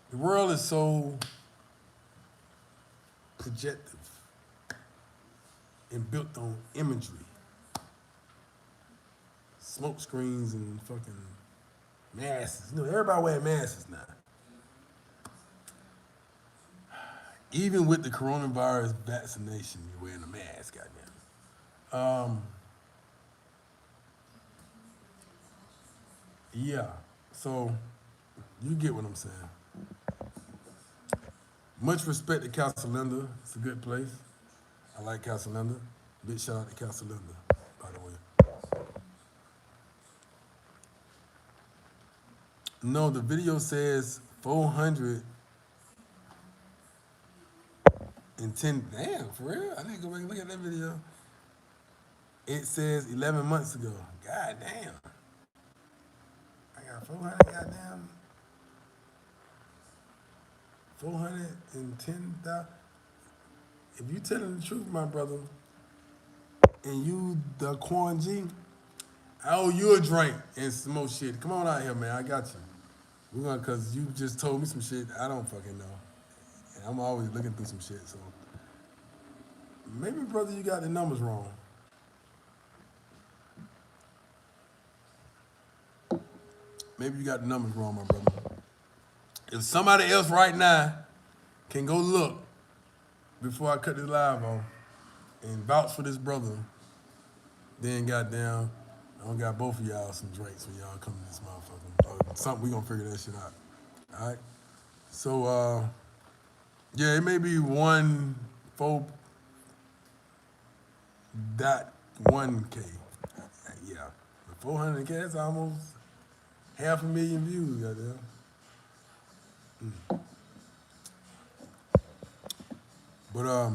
The world is so projective and built on imagery, smoke screens and fucking masks. You know, everybody wearing masks now. Even with the coronavirus vaccination, you're wearing a mask, goddamn. Yeah, so you get what I'm saying. Much respect to Casalinda. It's a good place. I like Casalinda. Big shout out to Casalinda, by the way. No, the video says 410. Damn, for real? I need to go back and look at that video. It says 11 months ago. God damn. I got 400, goddamn. 410,000. If you telling the truth, my brother, and you the Quan G, I owe you a drink and some more shit. Come on out here, man. I got you. We're gonna, cause you just told me some shit I don't fucking know. And I'm always looking through some shit, so maybe, brother, you got the numbers wrong. Maybe you got the numbers wrong, my brother. If somebody else right now can go look before I cut this live off and vouch for this brother, then goddamn, I don't got both of y'all some drinks when y'all come to this motherfucker. Something, we gonna figure that shit out. All right? So, yeah, it may be 4.1K. Yeah. But 400K, that's almost 500,000 views, goddamn. But all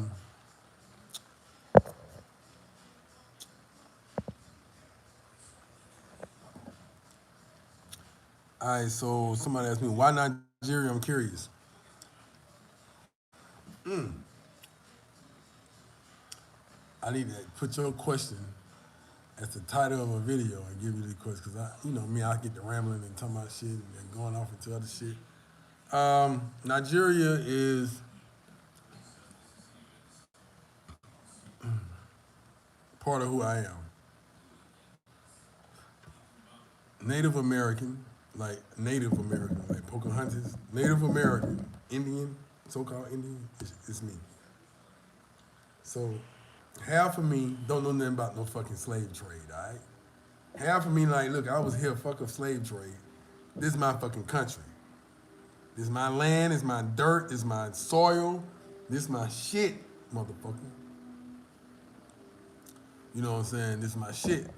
right, so somebody asked me, why Nigeria? I'm curious. I need to put your question as the title of a video and give you the question, because I get to rambling and talking about shit and going off into other shit. Nigeria is part of who I am. Native American, like Pocahontas, Native American, Indian, so-called Indian, it's me. So half of me don't know nothing about no fucking slave trade, all right? Half of me like, look, I was here, fuck a slave trade. This is my fucking country. This is my land, this is my dirt, this is my soil, this is my shit, motherfucker. You know what I'm saying? This is my shit.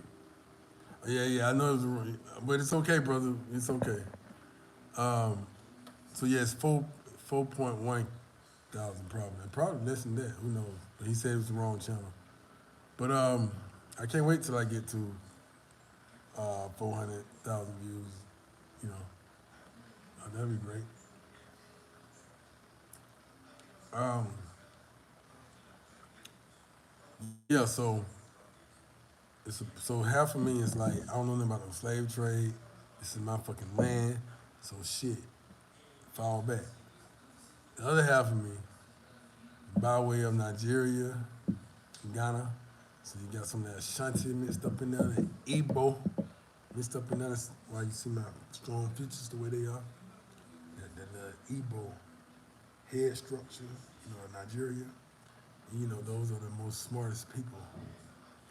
Yeah, I know it was wrong, but it's okay, brother. It's okay. So yeah, it's 4.1 thousand probably less than that. Who knows? But he said it was the wrong channel. But I can't wait till I get to 400,000 views. You know, that'd be great. Yeah, so half of me is like, I don't know nothing about no slave trade. This is my fucking land. So shit, fall back. The other half of me, by way of Nigeria, Ghana. So you got some of that Ashanti mixed up in there, that Igbo mixed up in there. That's why you see my strong features the way they are. That Igbo head structure, Nigeria. Those are the most smartest people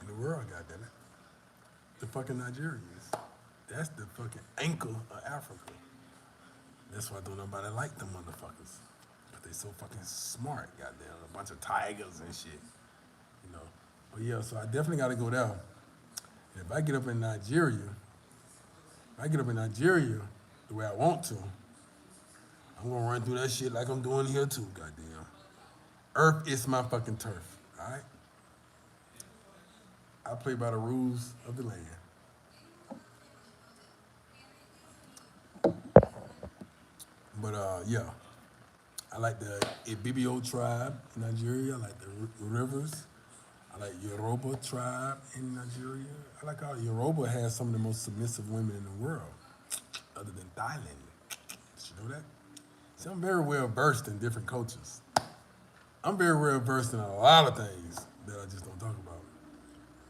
in the world, goddammit. The fucking Nigerians. That's the fucking ankle of Africa. That's why don't nobody like them motherfuckers. But they so fucking smart, goddamn. A bunch of tigers and shit. But yeah, so I definitely gotta go there. And if I get up in Nigeria, the way I want to, I'm gonna run through that shit like I'm doing here too, goddamn. Earth is my fucking turf, all right? I play by the rules of the land. But yeah, I like the Ibibio tribe in Nigeria. I like the rivers. I like Yoruba tribe in Nigeria. I like how Yoruba has some of the most submissive women in the world, other than Thailand. Did you know that? See, I'm very well versed in different cultures. I'm very well versed in a lot of things that I just don't talk about.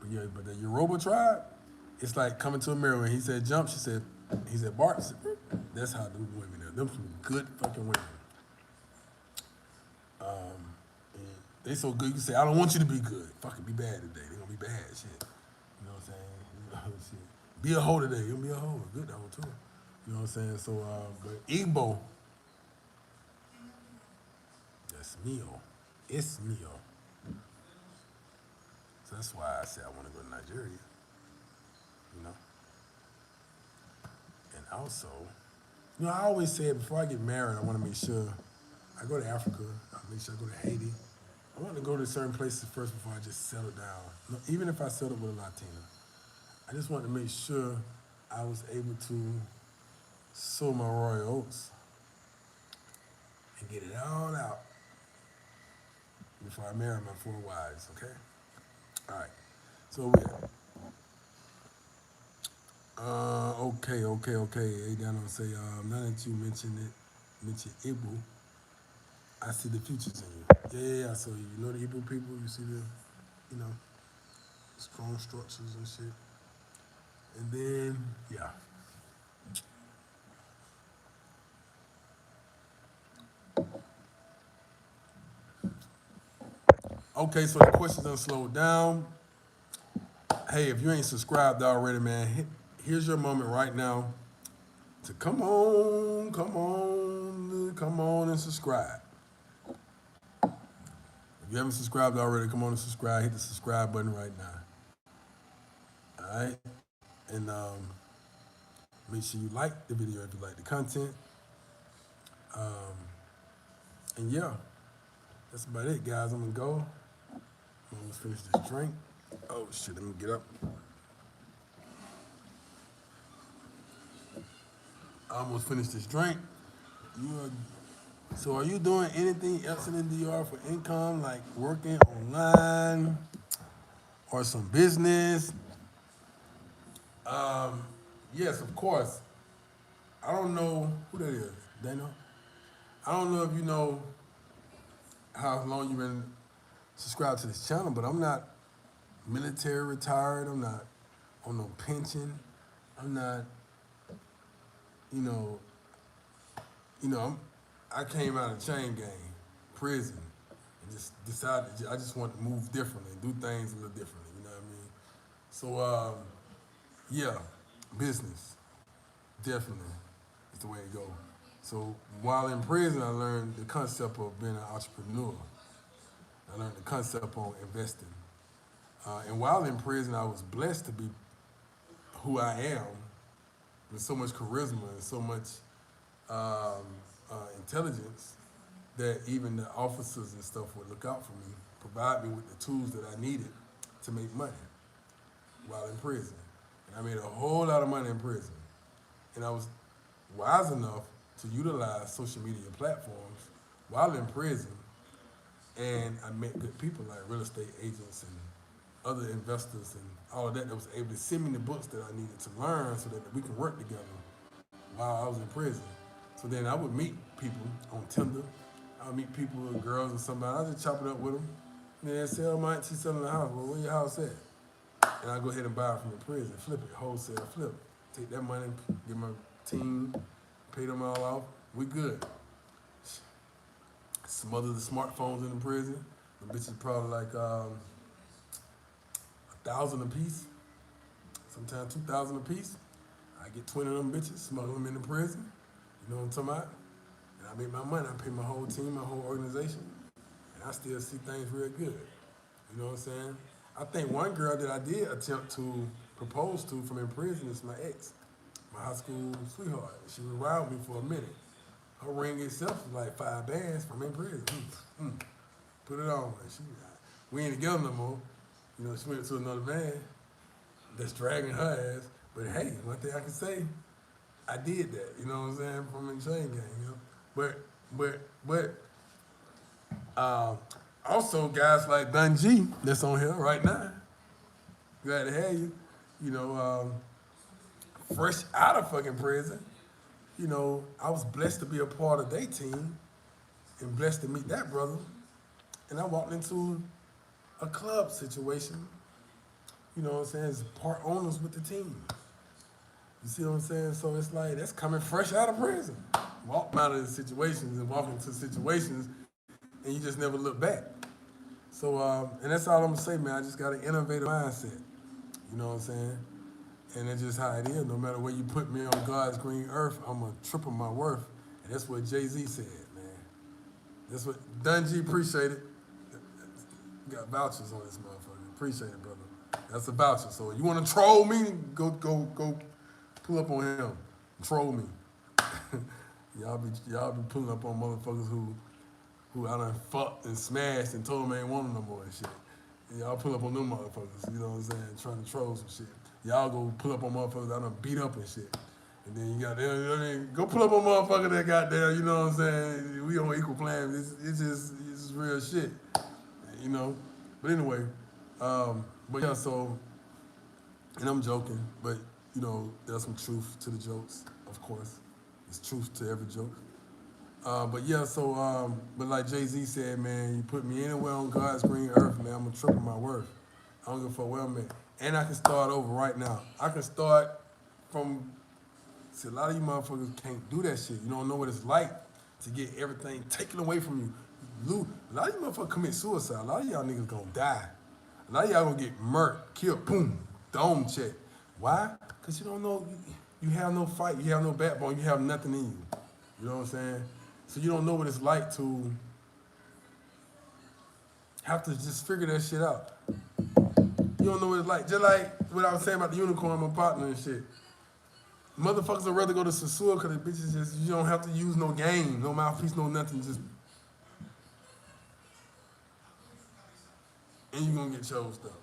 But yeah, but the Yoruba tribe, it's like coming to America. When he said jump, he said Bart. That's how them women are. Them some good fucking women. And they so good, you can say, I don't want you to be good. Fucking be bad today. They gonna be bad, shit. You know what I'm saying? Shit. Be a hoe today. You gonna be a hoe. A good hoe too. You know what I'm saying? So, but Igbo, that's Mio. It's Mio. So that's why I said I want to go to Nigeria. And also, I always say before I get married, I want to make sure I go to Africa. I make sure I go to Haiti. I want to go to certain places first before I just settle down. Even if I settle with a Latina, I just want to make sure I was able to sow my royal oats and get it all out before I marry my 4 wives, okay? All right. So okay. Hey, down on say, now that you mention Igbo, I see the futures in you. Yeah. So you know the Igbo people, you see the, strong structures and shit. And then, yeah. Okay, so the questions done slowed down. Hey, if you ain't subscribed already, man, here's your moment right now to come on and subscribe. If you haven't subscribed already, come on and subscribe. Hit the subscribe button right now. All right? And make sure you like the video if you like the content. And yeah, that's about it, guys. I'm gonna go. I'm almost finish this drink. Oh shit, let me get up. I almost finished this drink. So are you doing anything else in the DR for income, like working online or some business? Um, yes, of course. I don't know who that is. Dano. I don't know if you know how long you've been subscribed to this channel, but I'm not military retired. I'm not on no pension. I'm not, you know, I came out of chain gang, prison, and just decided I just want to move differently, do things a little differently. You know what I mean? So yeah, business definitely is the way to go. So while in prison, I learned the concept of being an entrepreneur. I learned the concept on investing. And while in prison, I was blessed to be who I am with so much charisma and so much intelligence that even the officers and stuff would look out for me, provide me with the tools that I needed to make money while in prison. And I made a whole lot of money in prison. And I was wise enough to utilize social media platforms while in prison. And I met good people like real estate agents and other investors and all of that was able to send me the books that I needed to learn so that we can work together while I was in prison. So then I would meet people on Tinder. I would meet people, girls or somebody. I just chop it up with them. And then say, oh, my auntie's selling the house. Well, where your house at? And I go ahead and buy it from the prison, flip it, wholesale flip. Take that money, give my team, pay them all off. We good. Smother the smartphones in the prison. The bitches probably like 1,000 a piece, sometimes 2,000 a piece. I get 20 of them bitches, smuggle them in the prison. You know what I'm talking about? And I make my money. I pay my whole team, my whole organization, and I still see things real good. You know what I'm saying? I think one girl that I did attempt to propose to from in prison is my ex, my high school sweetheart. She was around me for a minute. Her ring itself was like 5 bands from in prison. Put it on. We ain't together no more. You know, she went to another man that's dragging her ass. But hey, one thing I can say, I did that. You know what I'm saying? From in chain gang. You know, but also guys like Dungy that's on here right now. Glad to have you. You know, fresh out of fucking prison. You know, I was blessed to be a part of their team and blessed to meet that brother. And I walked into a club situation, you know what I'm saying, as part owners with the team. You see what I'm saying? So it's like, that's coming fresh out of prison. Walk out of the situations and walk into situations and you just never look back. So, and that's all I'm gonna say, man. I just got an innovative mindset. You know what I'm saying? And that's just how it is. No matter where you put me on God's green earth, I'm gonna triple my worth. And that's what Jay-Z said, man. That's what, Dungy, appreciate it. Got vouchers on this motherfucker. Appreciate it, brother. That's a voucher. So you want to troll me? Go pull up on him. Troll me. y'all be pulling up on motherfuckers who I done fucked and smashed and told them I ain't want them no more and shit. And y'all pull up on them motherfuckers. You know what I'm saying? Trying to troll some shit. Y'all go pull up on motherfuckers I done beat up and shit. And then you got go pull up on motherfucker that got there. You know what I'm saying? We on equal plan. It's just real shit. You know, but anyway, but yeah, so, and I'm joking, but you know, there's some truth to the jokes, of course. There's truth to every joke. But yeah, so, but like Jay-Z said, man, you put me anywhere on God's green earth, man, I'm gonna triple my worth. I don't give a fuck where I'm at. And I can start over right now. I can start from, see, a lot of you motherfuckers can't do that shit. You don't know what it's like to get everything taken away from you. A lot of you motherfuckers commit suicide. A lot of y'all niggas gonna die. A lot of y'all gonna get murked, killed, boom, dome check. Why? Because you don't know, you have no fight, you have no backbone, you have nothing in you. You know what I'm saying? So you don't know what it's like to have to just figure that shit out. You don't know what it's like. Just like what I was saying about the unicorn, my partner and shit. Motherfuckers would rather go to Sasua because the bitches just, you don't have to use no game, no mouthpiece, no nothing, just, and you're gonna get chose up.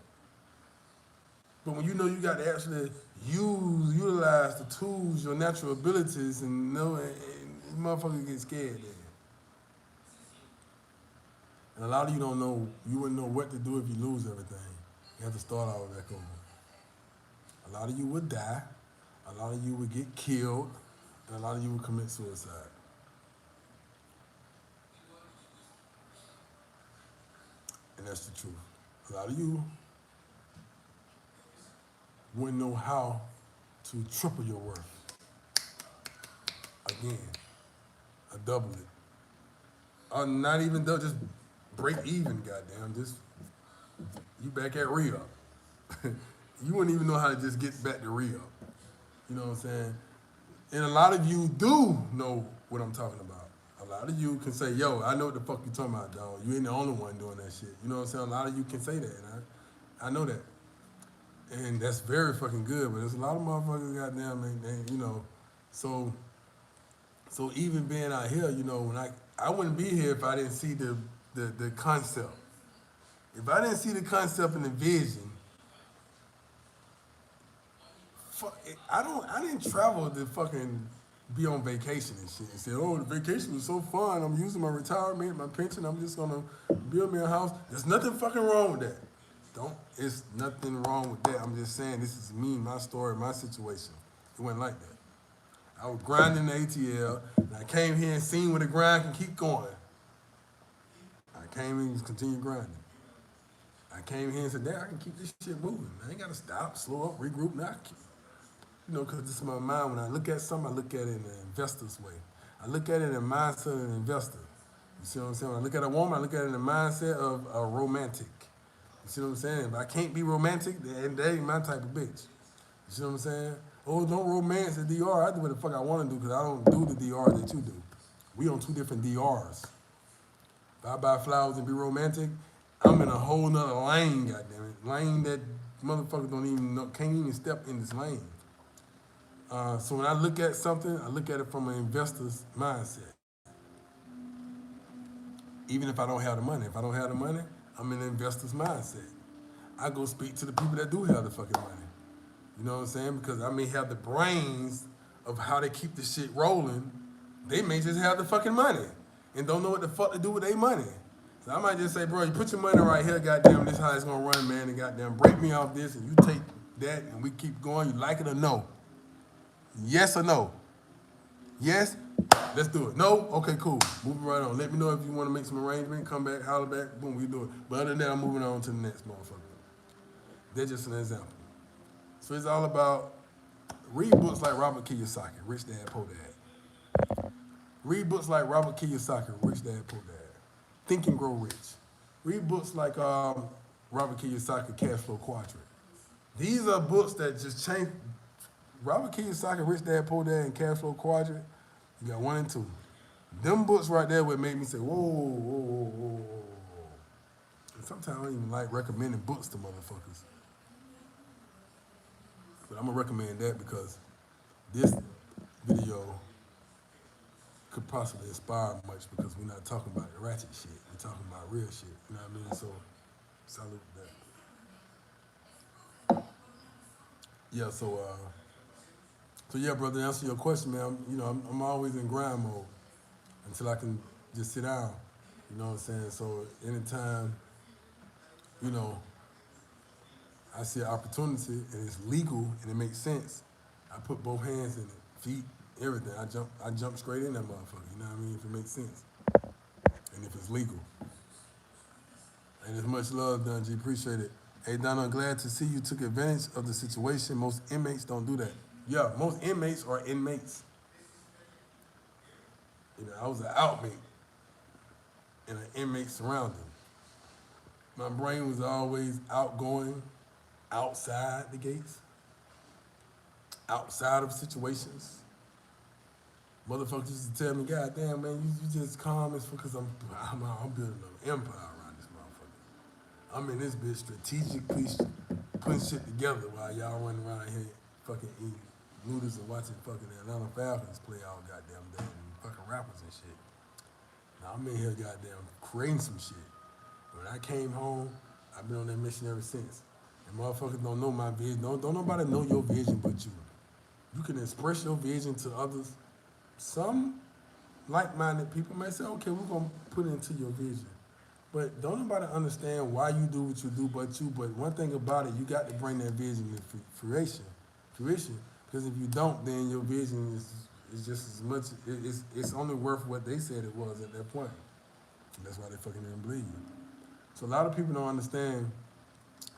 But when you know you got to actually utilize the tools, your natural abilities, and know, and motherfuckers get scared then. And a lot of you don't know, you wouldn't know what to do if you lose everything. You have to start all back over. A lot of you would die. A lot of you would get killed. And a lot of you would commit suicide. And that's the truth. A lot of you wouldn't know how to triple your worth. Again, I double it. Or not even though, just break even, goddamn. Just you back at re-up. You wouldn't even know how to just get back to re-up. You know what I'm saying? And a lot of you do know what I'm talking about. A lot of you can say, yo, I know what the fuck you talking about, dog. You ain't the only one doing that shit. You know what I'm saying? A lot of you can say that, and I know that. And that's very fucking good, but there's a lot of motherfuckers goddamn, man, you know. So even being out here, you know, when I wouldn't be here if I didn't see the concept. If I didn't see the concept and the vision, I didn't travel to fucking be on vacation and shit and say, oh, the vacation was so fun. I'm using my retirement, my pension. I'm just gonna build me a house. There's nothing fucking wrong with that. It's nothing wrong with that. I'm just saying this is me, my story, my situation. It wasn't like that. I was grinding the ATL, and I came here and seen where the grind can keep going. I came in and continued grinding. I came here and said, damn, I can keep this shit moving. I ain't gotta stop, slow up, regroup. Now, you know, because this is my mind. When I look at something, I look at it in an investor's way. I look at it in the mindset of an investor. You see what I'm saying? When I look at a woman, I look at it in the mindset of a romantic. You see what I'm saying? If I can't be romantic, then that ain't my type of bitch. You see what I'm saying? Oh, don't romance the DR. I do what the fuck I want to do because I don't do the DR that you do. We on two different DRs. If I buy flowers and be romantic, I'm in a whole nother lane, goddammit. Lane that motherfuckers don't even know, can't even step in this lane. So when I look at something, I look at it from an investor's mindset. Even if I don't have the money. If I don't have the money, I'm in an investor's mindset. I go speak to the people that do have the fucking money. You know what I'm saying? Because I may have the brains of how they keep the shit rolling. They may just have the fucking money and don't know what the fuck to do with their money. So I might just say, bro, you put your money right here, goddamn, this is how it's gonna run, man, and goddamn break me off this and you take that and we keep going, you like it or no? Yes or no? Yes? Let's do it. No? Okay, cool. Moving right on. Let me know if you want to make some arrangement, come back, holler back, boom, we do it. But other than that, I'm moving on to the next motherfucker. That's just an example. So it's all about, read books like Robert Kiyosaki, Rich Dad, Poor Dad. Read books like Robert Kiyosaki, Rich Dad, Poor Dad. Think and Grow Rich. Read books like Robert Kiyosaki, Cash Flow Quadrant. These are books that just change. Robert Kiyosaki, Rich Dad, Poor Dad, and Cash Flow Quadrant, you got 1 and 2. Them books right there would make me say, whoa, whoa, whoa, whoa, whoa. And sometimes I don't even like recommending books to motherfuckers. But I'm gonna recommend that because this video could possibly inspire much because we're not talking about the ratchet shit. We're talking about real shit. You know what I mean? So, salute that. Yeah, so yeah, brother, to answer your question, man, I'm always in grind mode until I can just sit down. You know what I'm saying? So anytime, I see an opportunity and it's legal and it makes sense, I put both hands in it, feet, everything. I jump straight in that motherfucker. You know what I mean? If it makes sense and if it's legal. And as much love, Don G. Appreciate it. Hey, Don, I'm glad to see you took advantage of the situation. Most inmates don't do that. Yeah, most inmates are inmates. I was an outmate in an inmate surrounding. My brain was always outgoing, outside the gates, outside of situations. Motherfuckers used to tell me, God damn, man, you just calm as fuck because I'm building an empire around this motherfucker. I'm in this bitch strategically putting shit together while y'all running around here fucking eating noodles and watching fucking Atlanta Falcons play all goddamn day and fucking rappers and shit. Now I'm in here goddamn creating some shit. When I came home, I've been on that mission ever since. And motherfuckers don't know my vision. Don't nobody know your vision but you. You can express your vision to others. Some like-minded people may say, okay, we're gonna put it into your vision. But don't nobody understand why you do what you do but you. But one thing about it, you got to bring that vision to fruition. fruition. Because if you don't, then your vision is just as much. It's only worth what they said it was at that point. And that's why they fucking didn't believe you. So a lot of people don't understand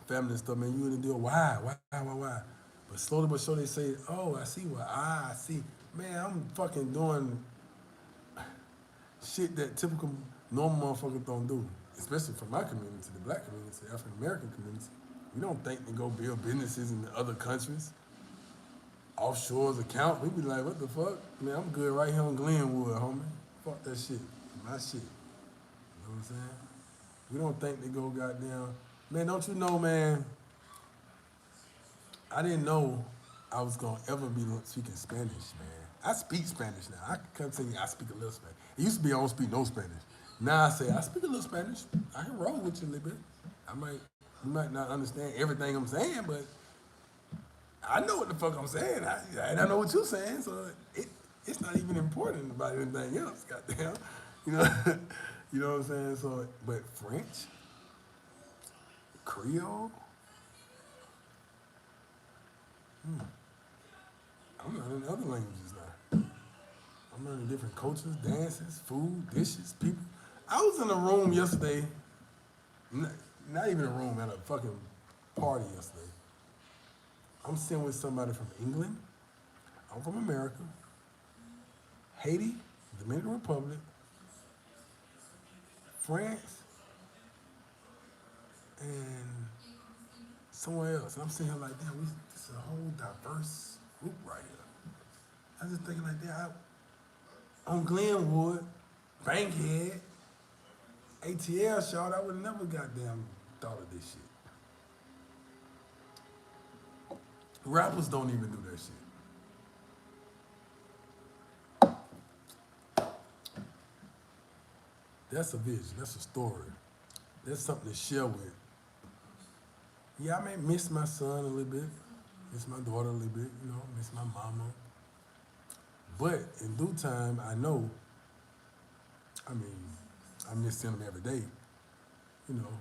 family and stuff, man. You in the deal, why? But slowly but surely they say, oh, I see why. I see. Man, I'm fucking doing shit that typical normal motherfuckers don't do. Especially from my community, the black community, the African American community. We don't think to go build businesses in the other countries. Offshore's account, we be like, what the fuck? Man, I'm good right here on Glenwood, homie. Fuck that shit. My shit. You know what I'm saying? We don't think they go goddamn. Man, don't you know, man? I didn't know I was gonna ever be speaking Spanish, man. I speak Spanish now. I can come tell you I speak a little Spanish. It used to be I don't speak no Spanish. Now I say I speak a little Spanish. I can roll with you a little bit. You might not understand everything I'm saying, but I know what the fuck I'm saying. I know what you're saying, so it's not even important about anything else. Goddamn, you know, you know what I'm saying. So, but French, Creole, I'm learning other languages now. I'm learning different cultures, dances, food, dishes, people. I was in a room yesterday, not even a room, at a fucking party yesterday. I'm sitting with somebody from England. I'm from America, Haiti, Dominican Republic, France, and somewhere else. And I'm sitting here like, damn, this is a whole diverse group right here. I was just thinking like that. On Glenwood, Bankhead, ATL shot, I would have never goddamn thought of this shit. Rappers don't even do that shit. That's a vision. That's a story. That's something to share with. Yeah, I may miss my son a little bit, miss my daughter a little bit, you know, miss my mama. But in due time, I know, I mean, I miss seeing them every day, you know.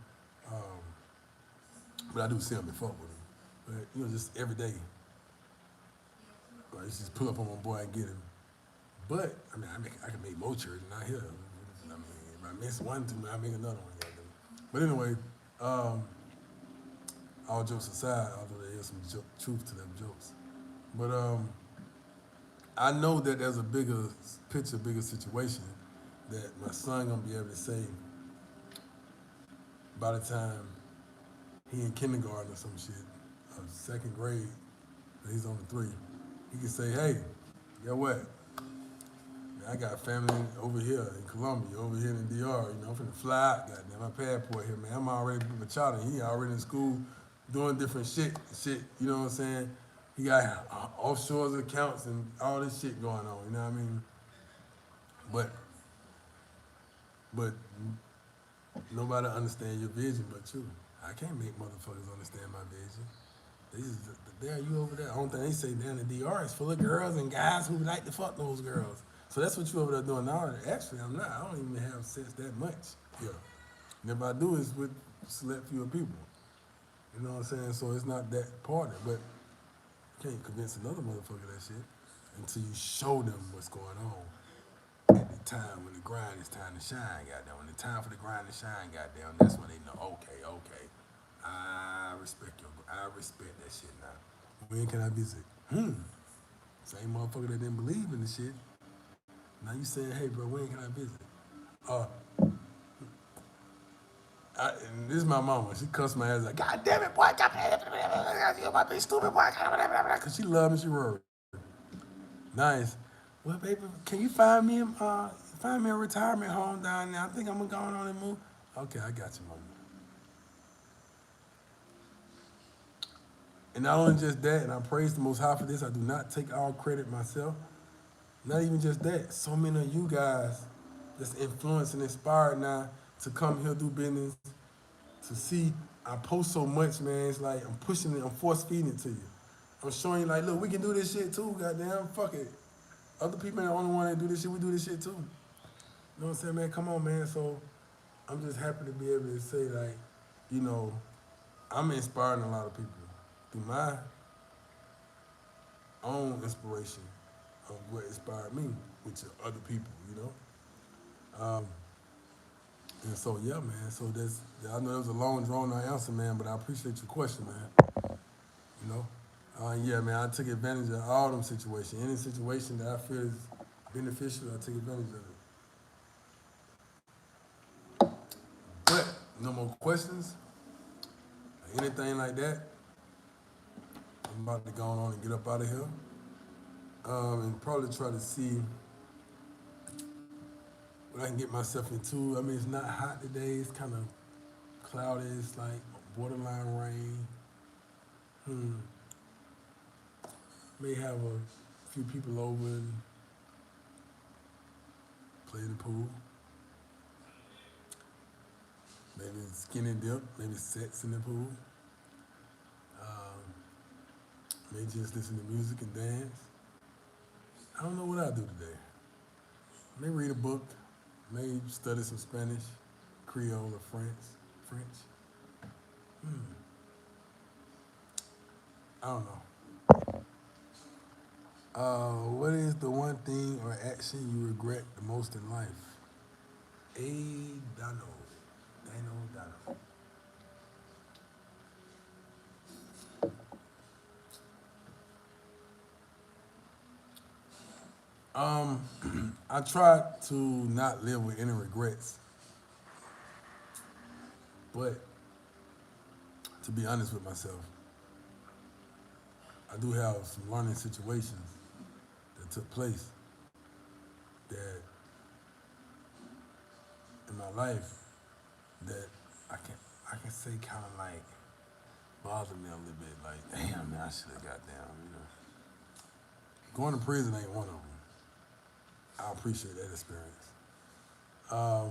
But I do see them and fuck with them. But, you know, just every day. Like, just pull up on my boy and get him. But, I mean, I can make more children out here. I mean, if I miss one, I make another one. But anyway, all jokes aside, although there is some truth to them jokes. But I know that there's a bigger picture, bigger situation that my son gonna be able to say by the time he in kindergarten or some shit, or second grade, he's on the 3. He can say, hey, guess what? Man, I got family over here in Colombia, over here in the DR. You know, I'm finna fly out, goddamn, my passport here, man. I'm already with Machado. He already in school doing different shit, you know what I'm saying? He got offshore accounts and all this shit going on, you know what I mean? But nobody understand your vision but you. I can't make motherfuckers understand my vision. They just, there you over there. The only thing they say down in the DR is full of girls and guys who like to fuck those girls. So that's what you over there doing now. Actually, I'm not. I don't even have sex that much here. And if I do, it's with select few people. You know what I'm saying? So it's not that part of it, but you can't convince another motherfucker that shit until you show them what's going on at the time when the grind is time to shine, goddamn. When the time for the grind to shine, goddamn, that's when they know, okay, I respect that shit now. When can I visit? Same motherfucker that didn't believe in the shit. Now you saying, hey bro, when can I visit? And this is my mama. She cussed my ass like, God damn it, boy, you might be stupid, boy. Cause she love me, she roared. Nice. Well, baby, can you find me a retirement home down there? I think I'm gonna go on and move. Okay, I got you, mama. And not only just that, and I praise the Most High for this, I do not take all credit myself. Not even just that. So many of you guys that's influenced and inspired now to come here do business, to see I post so much, man. It's like I'm pushing it, I'm force feeding it to you. I'm showing you like, look, we can do this shit too, goddamn, fuck it. Other people ain't the only one that do this shit, we do this shit too. You know what I'm saying, man? Come on, man. So I'm just happy to be able to say like, you know, I'm inspiring a lot of people through my own inspiration of what inspired me, which are other people, you know. And so yeah, man. So that's I know it was a long drawn out answer, man, but I appreciate your question, man. You know. Yeah, man. I took advantage of all them situations. Any situation that I feel is beneficial, I take advantage of it. But no more questions, anything like that. I'm about to go on and get up out of here, and probably try to see what I can get myself into. I mean, it's not hot today. It's kind of cloudy. It's like borderline rain. May have a few people over and play the pool. Maybe skinny dip. Maybe sex in the pool. May just listen to music and dance. I don't know what I'll do today. May read a book. May study some Spanish, Creole, or French. I don't know. What is the one thing or action you regret the most in life? Dano. I tried to not live with any regrets, but to be honest with myself, I do have some learning situations that took place that in my life that I can say kind of like bothered me a little bit. Like, damn, man, I should have got down. You know, going to prison ain't one of them. I appreciate that experience. Um,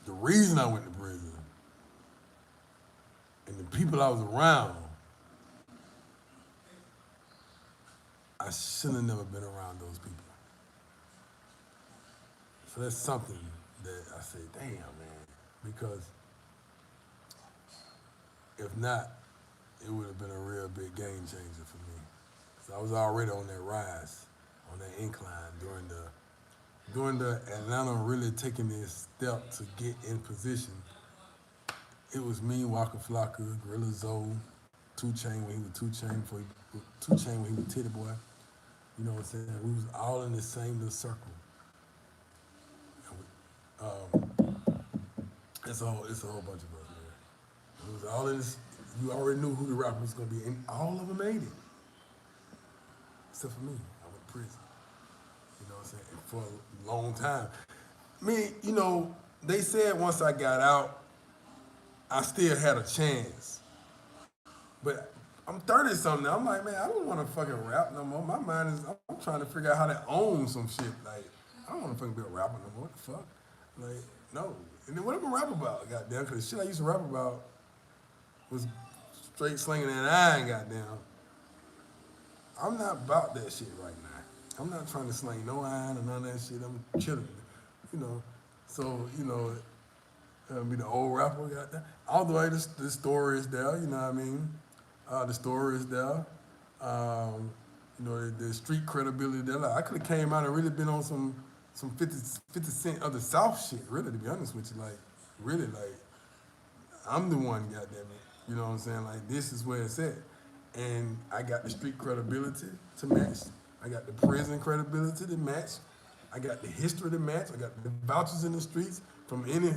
the reason I went to prison and the people I was around, I should have never been around those people. So that's something that I say, damn, man, because if not, it would have been a real big game changer for me. So I was already on that rise, on that incline during the Atlanta really taking this step to get in position. It was me, Waka Flocka, Gorilla Zoe, 2 Chainz when he was 2 Chainz, before 2 Chainz when he was Titty Boy. You know what I'm saying? We was all in the same little circle. It's a whole bunch of us, man. It was all in this. You already knew who the rapper was gonna be, and all of them made it, except for me. I went to prison. You know what I'm saying? And for a long time. Me, you know, they said once I got out, I still had a chance. But I'm 30 something now. I'm like, man, I don't want to fucking rap no more. My mind is, I'm trying to figure out how to own some shit. Like, I don't want to fucking be a rapper no more. What the fuck? Like, no. And then what am I rap about? Goddamn, because the shit I used to rap about was straight slinging that iron, goddamn. I'm not about that shit right now. I'm not trying to sling no iron or none of that shit. I'm chilling, you know. So, you know, be the old rapper, goddamn. Although the story is there, you know what I mean? The story is there. You know, the street credibility there. Like, I could have came out and really been on some 50 Cent of the South shit, really, to be honest with you. Like, really, like, I'm the one, goddamn it. You know what I'm saying? Like, this is where it's at. And I got the street credibility to match. I got the prison credibility to match. I got the history to match. I got the vouchers in the streets from any,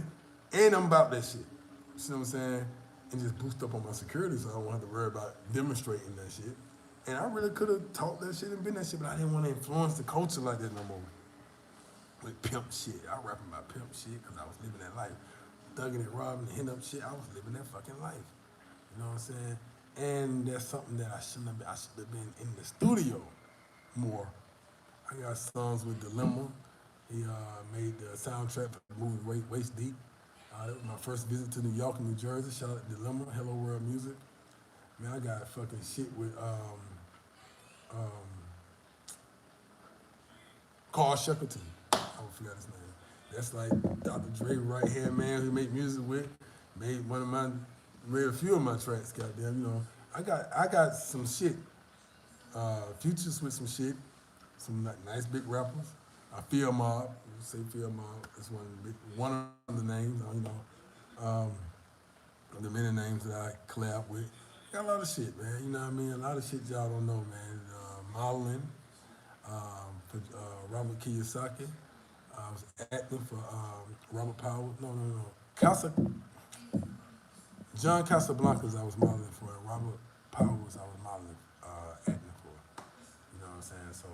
and I'm about that shit. You see what I'm saying? And just boost up on my security so I don't have to worry about demonstrating that shit. And I really could have taught that shit and been that shit, but I didn't want to influence the culture like that no more. With pimp shit. I rapping about pimp shit because I was living that life. Thugging and robbing, hitting up shit, I was living that fucking life. You know what I'm saying? And that's something that I should have been in the studio more. I got songs with Dilemma. He made the soundtrack for the movie Waist Deep. That was my first visit to New York and New Jersey. Shout out to Dilemma, Hello World Music. Man, I got fucking shit with Carl Shackleton. I forgot his name. That's like Dr. Dre right hand man who made music with. Made a few of my tracks, goddamn, you know. I got some shit Futures with some shit, some nice big rappers. Field Mob, you say Field Mob. That's one of the names. The many names that I collab with. Got a lot of shit, man. You know what I mean? A lot of shit y'all don't know, man. Modeling for Robert Kiyosaki. I was acting for Robert Powell. No. Casa, John Casablancas I was modeling for. Robert Powers I was modeling, acting for. You know what I'm saying? So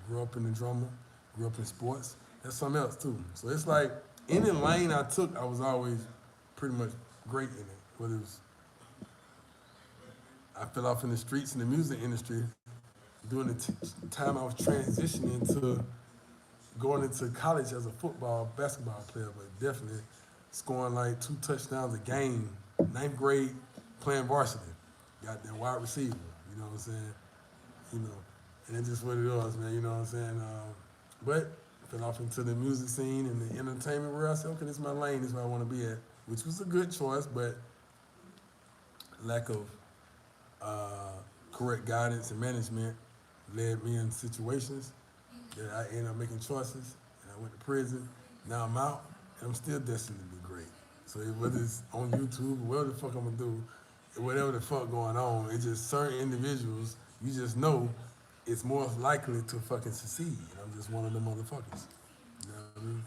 grew up in the drama, grew up in sports. That's something else too. So it's like any lane I took, I was always pretty much great in it. Whether it was I fell off in the streets in the music industry during the time I was transitioning to going into college as a basketball player, but definitely scoring like 2 touchdowns a game, ninth grade, playing varsity. Got that wide receiver, you know what I'm saying? You know, and that's just what it was, man, you know what I'm saying? But fell off into the music scene and the entertainment world. I said, okay, this is my lane, this is where I want to be at, which was a good choice, but lack of correct guidance and management led me in situations that I ended up making choices, and I went to prison. Now I'm out, and I'm still destined to be great. So whether it's on YouTube, whatever the fuck I'm gonna do, whatever the fuck going on, it's just certain individuals you just know it's more likely to fucking succeed. And I'm just one of them motherfuckers. You know what I mean?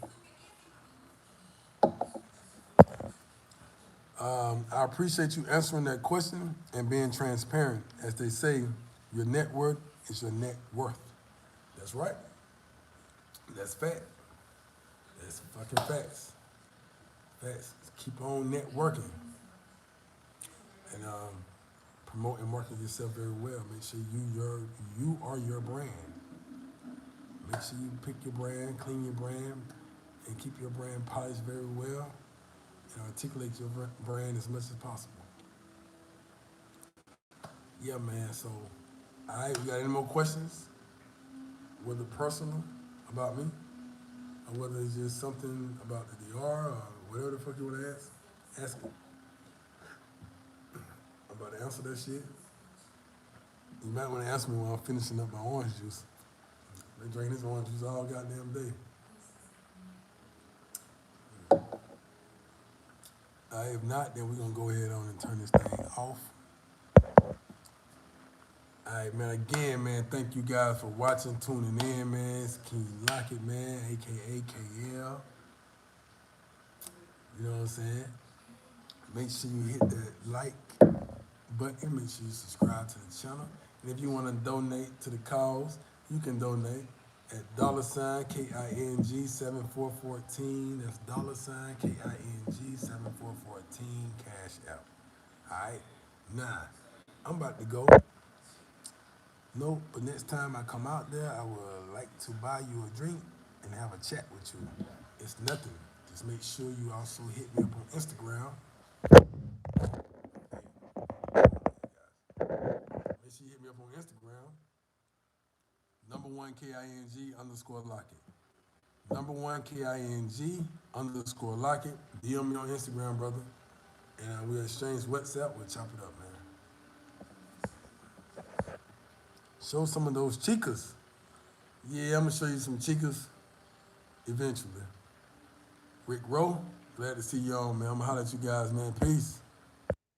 I appreciate you answering that question and being transparent. As they say, your net worth is your net worth. That's right. That's fact. That's fucking facts. Facts. Keep on networking and promote and market yourself very well. Make sure you are your brand. Make sure you pick your brand, clean your brand, and keep your brand polished very well, and articulate your brand as much as possible. Yeah, man. So, all right, you got any more questions? Whether personal about me, or whether it's just something about the DR or whatever the fuck you want to ask me. I'm about to answer that shit. You might want to ask me when I'm finishing up my orange juice. They drink this orange juice all goddamn day. If not, then we're gonna go ahead on and turn this thing off. All right, man. Again, man, thank you guys for watching, tuning in, man. It's King Lockett, man, aka KL. You know what I'm saying? Make sure you hit that like button. Make sure you subscribe to the channel. And if you want to donate to the cause, you can donate at $KING 7414. That's $KING 7414 Cash App. All right. Now, I'm about to go. No, but next time I come out there, I would like to buy you a drink and have a chat with you. It's nothing. Just make sure you also hit me up on Instagram. Make sure you hit me up on Instagram. #1KING_Lockett. #1KING_Lockett. DM me on Instagram, brother. And we'll exchange WhatsApp. We'll chop it up, man. Show some of those chicas. Yeah, I'm going to show you some chicas eventually. Rick Rowe, glad to see y'all, man. I'm going to holler at you guys, man. Peace.